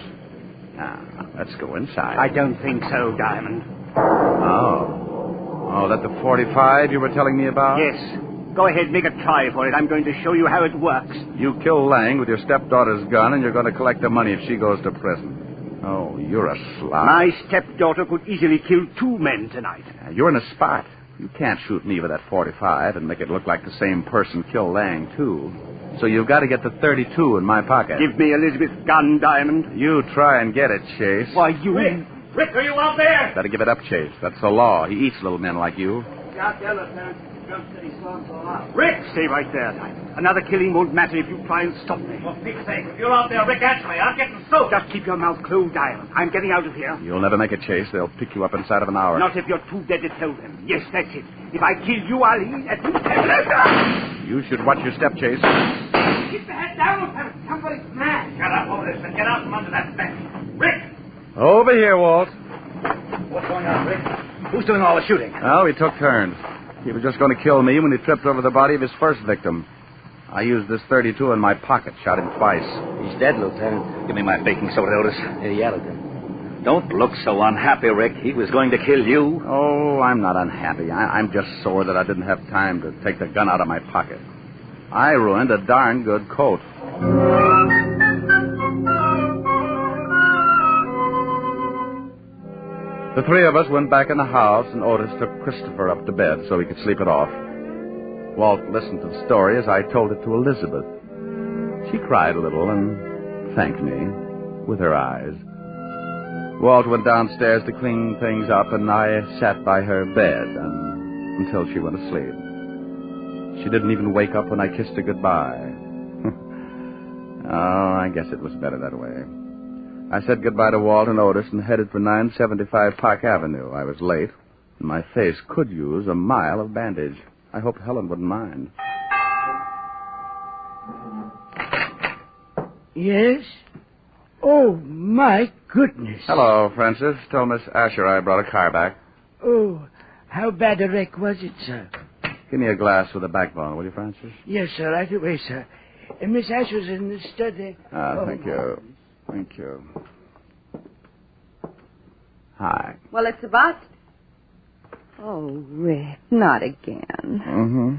Now, let's go inside. I don't think so, Diamond. Oh, that the 45 you were telling me about? Yes. Go ahead, make a try for it. I'm going to show you how it works. You kill Lang with your stepdaughter's gun, and you're going to collect the money if she goes to prison. Oh, you're a slob. My stepdaughter could easily kill 2 men tonight. You're in a spot. You can't shoot me with that 45 and make it look like the same person killed Lang, too. So you've got to get the 32 in my pocket. Give me Elizabeth's gun, Diamond. You try and get it, Chase. Why, you... Rick, are you out there? Better give it up, Chase. That's the law. He eats little men like you. Rick! Stay right there, Diamond. Another killing won't matter if you try and stop me. For Pete's sake, if you're out there, Rick, answer me. I'm getting soaked. Just keep your mouth closed, Diamond. I'm getting out of here. You'll never make a Chase. They'll pick you up inside of an hour. Not if you're too dead to tell them. Yes, that's it. If I kill you, I'll eat at least... You should watch your step, Chase. Keep the head down, Lieutenant. Somebody's mad. Shut up, Otis, and get out from under that bench. Rick! Over here, Walt. What's going on, Rick? Who's doing all the shooting? Oh, he took turns. He was just going to kill me when he tripped over the body of his first victim. I used this 32 in my pocket, shot him twice. He's dead, Lieutenant. Give me my baking soda, Otis. Here, yell at him. Don't look so unhappy, Rick. He was going to kill you. Oh, I'm not unhappy. I'm just sore that I didn't have time to take the gun out of my pocket. I ruined a darn good coat. The 3 of us went back in the house, and Otis took Christopher up to bed so he could sleep it off. Walt listened to the story as I told it to Elizabeth. She cried a little and thanked me with her eyes. Walt went downstairs to clean things up, and I sat by her bed until she went to sleep. She didn't even wake up when I kissed her goodbye. Oh, I guess it was better that way. I said goodbye to Walt and Otis and headed for 975 Park Avenue. I was late, and my face could use a mile of bandage. I hoped Helen wouldn't mind. Yes? Oh, my goodness. Hello, Francis. Tell Miss Asher I brought a car back. Oh, how bad a wreck was it, sir? Give me a glass with a backbone, will you, Francis? Yes, sir, right away, sir. Miss Asher's in the study. Thank you. Thank you. Hi. Well, it's a bust. Oh, Rick, not again. Mm-hmm.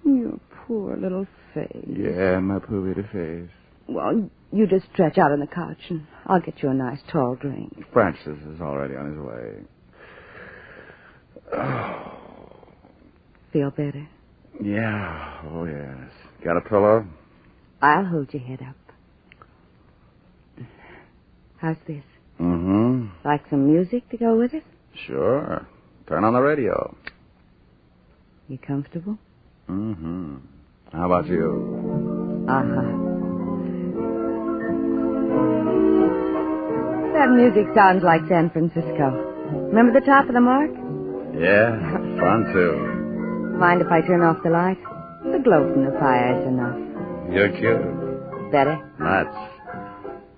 Your poor little face. Yeah, my poor little face. Well, you just stretch out on the couch, and I'll get you a nice tall drink. Francis is already on his way. Oh. Feel better? Yeah. Oh, yes. Got a pillow? I'll hold your head up. How's this? Mm-hmm. Like some music to go with it? Sure. Turn on the radio. You comfortable? Mm-hmm. How about you? Uh-huh. That music sounds like San Francisco. Remember the top of the mark? Yeah, fun too. Mind if I turn off the light? The glow from the fire is enough. You're cute. Better? Much.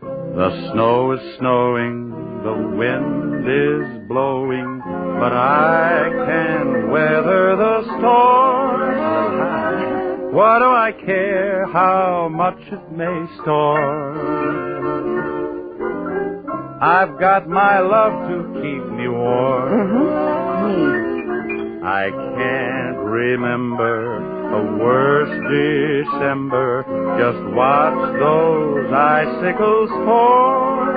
The snow is snowing, the wind is blowing, but I can weather the storm. What do I care how much it may storm? I've got my love to keep me warm. Mm-hmm. I can't remember a worse December. Just watch those icicles pour.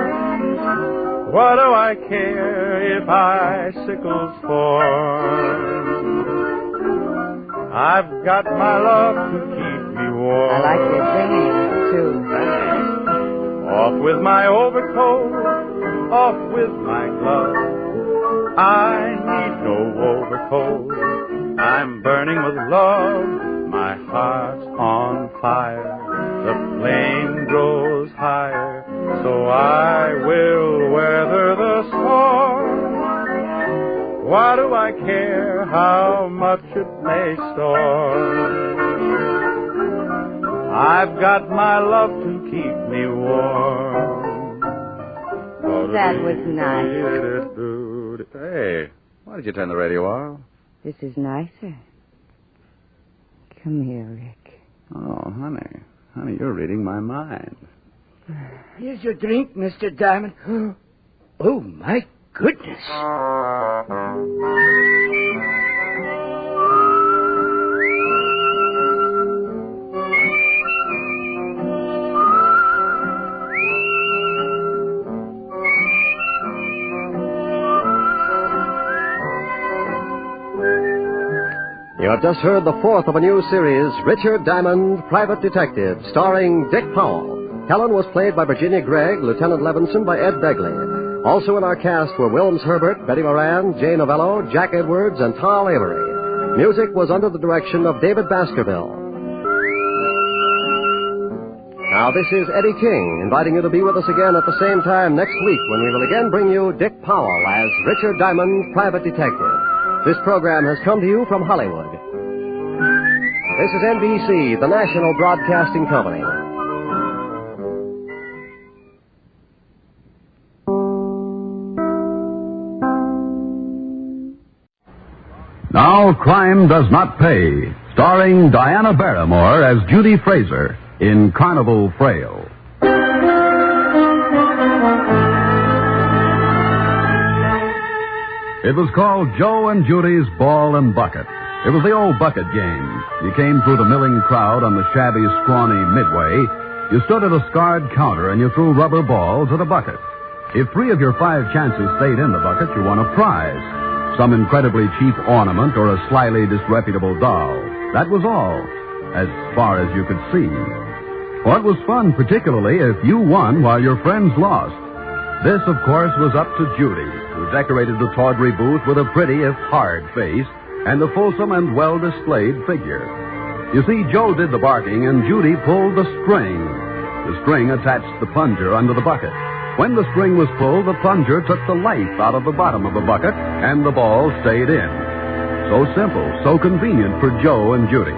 What do I care if icicles fall? I've got my love to keep me warm. I like your singing, too. Thanks. Off with my overcoat, off with my gloves. I need no overcoat. I'm burning with love. My heart's on fire. The flame grows higher. So I will weather the storm. Why do I care how much it may storm? I've got my love to keep me warm. That was nice. Hey, why did you turn the radio off? This is nicer. Come here, Rick. Oh, honey. Honey, you're reading my mind. Here's your drink, Mr. Diamond. Oh, my goodness. You have just heard the fourth of a new series, Richard Diamond, Private Detective, starring Dick Powell. Helen was played by Virginia Gregg, Lieutenant Levinson by Ed Begley. Also in our cast were Wilms Herbert, Betty Moran, Jay Novello, Jack Edwards, and Tal Avery. Music was under the direction of David Baskerville. Now this is Eddie King, inviting you to be with us again at the same time next week when we will again bring you Dick Powell as Richard Diamond, Private Detective. This program has come to you from Hollywood. This is NBC, the National Broadcasting Company. Now, Crime Does Not Pay, starring Diana Barrymore as Judy Fraser in Carnival Frail. It was called Joe and Judy's Ball and Bucket. It was the old bucket game. You came through the milling crowd on the shabby, scrawny Midway. You stood at a scarred counter and you threw rubber balls at a bucket. If 3 of your 5 chances stayed in the bucket, you won a prize. Some incredibly cheap ornament or a slyly disreputable doll. That was all, as far as you could see. Well, it was fun, particularly if you won while your friends lost. This, of course, was up to Judy, who decorated the tawdry booth with a pretty, if hard, face and a fulsome and well-displayed figure. You see, Joe did the barking and Judy pulled the string. The string attached the plunger under the bucket. When the string was pulled, the plunger took the life out of the bottom of the bucket, and the ball stayed in. So simple, so convenient for Joe and Judy.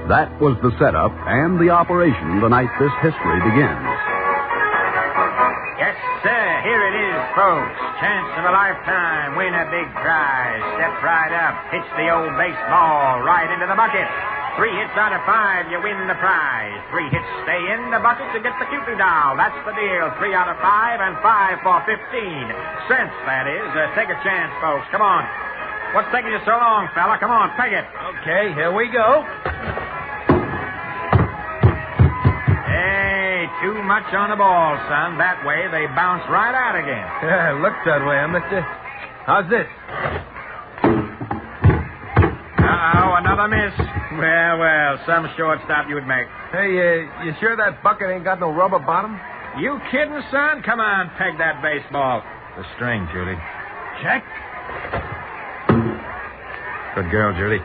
That was the setup and the operation the night this history begins. Yes, sir, here it is, folks. Chance of a lifetime. Win a big prize. Step right up. Pitch the old baseball right into the bucket. 3 hits out of 5, you win the prize. 3 hits stay in the bucket to get the Cupid doll. That's the deal. 3 out of 5 and 5 for 15 cents, that is. Take a chance, folks. Come on. What's taking you so long, fella? Come on, peg it. Okay, here we go. Hey, too much on the ball, son. That way they bounce right out again. Yeah, looks that way, mister. How's this? Uh-oh, another miss. Well, some shortstop you would make. Hey, you sure that bucket ain't got no rubber bottom? You kidding, son? Come on, peg that baseball. The string, Judy. Check. Good girl, Judy.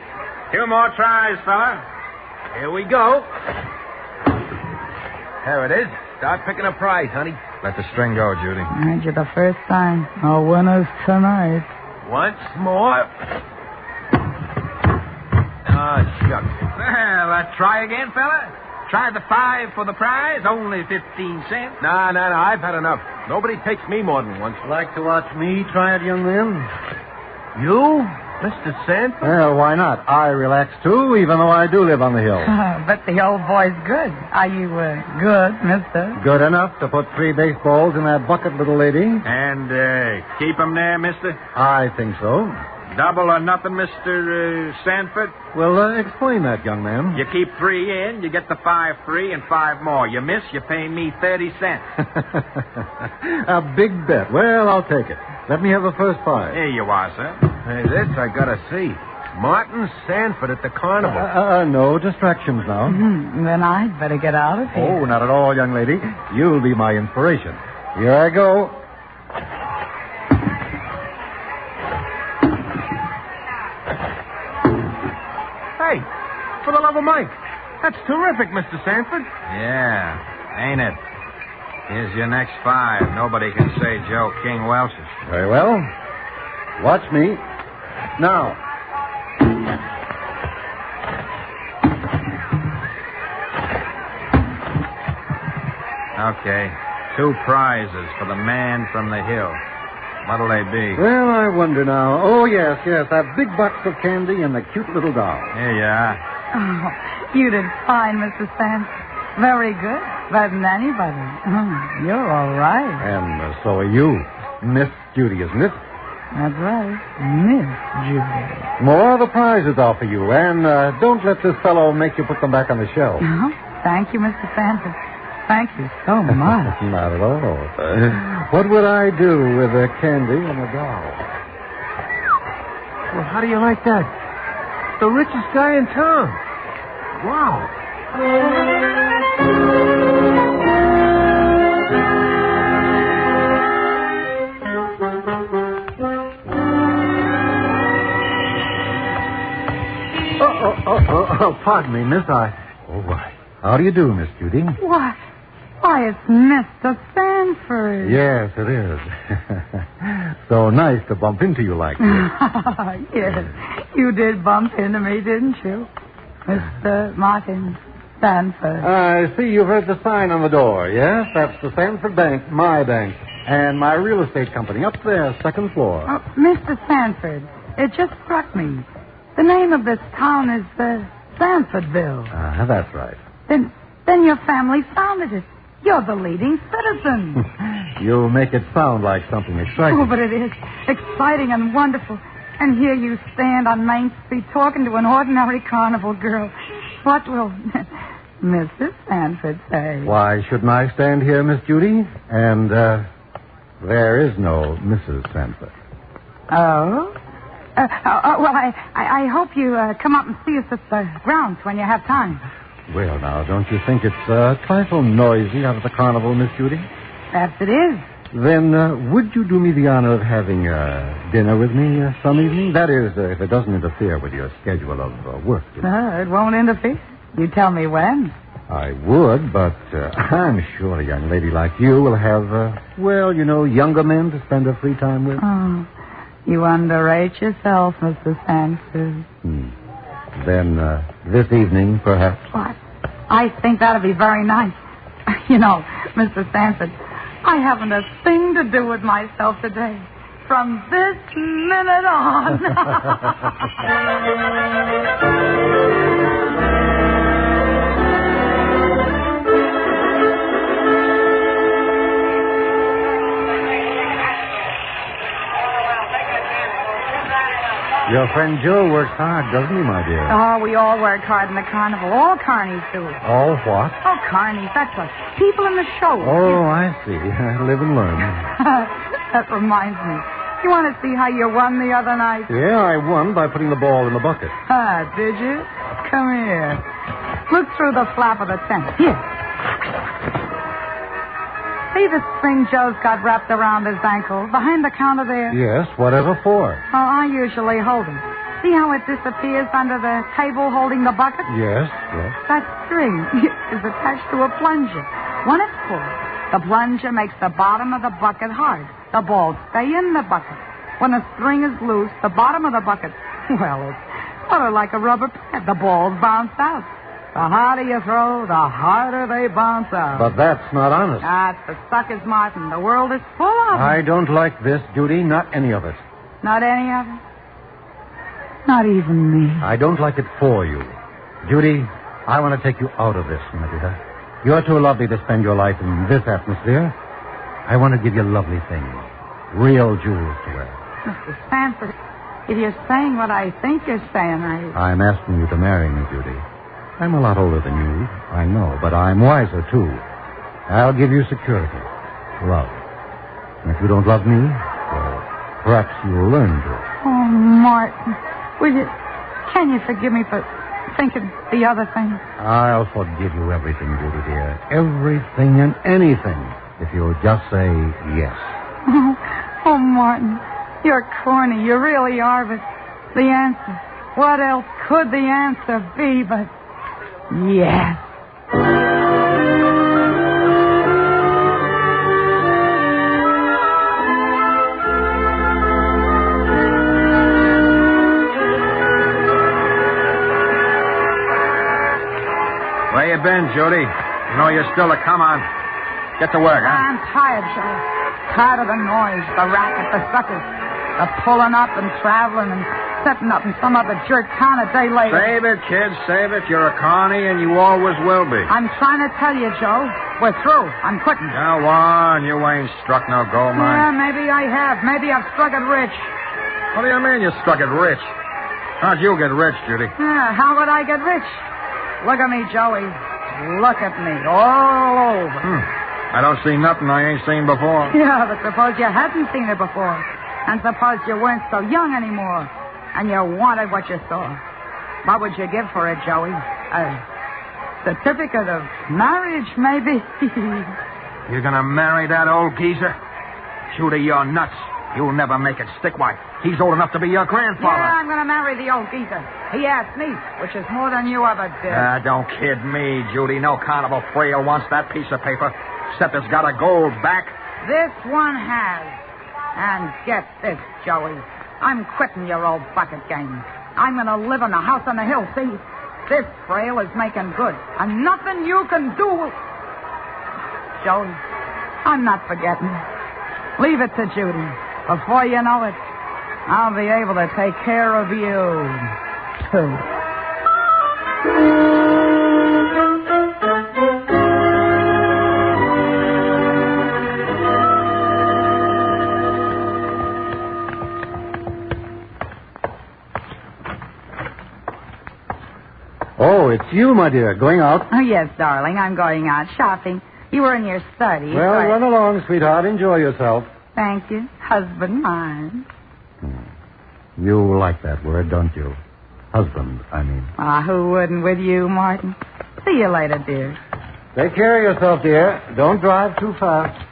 2 more tries, fella. Here we go. There it is. Start picking a prize, honey. Let the string go, Judy. Aren't you the first time? Our winners tonight. Once more. Oh, shucks. Well, try again, fella. Try the 5 for the prize, only 15 cents. No, I've had enough. Nobody takes me more than once. Like to watch me try it, young man? You? Mr. Sanford? Well, why not? I relax, too, even though I do live on the hill. But the old boy's good. Are you, good, mister? Good enough to put 3 baseballs in that bucket, little lady. And, keep 'em there, mister? I think so. Double or nothing, Mr. Sanford? Well, explain that, young man. You keep 3 in, you get the 5 free and 5 more. You miss, you pay me 30 cents. A big bet. Well, I'll take it. Let me have the first 5. Here you are, sir. Hey, this I gotta see. Martin Sanford at the carnival. No distractions now. Then I'd better get out of here. Oh, not at all, young lady. You'll be my inspiration. Here I go. Hey, for the love of Mike. That's terrific, Mr. Sanford. Yeah, ain't it? Here's your next 5. Nobody can say Joe King Welch's. Very well. Watch me. Now. Okay. 2 prizes for the man from the hill. What'll they be? Well, I wonder now. Oh, yes. That big box of candy and the cute little doll. Here you are. Oh, you did fine, Mr. Sands. Very good. Better than anybody. You're all right. And so are you. Miss Judy, isn't it? That's right. Miss Judy. More of the prizes are for you. And don't let this fellow make you put them back on the shelf. Thank you, Mr. Sanford. Thank you so much. Not at all. What would I do with the candy and the doll? Well, how do you like that? The richest guy in town. Wow. Oh, pardon me, miss. How do you do, Miss Judy? Why, it's Mr. Sanford. Yes, it is. So nice to bump into you like this. Yes, you did bump into me, didn't you? Mr. Martin Sanford. I see you've heard the sign on the door. Yes, that's the Sanford Bank, my bank, and my real estate company up there, 2nd floor. Mr. Sanford, it just struck me. The name of this town is Sanfordville. That's right. Then your family founded it. You're the leading citizen. You make it sound like something exciting. Oh, but it is exciting and wonderful. And here you stand on Main Street talking to an ordinary carnival girl. What will Mrs. Sanford say? Why shouldn't I stand here, Miss Judy? And there is no Mrs. Sanford. Oh? Well, I hope you come up and see us at the grounds when you have time. Well, now, don't you think it's a trifle noisy out at the carnival, Miss Judy? Perhaps it is. Then would you do me the honor of having dinner with me some evening? That is, if it doesn't interfere with your schedule of work. It won't interfere. You tell me when. I would, but I'm sure a young lady like you will have, younger men to spend her free time with. Oh, you underrate yourself, Mr. Sanford. Then this evening, perhaps. What? I think that'd be very nice. You know, Mr. Sanford, I haven't a thing to do with myself today. From this minute on. Your friend Joe works hard, doesn't he, my dear? Oh, we all work hard in the carnival. All carnies do. All what? Oh, carnies, that's what. People in the show. Oh, I see. Live and learn. That reminds me. You want to see how you won the other night? Yeah, I won by putting the ball in the bucket. Did you? Come here. Look through the flap of the tent. Here. See the string Joe's got wrapped around his ankle behind the counter there? Yes, whatever for? Oh, I usually hold it. See how it disappears under the table holding the bucket? Yes. That string is attached to a plunger. When it's full, the plunger makes the bottom of the bucket hard. The balls stay in the bucket. When the string is loose, the bottom of the bucket, well, it's sort of like a rubber pad. The balls bounce out. The harder you throw, the harder they bounce out. But that's not honest. That's the suckers, Martin. The world is full of them. I don't like this, Judy. Not any of it. Not any of it? Not even me. I don't like it for you. Judy, I want to take you out of this, my dear. You're too lovely to spend your life in this atmosphere. I want to give you lovely things. Real jewels to wear. Mr. Sanford, if you're saying what I think you're saying, I'm asking you to marry me, Judy. I'm a lot older than you, I know, but I'm wiser, too. I'll give you security, love. And if you don't love me, well, perhaps you'll learn to. Oh, Martin, can you forgive me for thinking the other thing? I'll forgive you everything, Judy, dear. Everything and anything, if you'll just say yes. Oh, Martin, you're corny. You really are, but the answer, what else could the answer be but... yes. Where you been, Judy? You know you're still to come on. Get to work, huh? I'm tired, Joe. Tired of the noise, the racket, the suckers. The pulling up and traveling and setting up in some other jerk town a day later. Save it, kid, save it. You're a carny and you always will be. I'm trying to tell you, Joe. We're through. I'm quitting. Now, on. You ain't struck no gold mine. Yeah, maybe I have. Maybe I've struck it rich. What do you mean you struck it rich? How'd you get rich, Judy? Yeah, how would I get rich? Look at me, Joey. Look at me. All over. I don't see nothing I ain't seen before. Yeah, but suppose you hadn't seen it before. And suppose you weren't so young anymore. And you wanted what you saw. What would you give for it, Joey? A certificate of marriage, maybe? You're gonna marry that old geezer? Judy, you're nuts. You'll never make it stick. Why? He's old enough to be your grandfather. Yeah, I'm gonna marry the old geezer. He asked me, which is more than you ever did. Don't kid me, Judy. No carnival frail wants that piece of paper. Except it's got a gold back. This one has. And get this, Joey. I'm quitting your old bucket game. I'm going to live in a house on the hill, see? This frail is making good. And nothing you can do will... Joey, I'm not forgetting. Leave it to Judy. Before you know it, I'll be able to take care of you, too. Oh, it's you, my dear, going out? Oh, yes, darling. I'm going out shopping. You were in your study. Well, run along, sweetheart. Enjoy yourself. Thank you. Husband mine. You like that word, don't you? Husband, I mean. Who wouldn't with you, Martin? See you later, dear. Take care of yourself, dear. Don't drive too fast.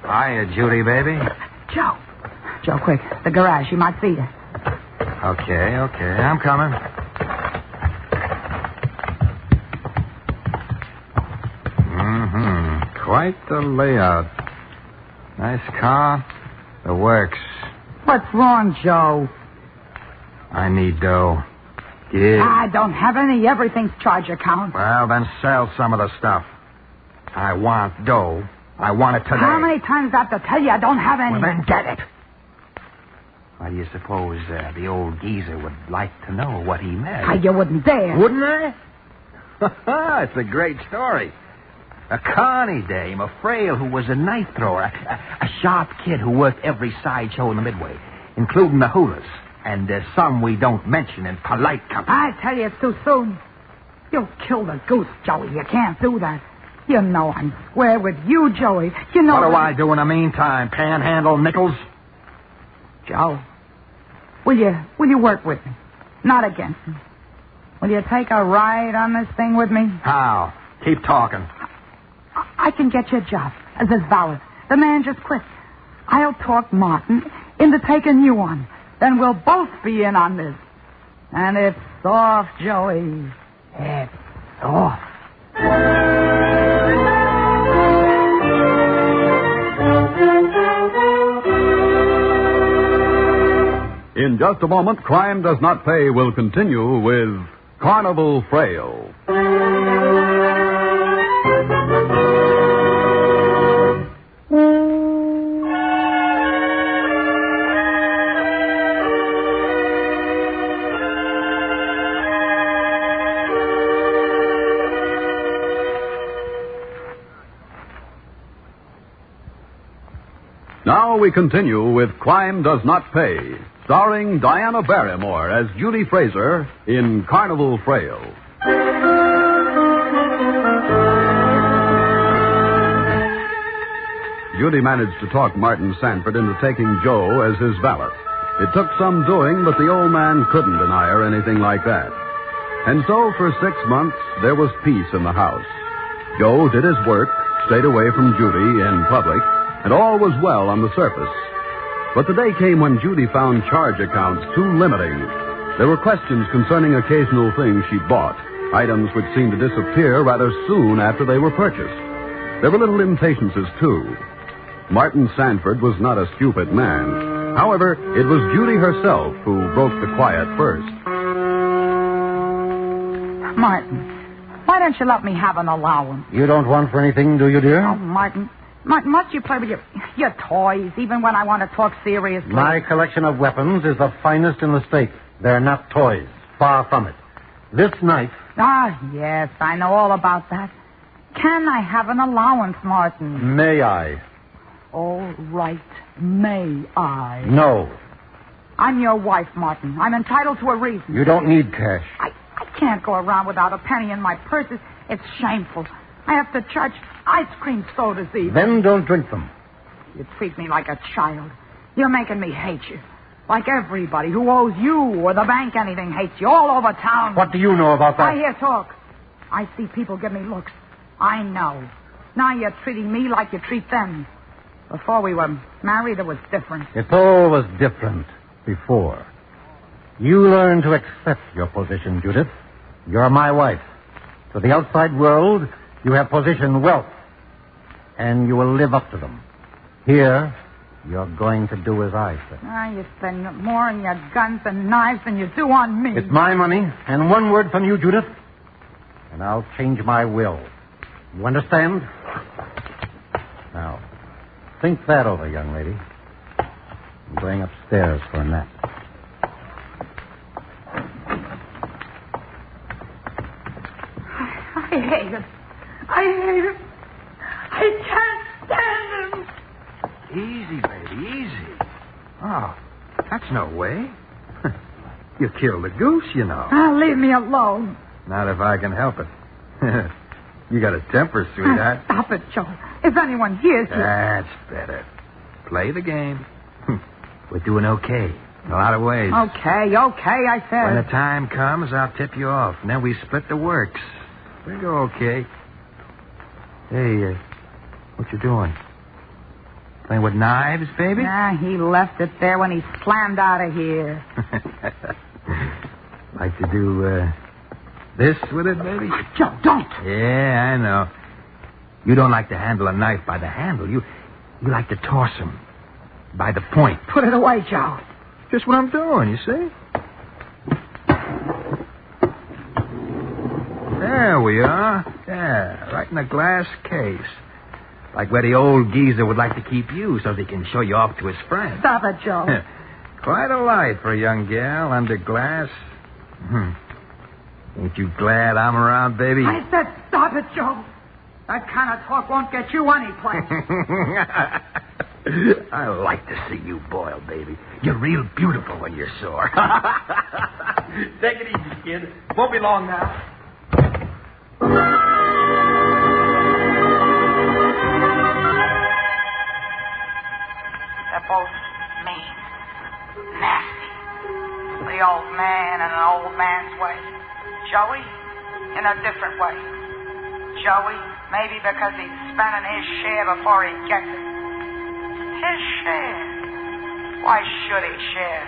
Hiya, Judy, baby. Joe. Joe, quick. The garage. You might see you. Okay. I'm coming. Quite the layout. Nice car. The works. What's wrong, Joe? I need dough. Give. I don't have any. Everything's charge account. Well, then sell some of the stuff. I want dough. I want it today. How many times do I have to tell you I don't have any? Well, then get it. Why do you suppose the old geezer would like to know what he meant? You wouldn't dare. Wouldn't I? It's a great story. A carny dame, a frail who was a knife thrower, a sharp kid who worked every sideshow in the Midway, including the Hooters, and some we don't mention in polite company. I tell you, it's too soon. You'll kill the goose, Joey. You can't do that. You know I'm square with you, Joey. You know... What do I do in the meantime? Panhandle nickels? Joe, will you work with me? Not against me. Will you take a ride on this thing with me? How? Keep talking. I can get you a job as his valet. The man just quit. I'll talk Martin into taking you on. Then we'll both be in on this. And it's soft, Joey. It's soft. In just a moment, Crime Does Not Pay will continue with Carnival Frail. Now we continue with Crime Does Not Pay, starring Diana Barrymore as Judy Fraser in Carnival Frail. Judy managed to talk Martin Sanford into taking Joe as his valet. It took some doing, but the old man couldn't deny her anything like that. And so for 6 months, there was peace in the house. Joe did his work, stayed away from Judy in public, and all was well on the surface. But the day came when Judy found charge accounts too limiting. There were questions concerning occasional things she bought, items which seemed to disappear rather soon after they were purchased. There were little impatiences, too. Martin Sanford was not a stupid man. However, it was Judy herself who broke the quiet first. Martin, why don't you let me have an allowance? You don't want for anything, do you, dear? Oh, Martin, must you play with your toys even when I want to talk seriously? My collection of weapons is the finest in the state. They're not toys. Far from it. This knife... Ah, yes, I know all about that. Can I have an allowance, Martin? May I? All right, may I? No. I'm your wife, Martin. I'm entitled to a reason. You don't need cash. I can't go around without a penny in my purse. It's shameful. I have to charge ice cream sodas even. Then don't drink them. You treat me like a child. You're making me hate you. Like everybody who owes you or the bank anything hates you all over town. What do you know about that? I hear talk. I see people give me looks. I know. Now you're treating me like you treat them. Before we were married, it was different. It all was different before. You learned to accept your position, Judith. You're my wife. To the outside world, you have position, wealth. And you will live up to them. Here, you're going to do as I say. You spend more on your guns and knives than you do on me. It's my money, and one word from you, Judith, and I'll change my will. You understand? Now, think that over, young lady. I'm going upstairs for a nap. I hate him. I hate him. I can't stand him. Easy, baby, easy. Oh, that's no way. You killed a goose, you know. Leave me alone. Not if I can help it. You got a temper, sweetheart. Stop it, Joe. If anyone hears you... That's better. Play the game. We're doing okay in a lot of ways. Okay, I said. When the time comes, I'll tip you off, and then we split the works. We go okay. Hey, what you doing? Playing with knives, baby? He left it there when he slammed out of here. Like to do this with it, baby? Joe, don't. Yeah, I know. You don't like to handle a knife by the handle. You like to toss him by the point. Put it away, Joe. Just what I'm doing, you see? There we are. Yeah, right in a glass case. Like where the old geezer would like to keep you so he can show you off to his friends. Stop it, Joe. Quite a life for a young gal under glass. Ain't you glad I'm around, baby? I said stop it, Joe. That kind of talk won't get you anyplace. I like to see you boil, baby. You're real beautiful when you're sore. Take it easy, kid. Won't be long now. They're both mean, nasty. The old man in an old man's way. Joey in a different way. Joey, maybe because he's spending his share before he gets it. His share? Why should he share?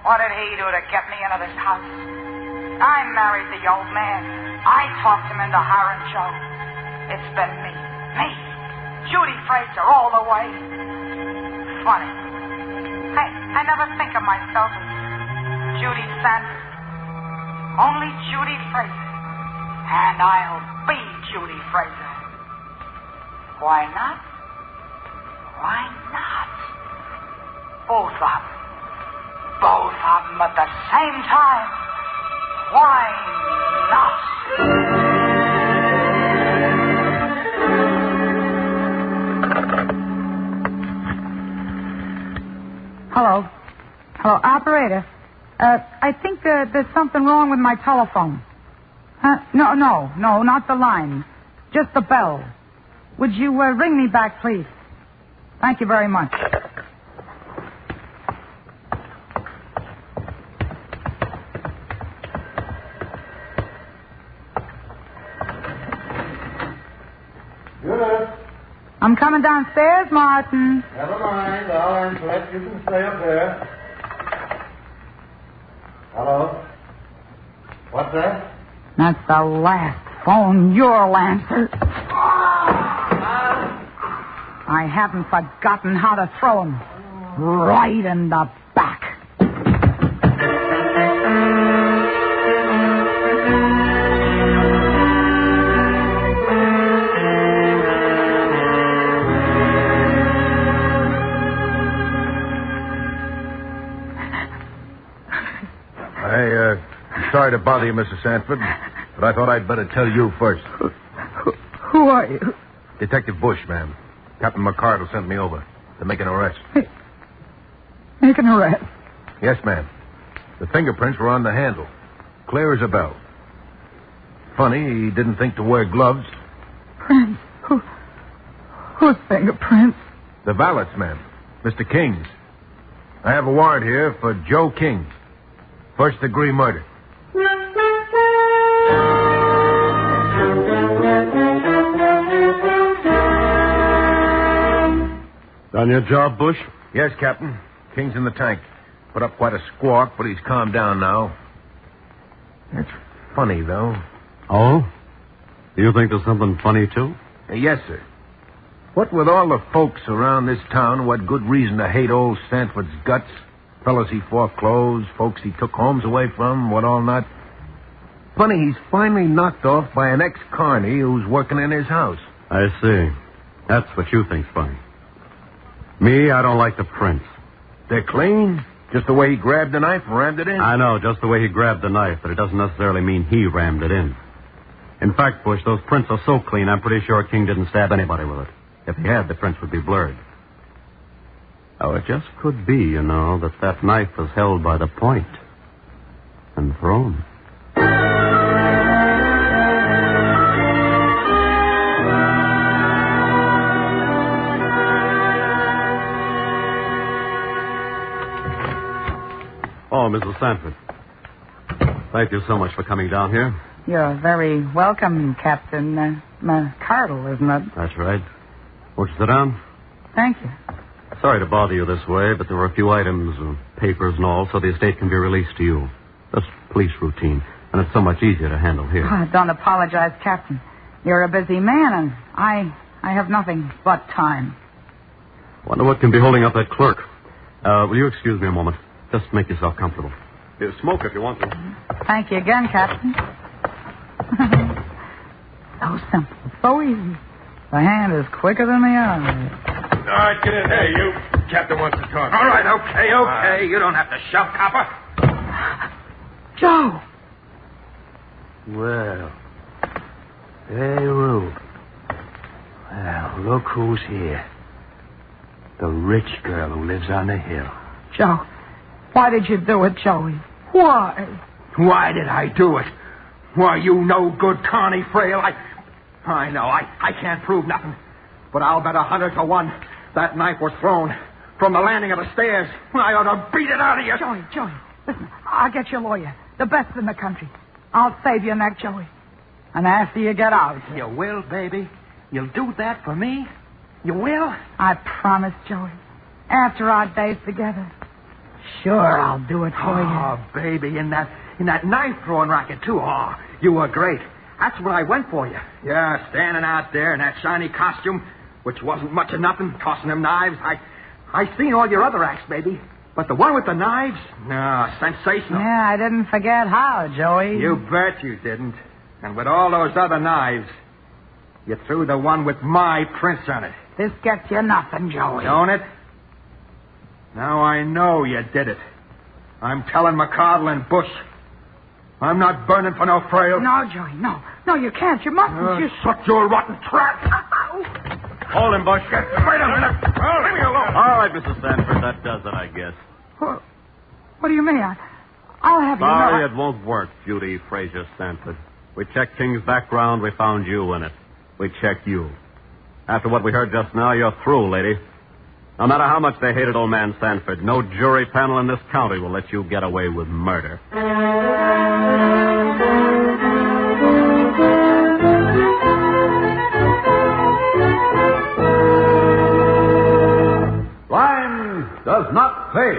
What did he do to get me into this house? I married the old man. I talked him into hiring Joe. It's been me. Judy Fraser all the way. Funny. I never think of myself as Judy Sanders. Only Judy Fraser. And I'll be Judy Fraser. Why not? Why not? Both of them. Both of them at the same time. Why not? Hello. Hello, operator. I think there's something wrong with my telephone. No, not the line. Just the bell. Would you ring me back, please? Thank you very much. Judith. I'm coming downstairs, Martin. Never mind. I'll let you can stay up there. Hello? What's that? That's the last phone you'll answer. I haven't forgotten how to throw 'em. Right in the back. I'm sorry to bother you, Mrs. Sanford, but I thought I'd better tell you first. Who are you? Detective Bush, ma'am. Captain McCardle sent me over to make an arrest. Make an arrest? Yes, ma'am. The fingerprints were on the handle. Clear as a bell. Funny, he didn't think to wear gloves. Prince? Whose fingerprints? The valet's, ma'am. Mr. King's. I have a warrant here for Joe King. First-degree murder. Done your job, Bush? Yes, Captain. King's in the tank. Put up quite a squawk, but he's calmed down now. That's funny, though. Oh? You think there's something funny, too? Yes, sir. What with all the folks around this town who had good reason to hate old Sanford's guts, fellas he foreclosed, folks he took homes away from, what all not. Funny, he's finally knocked off by an ex-carny who's working in his house. I see. That's what you think's funny. Me, I don't like the prints. They're clean? Just the way he grabbed the knife and rammed it in? I know, just the way he grabbed the knife, but it doesn't necessarily mean he rammed it in. In fact, Bush, those prints are so clean, I'm pretty sure King didn't stab anybody with it. If he had, the prints would be blurred. Oh, it just could be, you know, that knife was held by the point and thrown. Oh, Mrs. Sanford. Thank you so much for coming down here. You're very welcome, Captain McCardle, isn't it? That's right. Won't you sit down? Thank you. Sorry to bother you this way, but there were a few items, papers and all, so the estate can be released to you. Just police routine, and it's so much easier to handle here. Oh, don't apologize, Captain. You're a busy man, and I have nothing but time. Wonder what can be holding up that clerk. Will you excuse me a moment? Just make yourself comfortable. Here, smoke if you want to. Thank you again, Captain. So simple, so easy. The hand is quicker than the eye. All right, get in there, you. Captain wants to talk. All right, okay. You don't have to shout, copper. Joe. Well, hey, Rube. Well, look who's here. The rich girl who lives on the hill. Joe, why did you do it, Joey? Why? Why did I do it? Why, you no good Connie Frail. I know, I can't prove nothing. But I'll bet 100 to 1 that knife was thrown from the landing of the stairs. I ought to beat it out of you. Joey, listen, I'll get you a lawyer. The best in the country. I'll save your neck, Joey. And after you get out. You will, baby? You'll do that for me? You will? I promise, Joey. After our days together. Sure, I'll do it for you. Oh, baby, in that knife-throwing racket, too. Oh, you were great. That's when I went for you. Yeah, standing out there in that shiny costume, which wasn't much of nothing, tossing them knives. I seen all your other acts, baby. But the one with the knives? No, sensational. Yeah, I didn't forget how, Joey. You bet you didn't. And with all those other knives, you threw the one with my prints on it. This gets you nothing, Joey. Don't it? Now I know you did it. I'm telling McCardle and Bush. I'm not burning for no frail. No, Joey, no. No, you can't. You mustn't. You shut your rotten trap. Hold him, Bush. Wait a minute. Oh, leave me alone. All right, Mrs. Sanford, that does it, I guess. What do you mean? I'll have you know... Sorry, it won't work, Judy Fraser Sanford. We checked King's background. We found you in it. We checked you. After what we heard just now, you're through, lady. No matter how much they hated old man Sanford, no jury panel in this county will let you get away with murder. Crime does not pay.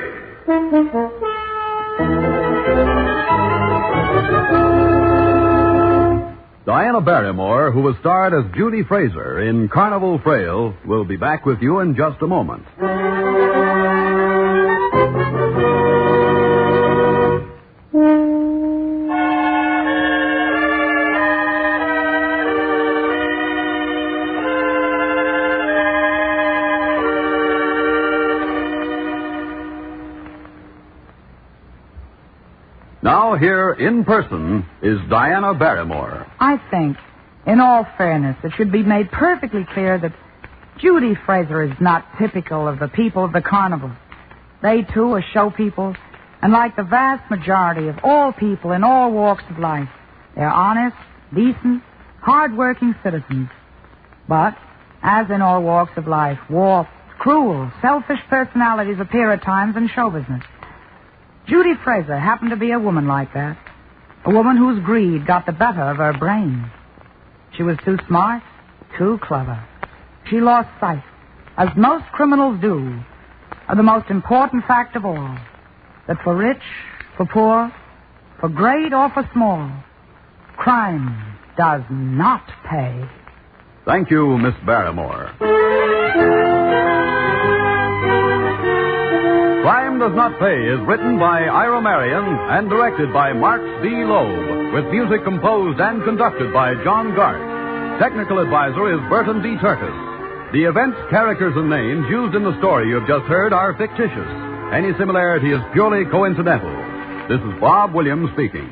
Diana Barrymore, who was starred as Judy Fraser in Carnival Frail, will be back with you in just a moment. Now, here in person is Diana Barrymore. I think, in all fairness, it should be made perfectly clear that Judy Fraser is not typical of the people of the carnival. They, too, are show people, and like the vast majority of all people in all walks of life, they're honest, decent, hard-working citizens. But, as in all walks of life, warped, cruel, selfish personalities appear at times in show business. Judy Fraser happened to be a woman like that, a woman whose greed got the better of her brains. She was too smart, too clever. She lost sight, as most criminals do, of the most important fact of all, that for rich, for poor, for great or for small, crime does not pay. Thank you, Miss Barrymore. Crime Does Not Pay is written by Ira Marion and directed by Mark D. Loeb, with music composed and conducted by John Gart. Technical advisor is Burton D. Turkis. The events, characters, and names used in the story you have just heard are fictitious. Any similarity is purely coincidental. This is Bob Williams speaking.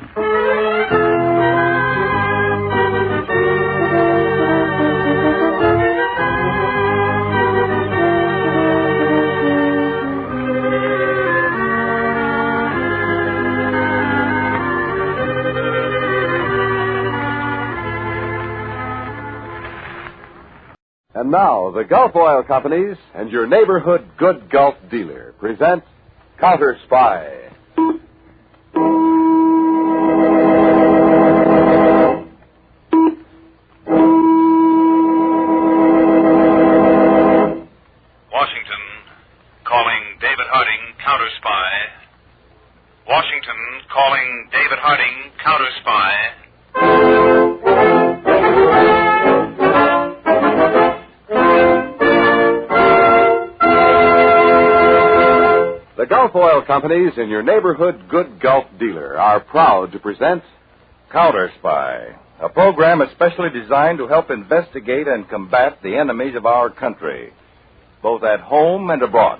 And now, the Gulf Oil Companies and your neighborhood good Gulf dealer present Counterspy. Washington, calling David Harding, Counterspy. Washington, calling David Harding, Counterspy. The Gulf Oil Companies and your neighborhood good Gulf dealer are proud to present Counterspy, a program especially designed to help investigate and combat the enemies of our country, both at home and abroad.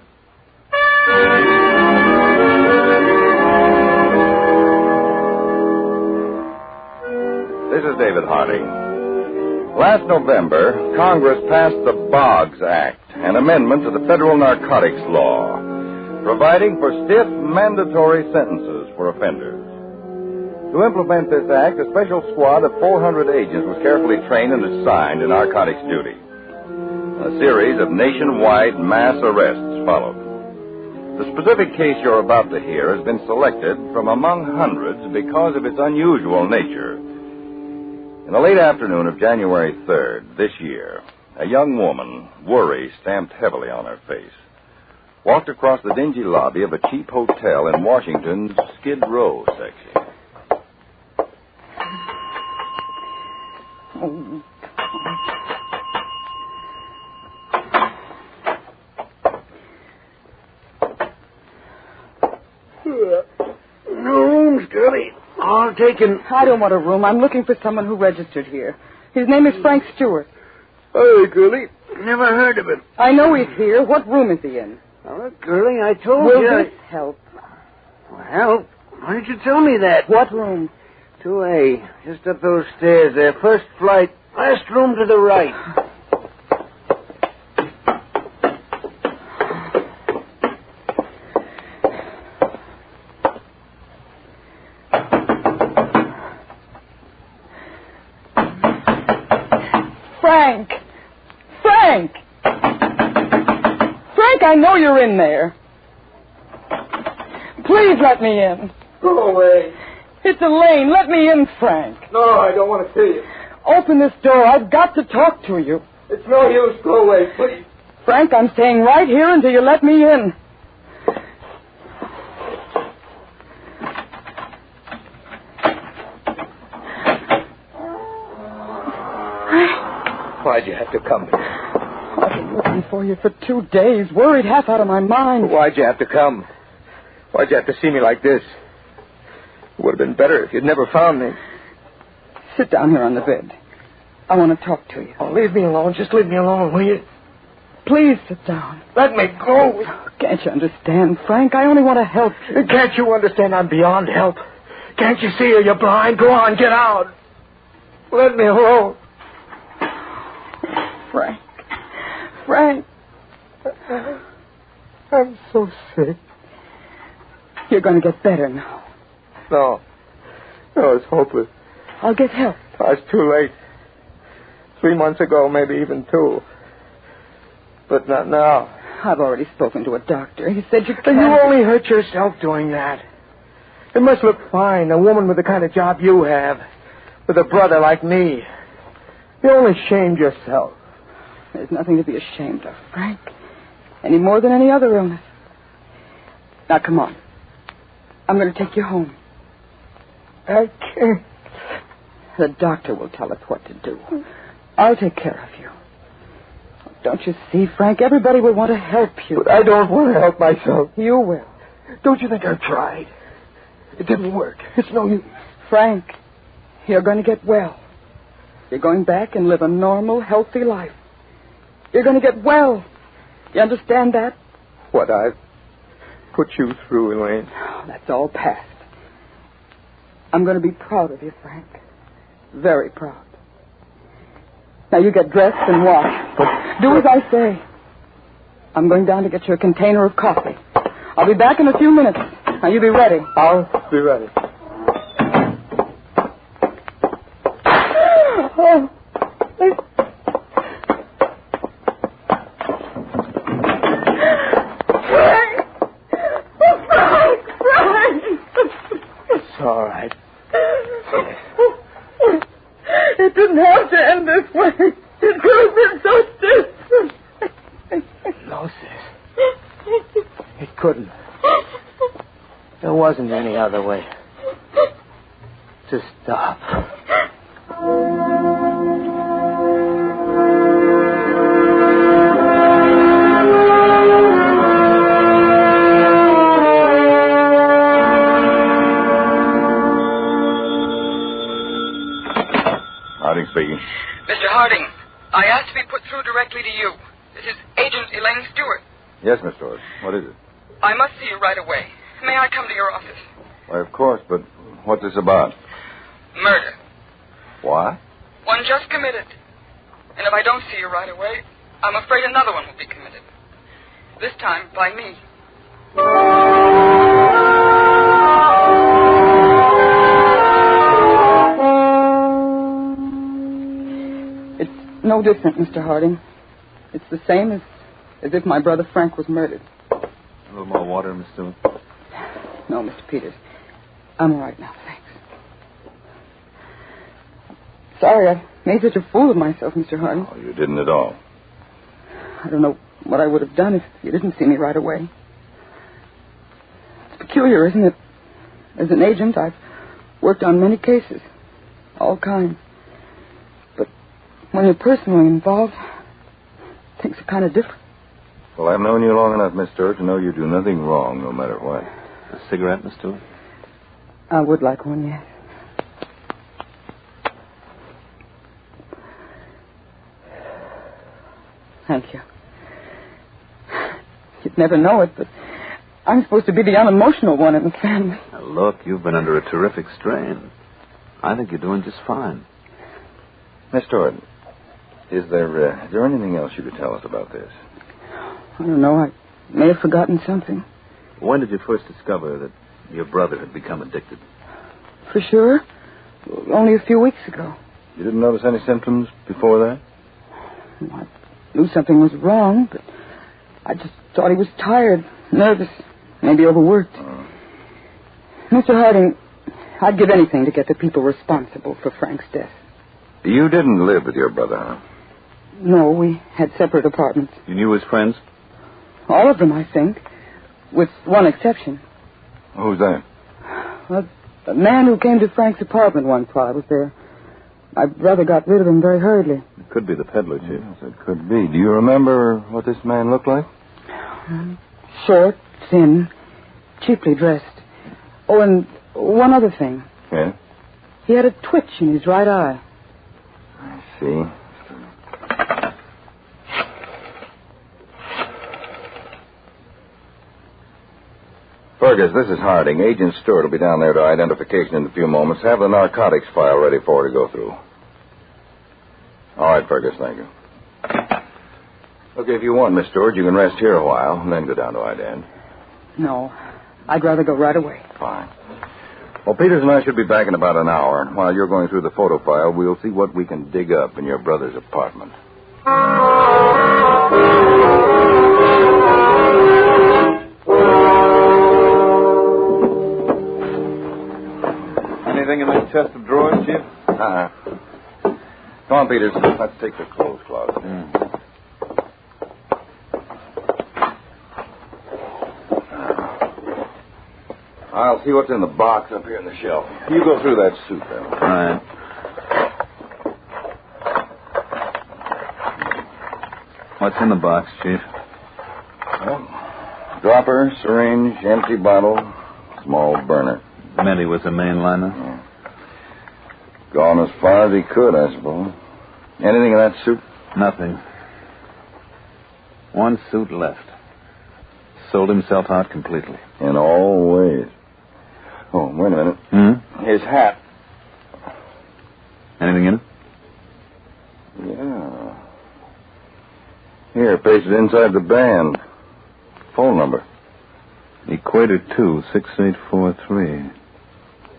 This is David Harding. Last November, Congress passed the Boggs Act, an amendment to the federal narcotics law, providing for stiff mandatory sentences for offenders. To implement this act, a special squad of 400 agents was carefully trained and assigned to narcotics duty. A series of nationwide mass arrests followed. The specific case you're about to hear has been selected from among hundreds because of its unusual nature. In the late afternoon of January 3rd this year, a young woman, worry stamped heavily on her face, walked across the dingy lobby of a cheap hotel in Washington's Skid Row section. No rooms, girlie. All taken. I don't want a room. I'm looking for someone who registered here. His name is Frank Stewart. Hey, girlie. Never heard of him. I know he's here. What room is he in? Oh, girlie, I told Will you. Will this help? Well, why didn't you tell me that? What room? 2A. Just up those stairs there. First flight. Last room to the right. Frank! Frank! Frank, I know you're in there. Please let me in. Go away. It's Elaine. Let me in, Frank. No, I don't want to see you. Open this door. I've got to talk to you. It's no use. Go away, please. Frank, I'm staying right here until you let me in. Why'd you have to come here? I've been looking for you for 2 days, worried half out of my mind. Why'd you have to come? Why'd you have to see me like this? It would have been better if you'd never found me. Sit down here on the bed. I want to talk to you. Oh, leave me alone. Just leave me alone, will you? Please sit down. Let me go. Can't you understand, Frank? I only want to help you. Can't you understand I'm beyond help? Can't you see her? You're blind. Go on, get out. Let me alone. Frank. Frank. I'm so sick. You're going to get better now. No, it's hopeless. I'll get help. Oh, it's too late. 3 months ago, maybe even 2. But not now. I've already spoken to a doctor. He said you can't... You only hurt yourself doing that. It must look fine, a woman with the kind of job you have, with a brother like me. You only shamed yourself. There's nothing to be ashamed of, Frank. Any more than any other illness. Now, come on. I'm going to take you home. I can't. The doctor will tell us what to do. I'll take care of you. Don't you see, Frank? Everybody will want to help you. But I don't want to help myself. You will. Don't you think I've tried? It didn't work. It's no use. Frank, you're going to get well. You're going back and live a normal, healthy life. You're going to get well. You understand that? What I've put you through, Elaine. Oh, that's all past. I'm going to be proud of you, Frank. Very proud. Now you get dressed and wash. Do as I say. I'm going down to get you a container of coffee. I'll be back in a few minutes. Now you be ready. I'll be ready. Oh. It's all right. It didn't have to end this way. It could have been so different. No, sis. It couldn't. There wasn't any other way to stop. Harding speaking. Mr. Harding, I asked to be put through directly to you. This is Agent Elaine Stewart. Yes, Miss Stewart. What is it? I must see you right away. May I come to your office? Why, of course, but what's this about? Murder. What? One just committed. And if I don't see you right away, I'm afraid another one will be committed. This time by me. It's no different, Mr. Harding. It's the same as if my brother Frank was murdered. A little more water, Miss Stewart? No, Mr. Peters. I'm all right now, thanks. Sorry I made such a fool of myself, Mr. Harding. Oh, you didn't at all. I don't know what I would have done if you didn't see me right away. It's peculiar, isn't it? As an agent, I've worked on many cases, all kinds. But when you're personally involved, things are kind of different. Well, I've known you long enough, Miss Stewart, to know you do nothing wrong, no matter what. A cigarette, Miss Stewart? I would like one, yes. Thank you. You'd never know it, but I'm supposed to be the unemotional one in the family. Now, look, you've been under a terrific strain. I think you're doing just fine. Miss Stewart, is there anything else you could tell us about this? I don't know. I may have forgotten something. When did you first discover that your brother had become addicted? For sure? Only a few weeks ago. You didn't notice any symptoms before that? I knew something was wrong, but I just thought he was tired, nervous, maybe overworked. Mr. Harding, I'd give anything to get the people responsible for Frank's death. You didn't live with your brother, huh? No, we had separate apartments. You knew his friends? All of them, I think, with one exception. Who's that? Well, the man who came to Frank's apartment once while I was there. My brother got rid of him very hurriedly. It could be the peddler, Chief. Yes, it could be. Do you remember what this man looked like? Short, thin, cheaply dressed. Oh, and one other thing. Yeah? He had a twitch in his right eye. I see. Fergus, this is Harding. Agent Stewart will be down there to identification in a few moments. Have the narcotics file ready for her to go through. All right, Fergus, thank you. Look, if you want, Miss Stewart, you can rest here a while and then go down to Ident. No, I'd rather go right away. Fine. Well, Peters and I should be back in about an hour. While you're going through the photo file, we'll see what we can dig up in your brother's apartment. Anything in that chest of drawers, Chief? Come on, Peters. Let's take the clothes closet. I'll see what's in the box up here in the shelf. You go through that suit there. All right. What's in the box, Chief? Well, dropper, syringe, empty bottle, small burner. Meant he was a mainliner? Yeah. Gone as far as he could, I suppose. Anything in that suit? Nothing. One suit left. Sold himself out completely. In all ways. Oh, wait a minute. His hat. Anything in it? Yeah. Here, pasted inside the band. Phone number. Equator 26843.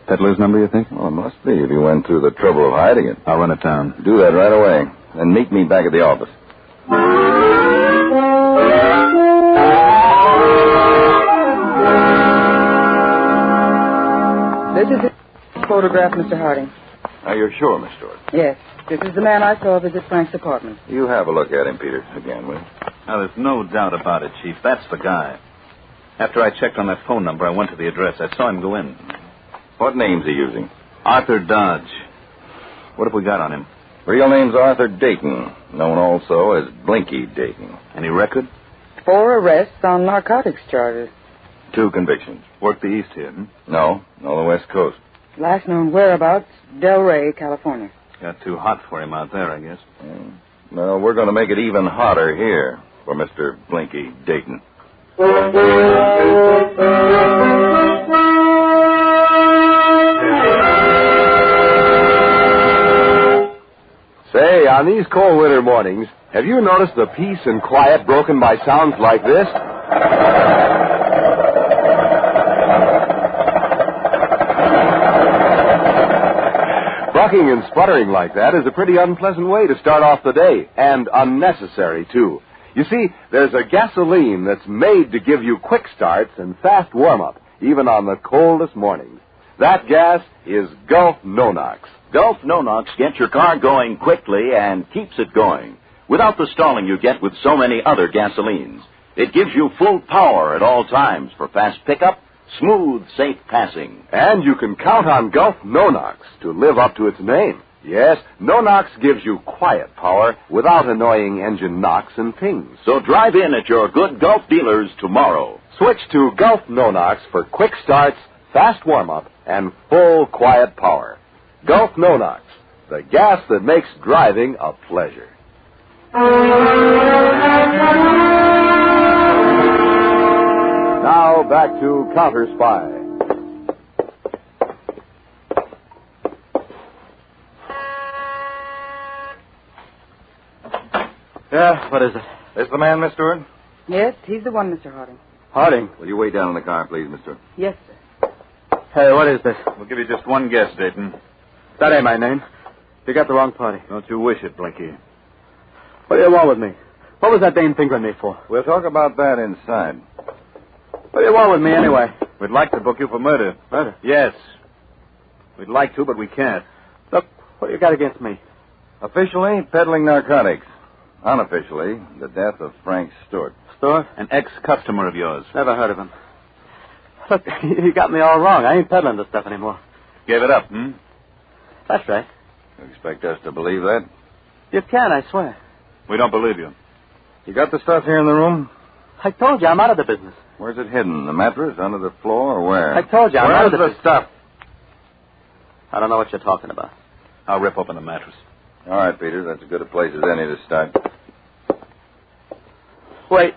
Peddler's number, you think? Well, it must be if he went through the trouble of hiding it. I'll run it down. Do that right away. Then meet me back at the office. This is his photograph, Mr. Harding. Are you sure, Miss Stewart? Yes. This is the man I saw visit Frank's apartment. You have a look at him, Peters, again, will you? Now, there's no doubt about it, Chief. That's the guy. After I checked on that phone number, I went to the address. I saw him go in. What name's he using? Arthur Dodge. What have we got on him? Real name's Arthur Dayton, known also as Blinky Dayton. Any record? 4 arrests on narcotics charges. 2 convictions. Worked the East here, No, on the West Coast. Last known whereabouts, Del Rey, California. Got too hot for him out there, I guess. Well, we're going to make it even hotter here for Mr. Blinky Dayton. Say, on these cold winter mornings, have you noticed the peace and quiet broken by sounds like this? Bucking and sputtering like that is a pretty unpleasant way to start off the day, and unnecessary, too. You see, there's a gasoline that's made to give you quick starts and fast warm-up, even on the coldest mornings. That gas is Gulf No-Nox. Gulf No-Nox gets your car going quickly and keeps it going, without the stalling you get with so many other gasolines. It gives you full power at all times for fast pickup, smooth, safe passing. And you can count on Gulf No-Nox to live up to its name. Yes, No-Nox gives you quiet power without annoying engine knocks and pings. So drive in at your good Gulf dealers tomorrow. Switch to Gulf No-Nox for quick starts, fast warm-up, and full quiet power. Gulf No-Nox, the gas that makes driving a pleasure. Now back to Counterspy. Yeah, what is it? This the man, Miss Stewart? Yes, he's the one, Mr. Harding. Harding. Will you wait down in the car, please, Miss Stewart? Yes, sir. Hey, what is this? We'll give you just one guess, Dayton. That ain't my name. You got the wrong party. Don't you wish it, Blinky? What do you want with me? What was that dame fingering me for? We'll talk about that inside. What do you want with me, anyway? We'd like to book you for murder. Murder? Yes. We'd like to, but we can't. Look, what do you got against me? Officially, peddling narcotics. Unofficially, the death of Frank Stewart. Stewart? An ex-customer of yours. Never heard of him. Look, you got me all wrong. I ain't peddling this stuff anymore. Gave it up, That's right. You expect us to believe that? You can, I swear. We don't believe you. You got the stuff here in the room? I told you I'm out of the business. Where's it hidden? The mattress, under the floor, or where? I told you I'm out of the business. Where's the stuff? I don't know what you're talking about. I'll rip open the mattress. All right, Peter. That's as good a place as any to start. Wait.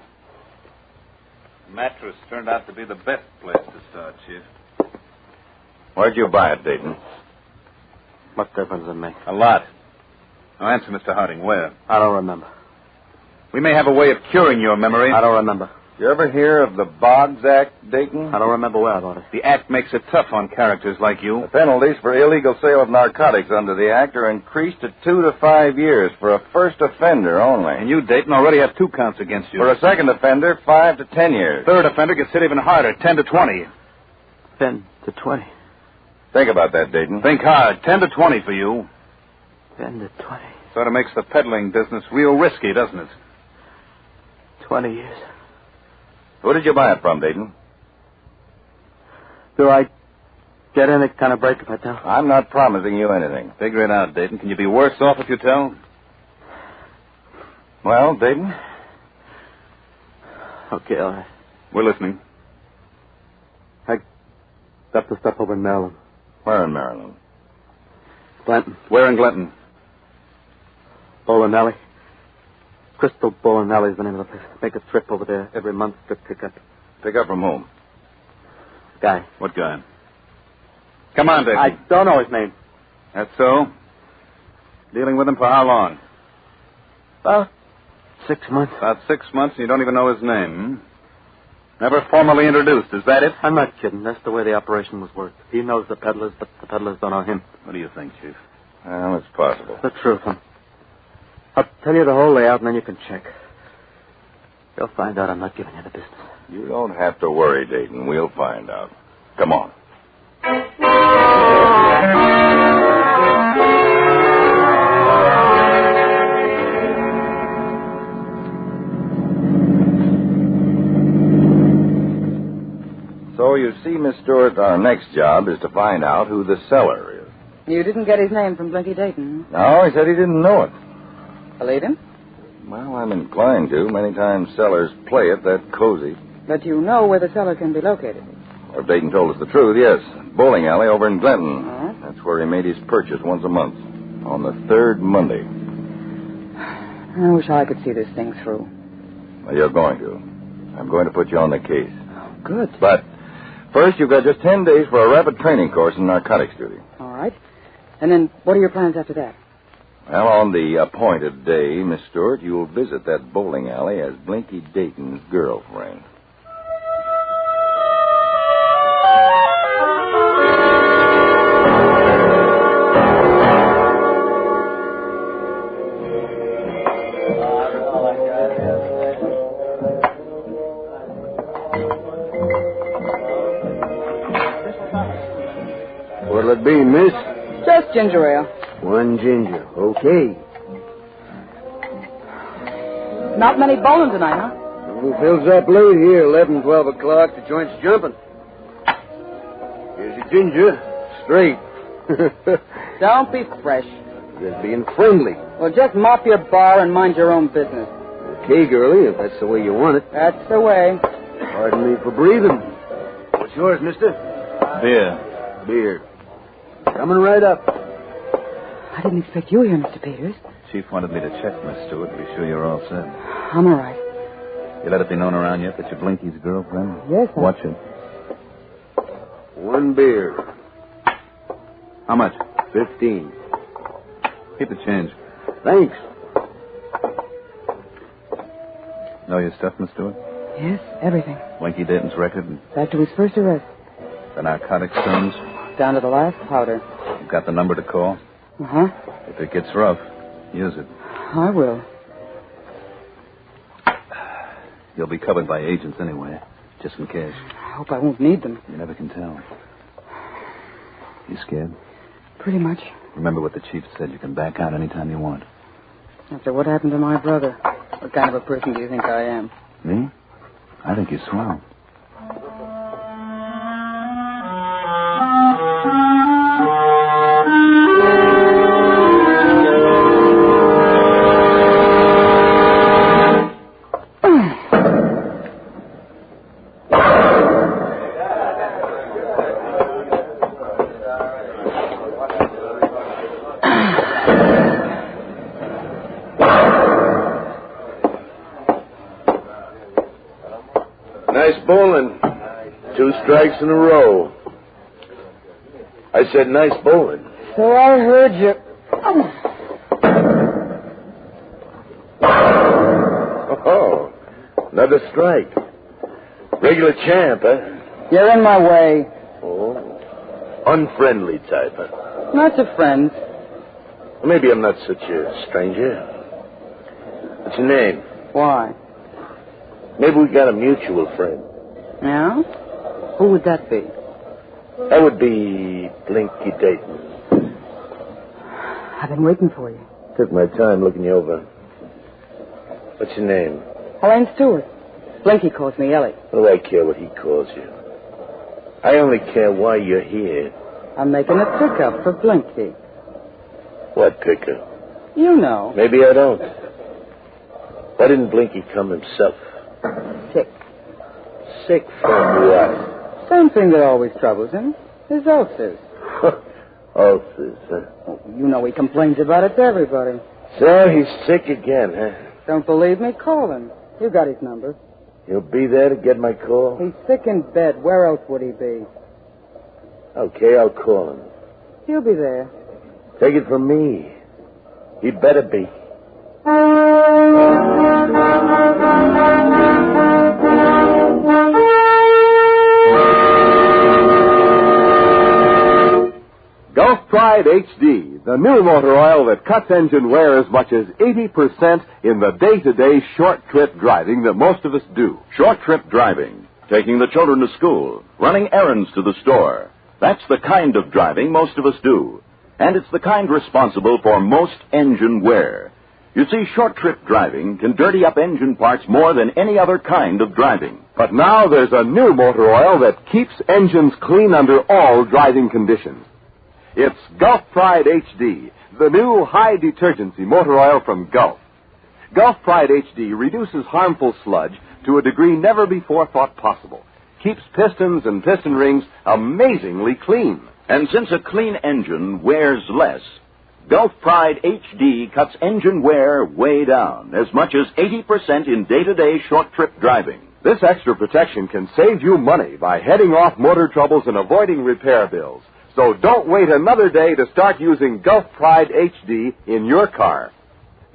mattress turned out to be the best place to start, Chief. Where'd you buy it, Dayton? What difference does it make? A lot. Now answer, Mr. Harding, where? I don't remember. We may have a way of curing your memory. I don't remember. You ever hear of the Boggs Act, Dayton? I don't remember where I bought it. The Act makes it tough on characters like you. The penalties for illegal sale of narcotics under the Act are increased to 2 to 5 years for a first offender only. And you, Dayton, already have 2 counts against you. For a second offender, 5 to 10 years. Third offender gets hit even harder, 10 to 20. 10 to 20. Think about that, Dayton. Think hard. 10 to 20 for you. 10 to 20. Sort of makes the peddling business real risky, doesn't it? 20 years. Who did you buy it from, Dayton? Do I get any kind of break if I tell? I'm not promising you anything. Figure it out, Dayton. Can you be worse off if you tell? Well, Dayton? Okay, all right. We're listening. I got the stuff over in Maryland. Where in Maryland? Glenton. Where in Glenton? Bowling Alley. Crystal Bowling Alley is the name of the place. Make a trip over there every month to pick up. Pick up from whom? Guy. What guy? Come on, Dayton. I don't know his name. That's so? Dealing with him for how long? About 6 months. About 6 months and you don't even know his name, Never formally introduced, is that it? I'm not kidding. That's the way the operation was worked. He knows the peddlers, but the peddlers don't know him. What do you think, Chief? Well, it's possible. The truth, huh? I'll tell you the whole layout, and then you can check. You'll find out I'm not giving you the business. You don't have to worry, Dayton. We'll find out. Come on. So, you see, Miss Stewart, our next job is to find out who the seller is. You didn't get his name from Blinky Dayton? No, he said he didn't know it. Believe him? Well, I'm inclined to. Many times sellers play it that cozy. But you know where the seller can be located. Or if Dayton told us the truth, yes. Bowling alley over in Glenton. Uh-huh. That's where he made his purchase once a month. On the third Monday. I wish I could see this thing through. Well, you're going to. I'm going to put you on the case. Oh, good. But first, you've got just 10 days for a rapid training course in narcotics duty. All right. And then what are your plans after that? Well, on the appointed day, Miss Stewart, you'll visit that bowling alley as Blinky Dayton's girlfriend. What'll it be, miss? Just ginger ale. One ginger. Okay. Not many bowling tonight, huh? Who fills up late here, 11, 12 o'clock, the joint's jumping. Here's your ginger. Straight. Don't be fresh. Just being friendly. Well, just mop your bar and mind your own business. Okay, girlie, if that's the way you want it. That's the way. Pardon me for breathing. What's yours, mister? Beer. Beer. Coming right up. I didn't expect you here, Mr. Peters. Chief wanted me to check, Miss Stewart, to be sure you're all set. I'm all right. You let it be known around yet that you're Blinky's girlfriend? Yes, sir. Watch it. One beer. How much? 15. Keep the change. Thanks. Know your stuff, Miss Stewart? Yes, everything. Blinky Dayton's record and Back to his first arrest. the narcotics terms. Down to the last powder. You've got the number to call. Uh-huh. If it gets rough, use it. I will. You'll be covered by agents anyway, just in case. I hope I won't need them. You never can tell. You scared? Pretty much. Remember what the chief said. You can back out anytime you want. After what happened to my brother, what kind of a person do you think I am? Me? I think you're swell. Nice bowling. 2 strikes in a row. I said nice bowling. So I heard you. Oh, another strike. Regular champ, huh? You're in my way. Oh, unfriendly type, huh? Not your friends. Maybe I'm not such a stranger. What's your name? Why? Maybe we got a mutual friend. Yeah? Who would that be? That would be Blinky Dayton. I've been waiting for you. Took my time looking you over. What's your name? Helene Stewart. Blinky calls me Ellie. What do I care what he calls you? I only care why you're here. I'm making a pickup for Blinky. What pickup? You know. Maybe I don't. Why didn't Blinky come himself? Sick. Sick from what? Same thing that always troubles him. His ulcers. Ulcers, huh? Oh, you know he complains about it to everybody. So he's sick again, huh? Don't believe me? Call him. You got his number. He'll be there to get my call? He's sick in bed. Where else would he be? Okay, I'll call him. He'll be there. Take it from me. He'd better be. Gulf Pride HD, the new motor oil that cuts engine wear as much as 80% in the day-to-day short trip driving that most of us do. Short trip driving, taking the children to school, running errands to the store. That's the kind of driving most of us do. And it's the kind responsible for most engine wear. You see, short trip driving can dirty up engine parts more than any other kind of driving. But now there's a new motor oil that keeps engines clean under all driving conditions. It's Gulf Pride HD, the new high detergency motor oil from Gulf. Gulf Pride HD reduces harmful sludge to a degree never before thought possible. Keeps pistons and piston rings amazingly clean. And since a clean engine wears less, Gulf Pride HD cuts engine wear way down, as much as 80% in day-to-day short trip driving. This extra protection can save you money by heading off motor troubles and avoiding repair bills. So don't wait another day to start using Gulf Pride HD in your car.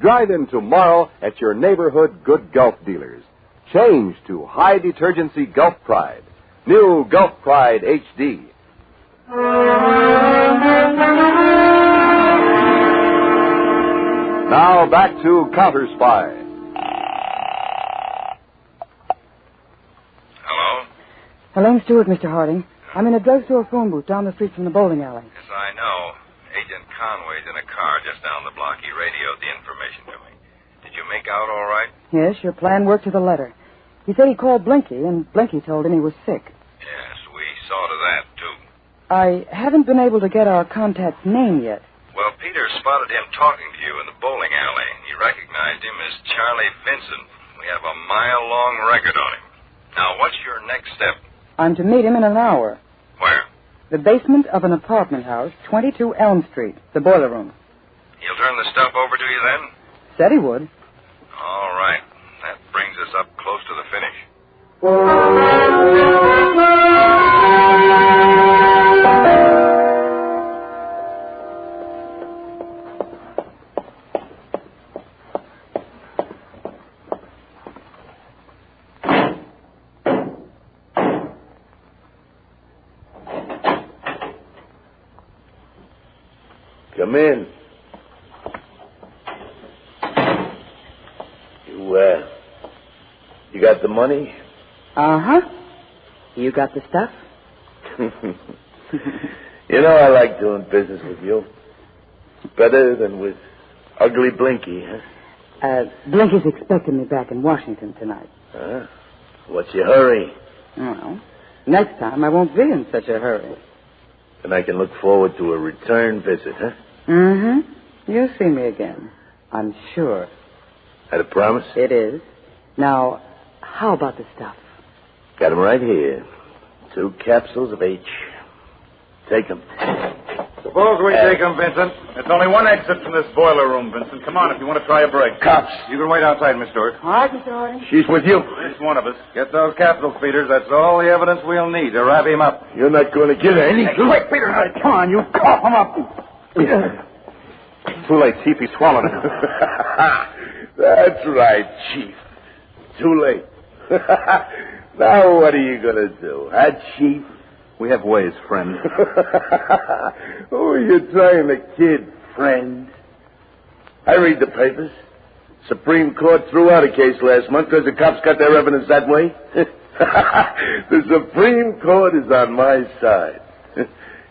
Drive in tomorrow at your neighborhood good Gulf dealers. Change to high detergency Gulf Pride. New Gulf Pride HD. Now back to Counterspy. Hello? Helene Stewart, Mr. Harding. I'm in a drugstore phone booth down the street from the bowling alley. Yes, I know. Agent Conway's in a car just down the block. He radioed the information to me. Did you make out all right? Yes, your plan worked to the letter. He said he called Blinky, and Blinky told him he was sick. Yes, we saw to that, too. I haven't been able to get our contact's name yet. Well, Peter spotted him talking to you in the bowling alley. He recognized him as Charlie Vincent. We have a mile-long record on him. Now, what's your next step? I'm to meet him in an hour. Where? The basement of an apartment house, 22 Elm Street, the boiler room. He'll turn the stuff over to you then? Said he would. All right. That brings us up close to the finish. Come in. You got the money? Uh-huh. You got the stuff? You know I like doing business with you. Better than with ugly Blinky, huh? Blinky's expecting me back in Washington tonight. Huh? What's your hurry? Well, next time I won't be in such a hurry. Then I can look forward to a return visit, huh? Mm-hmm. You'll see me again. I'm sure. That a promise? It is. Now, how about the stuff? Got 'em right here. 2 capsules of H. Take 'em. Suppose we take him, Vincent. It's only one exit from this boiler room, Vincent. Come on if you want to try a break. Cops. You can wait outside, Miss Stewart. All right, Mr. Harding. She's with you. It's one of us. Get those capital feeders. That's all the evidence we'll need to wrap him up. You're not going to get her any... Hey, quick, Peter. Come on, you cough him up. Too late, Chief. He swallowed it. That's right, Chief. Too late. Now what are you going to do, huh, Chief? We have ways, friend. Who are you trying to kid, friend? I read the papers. Supreme Court threw out a case last month because the cops got their evidence that way. The Supreme Court is on my side.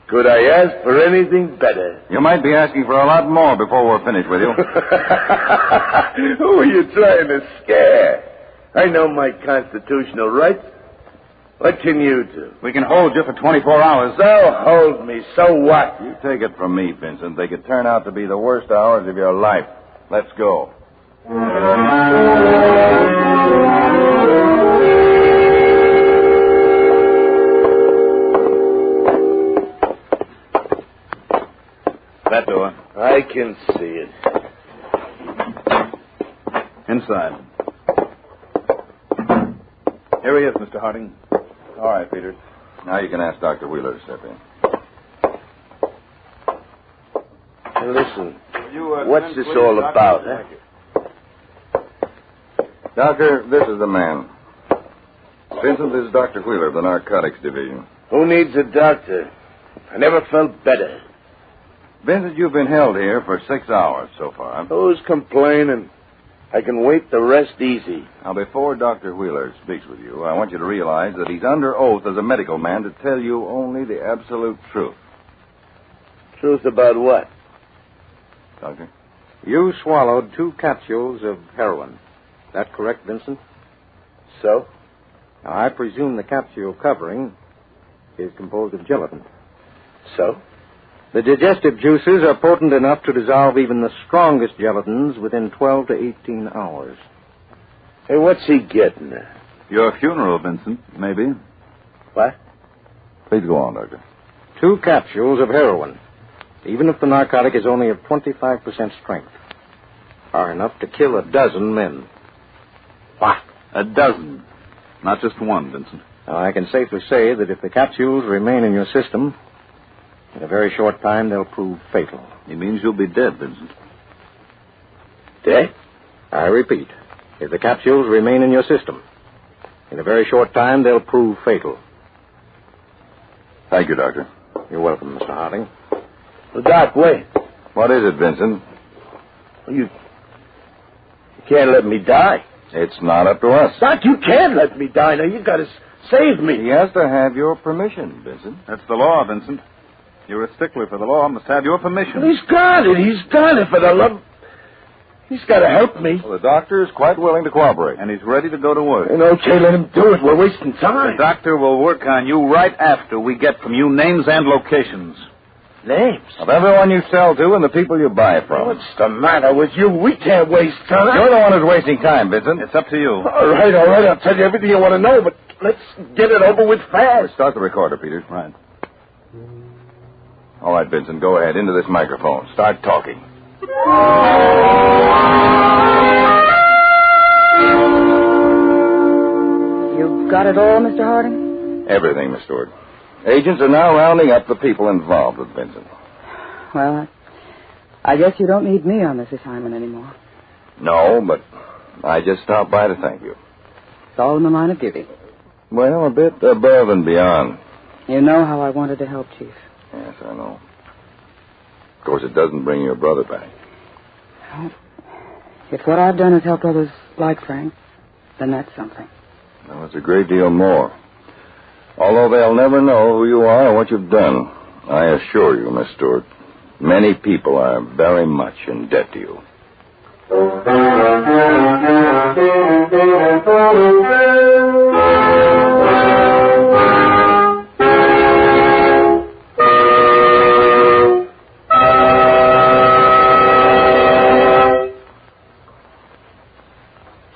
Could I ask for anything better? You might be asking for a lot more before we're finished with you. Who are you trying to scare? I know my constitutional rights. What can you do? We can hold you for 24 hours. So hold me. So what? You take it from me, Vincent. They could turn out to be the worst hours of your life. Let's go. That door. I can see it. Inside. Here he is, Mr. Harding. All right, Peters. Now you can ask Dr. Wheeler to step in. Listen, what's this all about, huh? Doctor, this is the man. Vincent, this is Dr. Wheeler of the Narcotics Division. Who needs a doctor? I never felt better. Vincent, you've been held here for 6 hours so far. Who's complaining? I can wait the rest easy. Now, before Dr. Wheeler speaks with you, I want you to realize that he's under oath as a medical man to tell you only the absolute truth. Truth about what? Doctor? You swallowed 2 capsules of heroin. That correct, Vincent? So? Now, I presume the capsule covering is composed of gelatin. So? The digestive juices are potent enough to dissolve even the strongest gelatins within 12 to 18 hours. Hey, what's he getting at? Your funeral, Vincent, maybe. What? Please go on, Doctor. 2 capsules of heroin, even if the narcotic is only of 25% strength, are enough to kill a dozen men. What? A dozen? Not just one, Vincent. Now, I can safely say that if the capsules remain in your system, in a very short time, they'll prove fatal. It means you'll be dead, Vincent. Dead? I repeat, if the capsules remain in your system, in a very short time, they'll prove fatal. Thank you, Doctor. You're welcome, Mr. Harding. Well, Doc, wait. What is it, Vincent? You can't let me die. It's not up to us. Doc, you can't let me die. Now, you've got to save me. He has to have your permission, Vincent. That's the law, Vincent. You're a stickler for the law. Must have your permission. He's got it. He's got it for the love... He's got to help me. Well, the doctor is quite willing to cooperate. And he's ready to go to work. And okay, let him do it. We're wasting time. The doctor will work on you right after we get from you names and locations. Names? Of everyone you sell to and the people you buy from. What's the matter with you? We can't waste time. You're the one who's wasting time, Vincent. It's up to you. All right. I'll tell you everything you want to know, but let's get it over with fast. Start the recorder, Peters. Right. All right, Vincent, go ahead. Into this microphone. Start talking. You got it all, Mr. Harding? Everything, Miss Stewart. Agents are now rounding up the people involved with Vincent. Well, I guess you don't need me on this assignment anymore. No, but I just stopped by to thank you. It's all in the line of duty. Well, a bit above and beyond. You know how I wanted to help, Chief. Yes, I know. Of course, it doesn't bring your brother back. Well, if what I've done has helped others like Frank, then that's something. Well, it's a great deal more. Although they'll never know who you are or what you've done, I assure you, Miss Stewart, many people are very much in debt to you.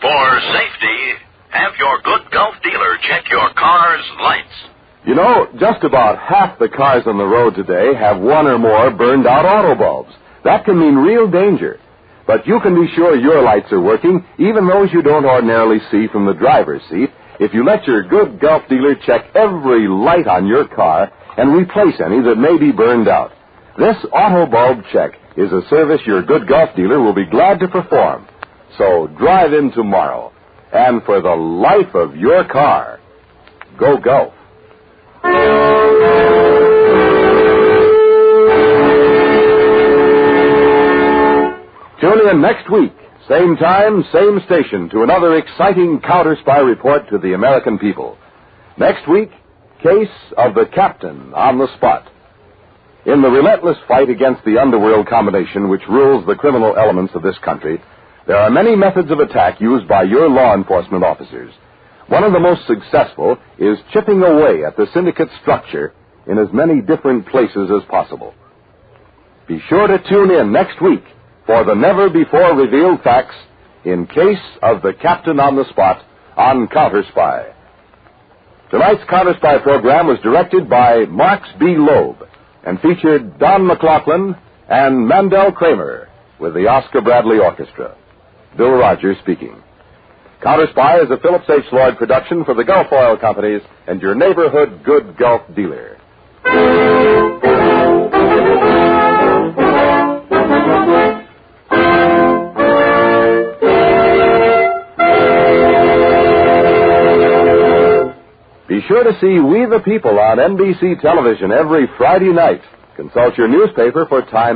For safety, have your good Gulf dealer check your car's lights. You know, just about half the cars on the road today have one or more burned-out auto bulbs. That can mean real danger. But you can be sure your lights are working, even those you don't ordinarily see from the driver's seat, if you let your good Gulf dealer check every light on your car and replace any that may be burned out. This auto bulb check is a service your good Gulf dealer will be glad to perform. So drive in tomorrow, and for the life of your car, go Gulf. Tune in next week, same time, same station, to another exciting Counterspy report to the American people. Next week, Case of the Captain on the Spot. In the relentless fight against the underworld combination which rules the criminal elements of this country, there are many methods of attack used by your law enforcement officers. One of the most successful is chipping away at the syndicate structure in as many different places as possible. Be sure to tune in next week for the never-before-revealed facts in Case of the Captain on the Spot on Counterspy. Tonight's Counterspy program was directed by Marks B. Loeb and featured Don McLaughlin and Mandel Kramer with the Oscar Bradley Orchestra. Bill Rogers speaking. Counterspy is a Phillips H. Lloyd production for the Gulf Oil Companies and your neighborhood good Gulf dealer. Be sure to see We the People on NBC television every Friday night. Consult your newspaper for time